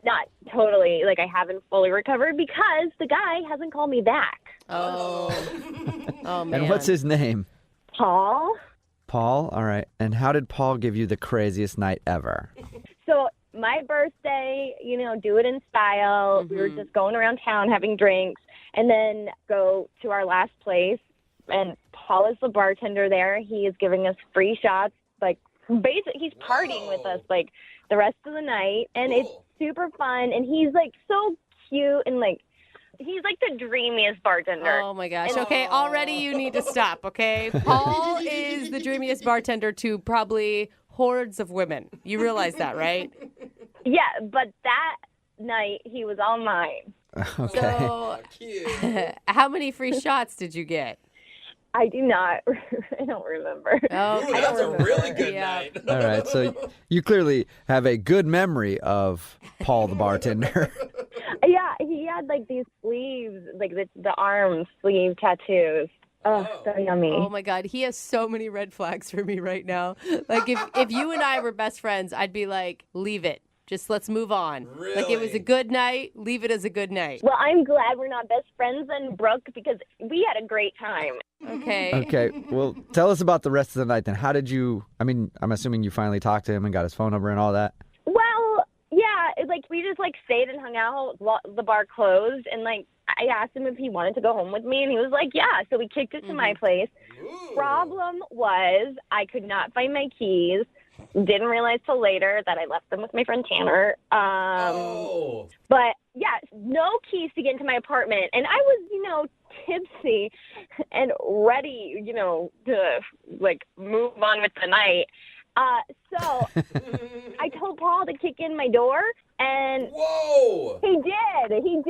Not totally. I haven't fully recovered because the guy hasn't called me back. Oh. Oh, man. And what's his name? Paul? Paul? All right. And how did Paul give you the craziest night ever? So my birthday, do it in style. We were just going around town having drinks and then go to our last place. And Paul is the bartender there. He is giving us free shots. Like, basically, he's partying with us, like, the rest of the night. And it's super fun. And he's, like, so cute and, like, he's, like, the dreamiest bartender. Oh, my gosh. Okay, already you need to stop, okay? Paul is the dreamiest bartender to probably hordes of women. You realize that, right? Yeah, but that night, he was all mine. Okay. So, how many free shots did you get? I do not. I don't remember. Oh, Ooh, that's a really good night. All right, so you clearly have a good memory of Paul the bartender. Yeah, he had like these sleeves, like the arm sleeve tattoos. Oh, so yummy. Oh my God, he has so many red flags for me right now. Like if you and I were best friends, I'd be like, leave it. Just let's move on. Really? Like it was a good night, leave it as a good night. Well, I'm glad we're not best friends then, Brooke, because we had a great time. Okay. Okay, well, tell us about the rest of the night then. How did you, I'm assuming you finally talked to him and got his phone number and all that? Well, yeah, we just stayed and hung out while the bar closed, and I asked him if he wanted to go home with me, and he was like, yeah. So we kicked it to my place. Problem was I could not find my keys. Didn't realize till later that I left them with my friend Tanner. But yeah, no keys to get into my apartment. And I was, tipsy and ready, to move on with the night. So I told Paul to kick in my door, and whoa, he did, and he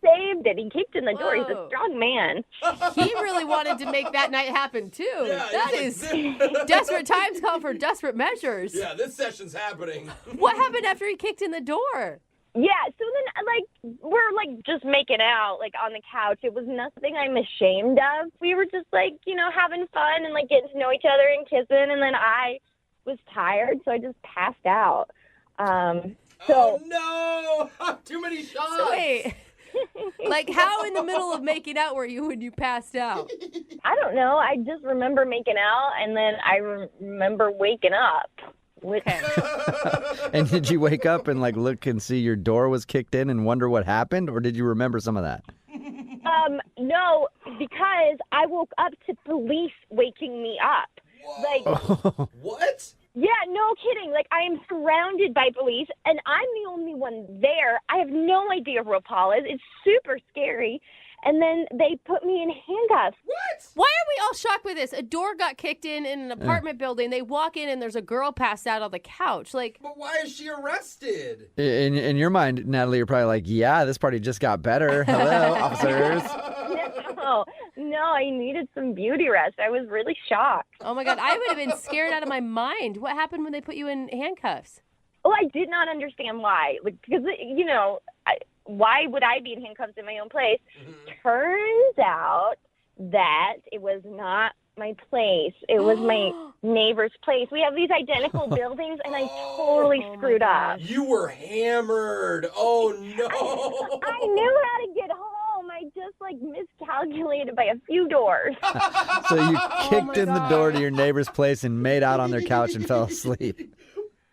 saved it. He kicked in the door. He's a strong man. He really wanted to make that night happen too. Yeah, that is desperate times call for desperate measures. Yeah, this session's happening. What happened after he kicked in the door? Yeah, so then, we're, just making out, on the couch. It was nothing I'm ashamed of. We were just, having fun and, getting to know each other and kissing, and then I was tired, so I just passed out. Oh, no! Too many shots! So wait, how in the middle of making out were you when you passed out? I don't know. I just remember making out, and then I remember waking up. Okay. And did you wake up and look and see your door was kicked in and wonder what happened, or did you remember some of that? No, because I woke up to police waking me up. What? Yeah, no kidding. I am surrounded by police, and I'm the only one there. I have no idea where Paul is. It's super scary. And then they put me in handcuffs. What? Why are we all shocked by this? A door got kicked in an apartment building. They walk in and there's a girl passed out on the couch. But why is she arrested? In your mind, Natalie, you're probably like, yeah, this party just got better. Hello, officers. No, I needed some beauty rest. I was really shocked. Oh my God, I would have been scared out of my mind. What happened when they put you in handcuffs? Oh, I did not understand why. Because, why would I be in handcuffs in my own place? Turns out that it was not my place. It was my neighbor's place. We have these identical buildings, and I totally screwed up. You were hammered. Oh, no. I knew how to get home. I just, miscalculated by a few doors. So you kicked in the door to your neighbor's place and made out on their couch and fell asleep.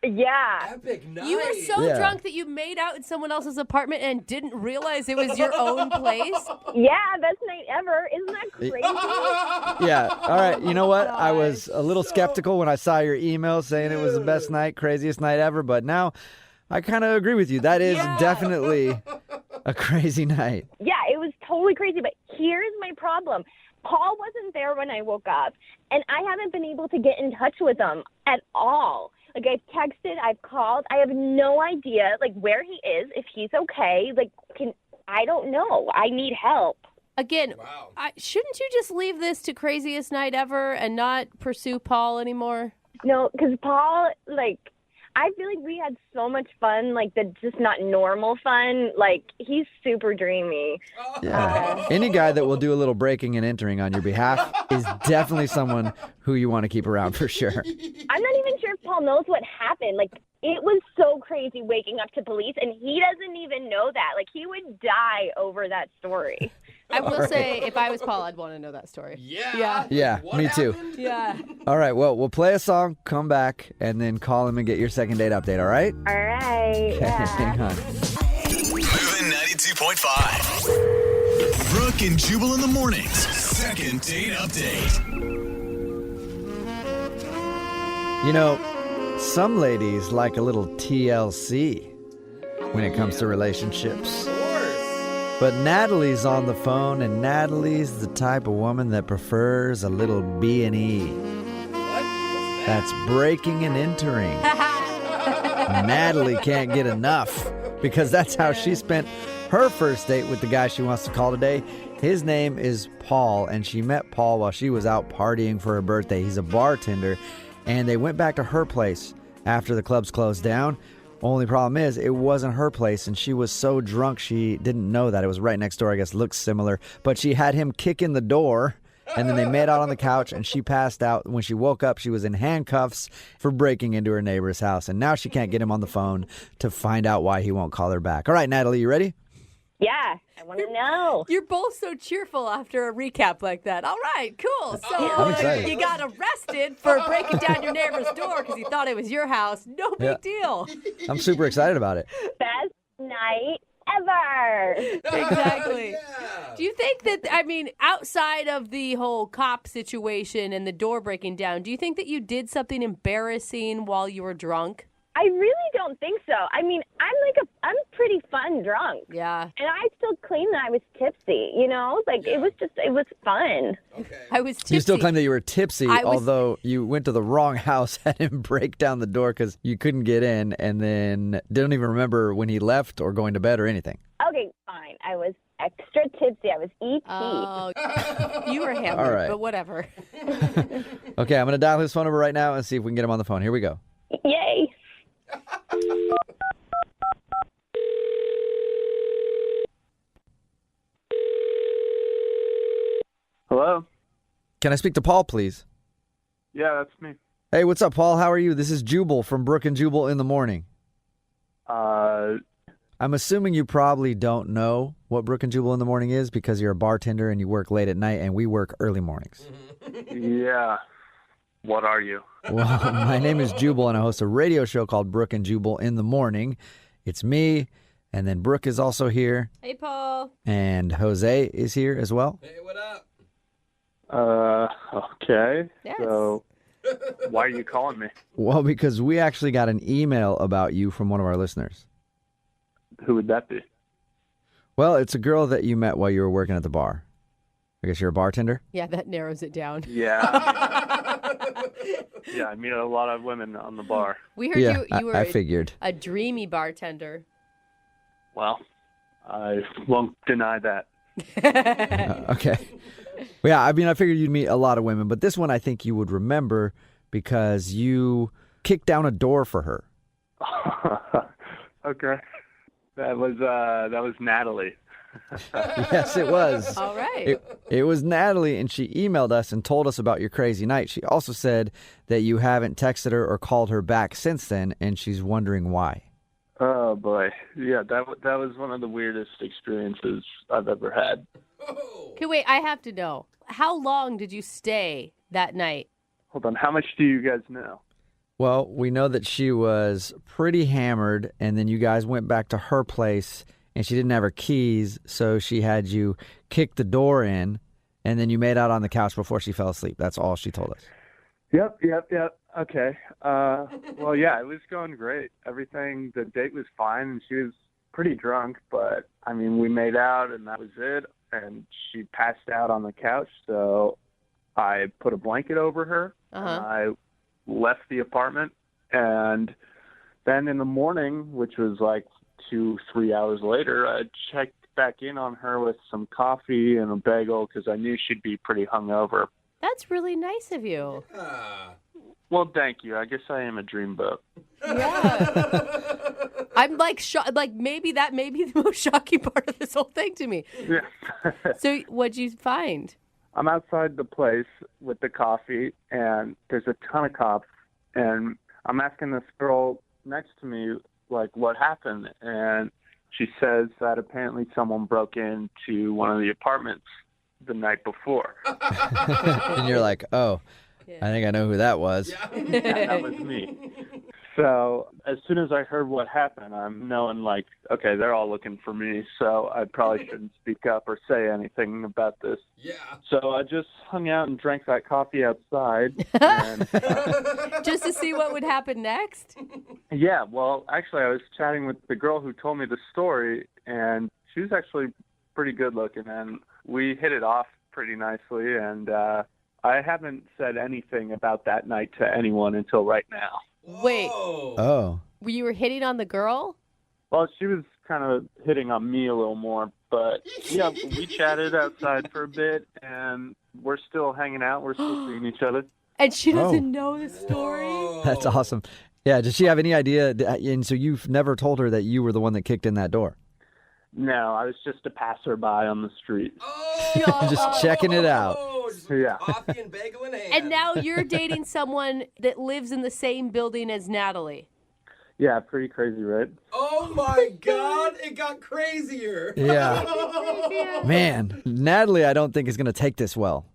Yeah. Epic night. You were so drunk that you made out in someone else's apartment and didn't realize it was your own place? Yeah, best night ever. Isn't that crazy? Yeah. All right. You know what? I was a little skeptical when I saw your email saying it was the best night, craziest night ever, but now I kind of agree with you. That is definitely a crazy night. Yeah, it was totally crazy, but here's my problem. Paul wasn't there when I woke up, and I haven't been able to get in touch with him at all. I've texted, I've called. I have no idea, where he is, if he's okay. I don't know. I need help. Again, shouldn't you just leave this to craziest night ever and not pursue Paul anymore? No, because Paul, I feel like we had so much fun, that's just not normal fun. He's super dreamy. Yeah. Any guy that will do a little breaking and entering on your behalf is definitely someone who you want to keep around for sure. I'm not even sure if Paul knows what happened. It was so crazy waking up to police, and he doesn't even know that. He would die over that story. I will say, if I was Paul, I'd want to know that story. Yeah, me too. Yeah. All right, well, we'll play a song, come back, and then call him and get your second date update, all right? All right. right. Okay, hang on. Moving 92.5. Brooke and Jubal in the mornings. Second date update. You know, some ladies like a little TLC when it comes to relationships. But Natalie's on the phone, and Natalie's the type of woman that prefers a little B&E. That's breaking and entering. Natalie can't get enough because that's how she spent her first date with the guy she wants to call today. His name is Paul, and she met Paul while she was out partying for her birthday. He's a bartender, and they went back to her place after the clubs closed down. Only problem is, it wasn't her place, and she was so drunk she didn't know that. It was right next door, I guess. Looks similar. But she had him kick in the door, and then they made out on the couch, and she passed out. When she woke up, she was in handcuffs for breaking into her neighbor's house. And now she can't get him on the phone to find out why he won't call her back. All right, Natalie, you ready? Yeah, I want to know. You're both so cheerful after a recap like that. All right, cool. So I'm excited. you got arrested for breaking down your neighbor's door because you thought it was your house. No big deal. I'm super excited about it. Best night ever. Exactly. Do you think that, I mean, outside of the whole cop situation and the door breaking down, do you think that you did something embarrassing while you were drunk? I really don't think so. I mean, I'm pretty fun drunk. Yeah. And I still claim that I was tipsy, you know? Like, it was fun. Okay. I was tipsy. You still claim that you were tipsy, I was- although you went to the wrong house, had him break down the door because you couldn't get in, and then didn't even remember when he left or going to bed or anything. Okay, fine. I was extra tipsy. I was E.T. Oh, you were hammered, All right. but whatever. Okay, I'm going to dial his phone number right now and see if we can get him on the phone. Here we go. Yay. Hello? Can I speak to Paul, please? Yeah, that's me. Hey, what's up, Paul? How are you? This is Jubal from Brooke and Jubal in the morning. I'm assuming you probably don't know what Brooke and Jubal in the morning is because you're a bartender and you work late at night and we work early mornings. Yeah. What are you? Well, my name is Jubal and I host a radio show called Brooke and Jubal in the morning. It's me, and then Brooke is also here, Hey, Paul. and Jose is here as well. Hey, what up? Okay. Yes. So, why are you calling me? Well, because we actually got an email about you from one of our listeners. Who would that be? Well, it's a girl that you met while you were working at the bar. I guess you're a bartender? Yeah, that narrows it down. Yeah. Yeah, I meet a lot of women on the bar. We heard Yeah, you were I figured. a dreamy bartender. Well, I won't deny that. Okay. Well, yeah, I mean, I figured you'd meet a lot of women, but this one I think you would remember because you kicked down a door for her. Okay. That was Natalie. Yes, it was. All right. It was Natalie, and she emailed us and told us about your crazy night. She also said that you haven't texted her or called her back since then, and she's wondering why. Oh boy, yeah, that was one of the weirdest experiences I've ever had. Okay, wait, I have to know. How long did you stay that night? Hold on, how much do you guys know? Well, we know that she was pretty hammered, and then you guys went back to her place, and she didn't have her keys, so she had you kick the door in, and then you made out on the couch before she fell asleep. That's all she told us. Yep. Okay. Well, yeah, it was going great. Everything, the date was fine, and she was pretty drunk, but, I mean, we made out, and that was it, and she passed out on the couch, so I put a blanket over her, and I left the apartment, and then in the morning, which was like 2-3 hours later, I checked back in on her with some coffee and a bagel because I knew she'd be pretty hungover. That's really nice of you. Well, thank you. I guess I am a dreamboat. Yeah. I'm like, maybe that may be the most shocking part of this whole thing to me. Yeah. So what'd you find? I'm outside the place with the coffee, and there's a ton of cops, and I'm asking this girl next to me, like, what happened? And she says that apparently someone broke into one of the apartments the night before. And you're like, oh, I think I know who that was. Yeah, that was me. So as soon as I heard what happened, I'm knowing like, okay, they're all looking for me, so I probably shouldn't speak up or say anything about this. Yeah. So I just hung out and drank that coffee outside. And, Just to see what would happen next? yeah, well, actually, I was chatting with the girl who told me the story, and she was actually pretty good looking, and we hit it off pretty nicely, and I haven't said anything about that night to anyone until right now. Wait. Oh. You were hitting on the girl? Well, she was kind of hitting on me a little more, but yeah, we chatted outside for a bit, and we're still hanging out. We're still seeing each other. And she doesn't know the story? That's awesome. Yeah, does she have any idea? And so you've never told her that you were the one that kicked in that door? No, I was just a passerby on the street. Just checking it out. Yeah. Coffee and bagel in hand. And now you're dating someone that lives in the same building as Natalie. Yeah, pretty crazy, right? Oh my God, it got crazier. Yeah. Man, Natalie, I don't think is going to take this well.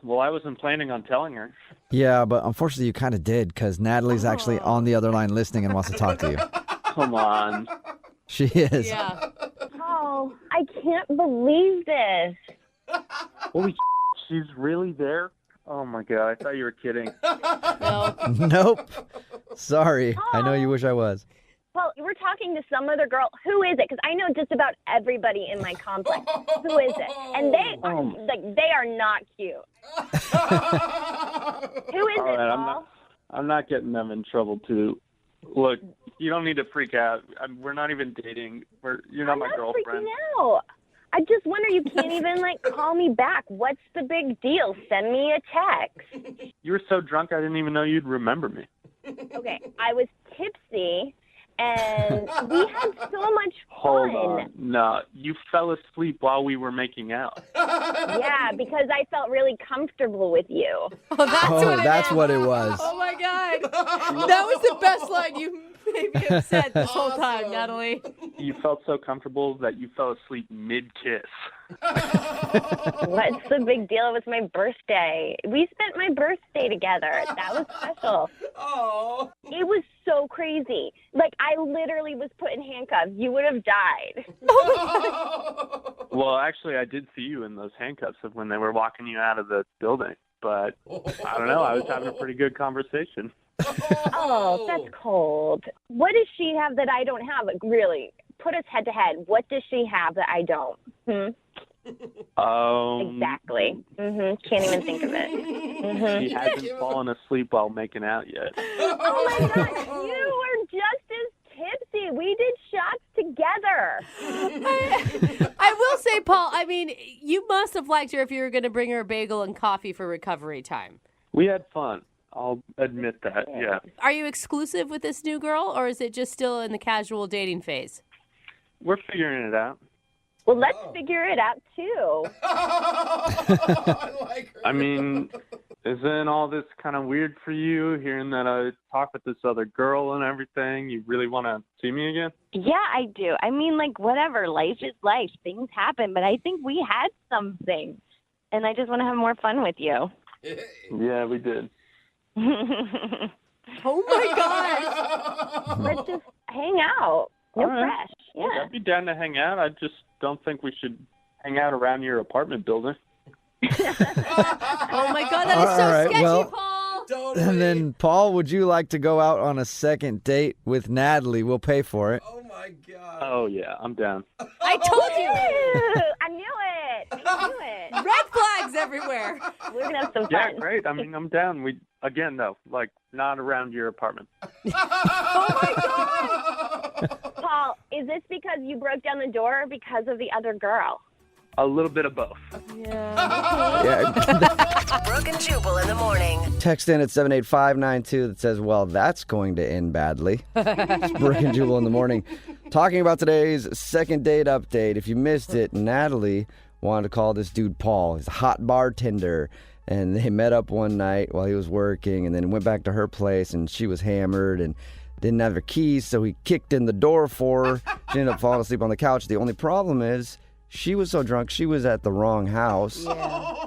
Well, I wasn't planning on telling her. Yeah, but unfortunately you kind of did because Natalie's actually on the other line listening and wants to talk to you. Come on. She is. Yeah. Oh, I can't believe this. Holy she's really there? Oh my God, I thought you were kidding. Nope. Sorry. I know you wish I was. Well, we're talking to some other girl. Who is it? Because I know just about everybody in my complex. Who is it? And they are not cute. Who is All it, right, Paul? I'm not getting them in trouble too. Look, you don't need to freak out. We're not even dating. You're not my girlfriend. Freaking out. I just wonder you can't even call me back. What's the big deal? Send me a text. You were so drunk I didn't even know you'd remember me. Okay, I was tipsy and we had so much fun. Hold on. No, you fell asleep while we were making out. Yeah, because I felt really comfortable with you. That's what it was. Oh my God. That was the best line you maybe have said this whole time, Natalie. You felt so comfortable that you fell asleep mid-kiss. What's the big deal? It was my birthday. We spent my birthday together. That was special. Oh. It was so crazy. I literally was put in handcuffs. You would have died. Well, actually, I did see you in those handcuffs when they were walking you out of the building. But I don't know. I was having a pretty good conversation. Oh, that's cold. What does she have that I don't have? Really, put us head to head. What does she have that I don't? Exactly. Can't even think of it. She hasn't fallen asleep while making out yet. Oh my God, you were just as tipsy. We did shots together. I will say, Paul, I mean, you must have liked her if you were going to bring her a bagel and coffee for recovery time. We had fun. I'll admit that, yeah. Are you exclusive with this new girl, or is it just still in the casual dating phase? We're figuring it out. Well, let's figure it out, too. I mean, isn't all this kind of weird for you, hearing that I talk with this other girl and everything? You really want to see me again? Yeah, I do. I mean, whatever. Life is life. Things happen. But I think we had something. And I just want to have more fun with you. Yeah, we did. Oh, my gosh. Let's just hang out. No All right. pressure. Yeah. I'd be down to hang out. I just don't think we should hang out around your apartment building. Oh, my God. That is so All right, sketchy, well, Paul. And then, Paul, would you like to go out on a second date with Natalie? We'll pay for it. Oh my God. Oh, yeah, I'm down. I told you. I knew it. I knew it. Red flags everywhere. We're going to have some fun. Yeah, great. I mean, I'm down. Again, though, not around your apartment. Oh, my God. Paul, is this because you broke down the door or because of the other girl? A little bit of both. Yeah. Brooke and Jubal in the morning. Text in at 78592 that says, well, that's going to end badly. It's Brooke and Jubal in the morning. Talking about today's second date update. If you missed it, Natalie wanted to call this dude Paul. He's a hot bartender. And they met up one night while he was working and then went back to her place and she was hammered and didn't have her keys. So he kicked in the door for her. She ended up falling asleep on the couch. The only problem is she was so drunk, she was at the wrong house.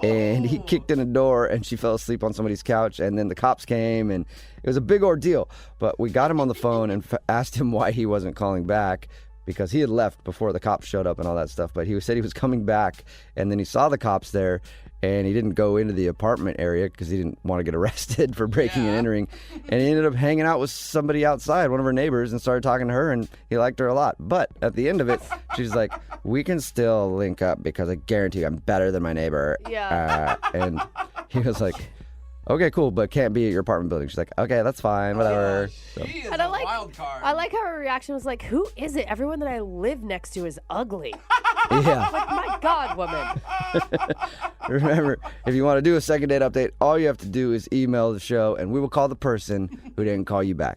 And he kicked in a door, and she fell asleep on somebody's couch. And then the cops came, and it was a big ordeal. But we got him on the phone and asked him why he wasn't calling back, because he had left before the cops showed up and all that stuff. But he said he was coming back, and then he saw the cops there, and he didn't go into the apartment area because he didn't want to get arrested for breaking and entering. And he ended up hanging out with somebody outside, one of her neighbors, and started talking to her, and he liked her a lot. But at the end of it, she's like, we can still link up because I guarantee you I'm better than my neighbor. And he was like, okay, cool, but can't be at your apartment building. She's like, okay, that's fine, whatever. So. And I like how her reaction was like, who is it? Everyone that I live next to is ugly. Yeah. Like, my God, woman. Remember, if you want to do a second date update, all you have to do is email the show, and we will call the person who didn't call you back.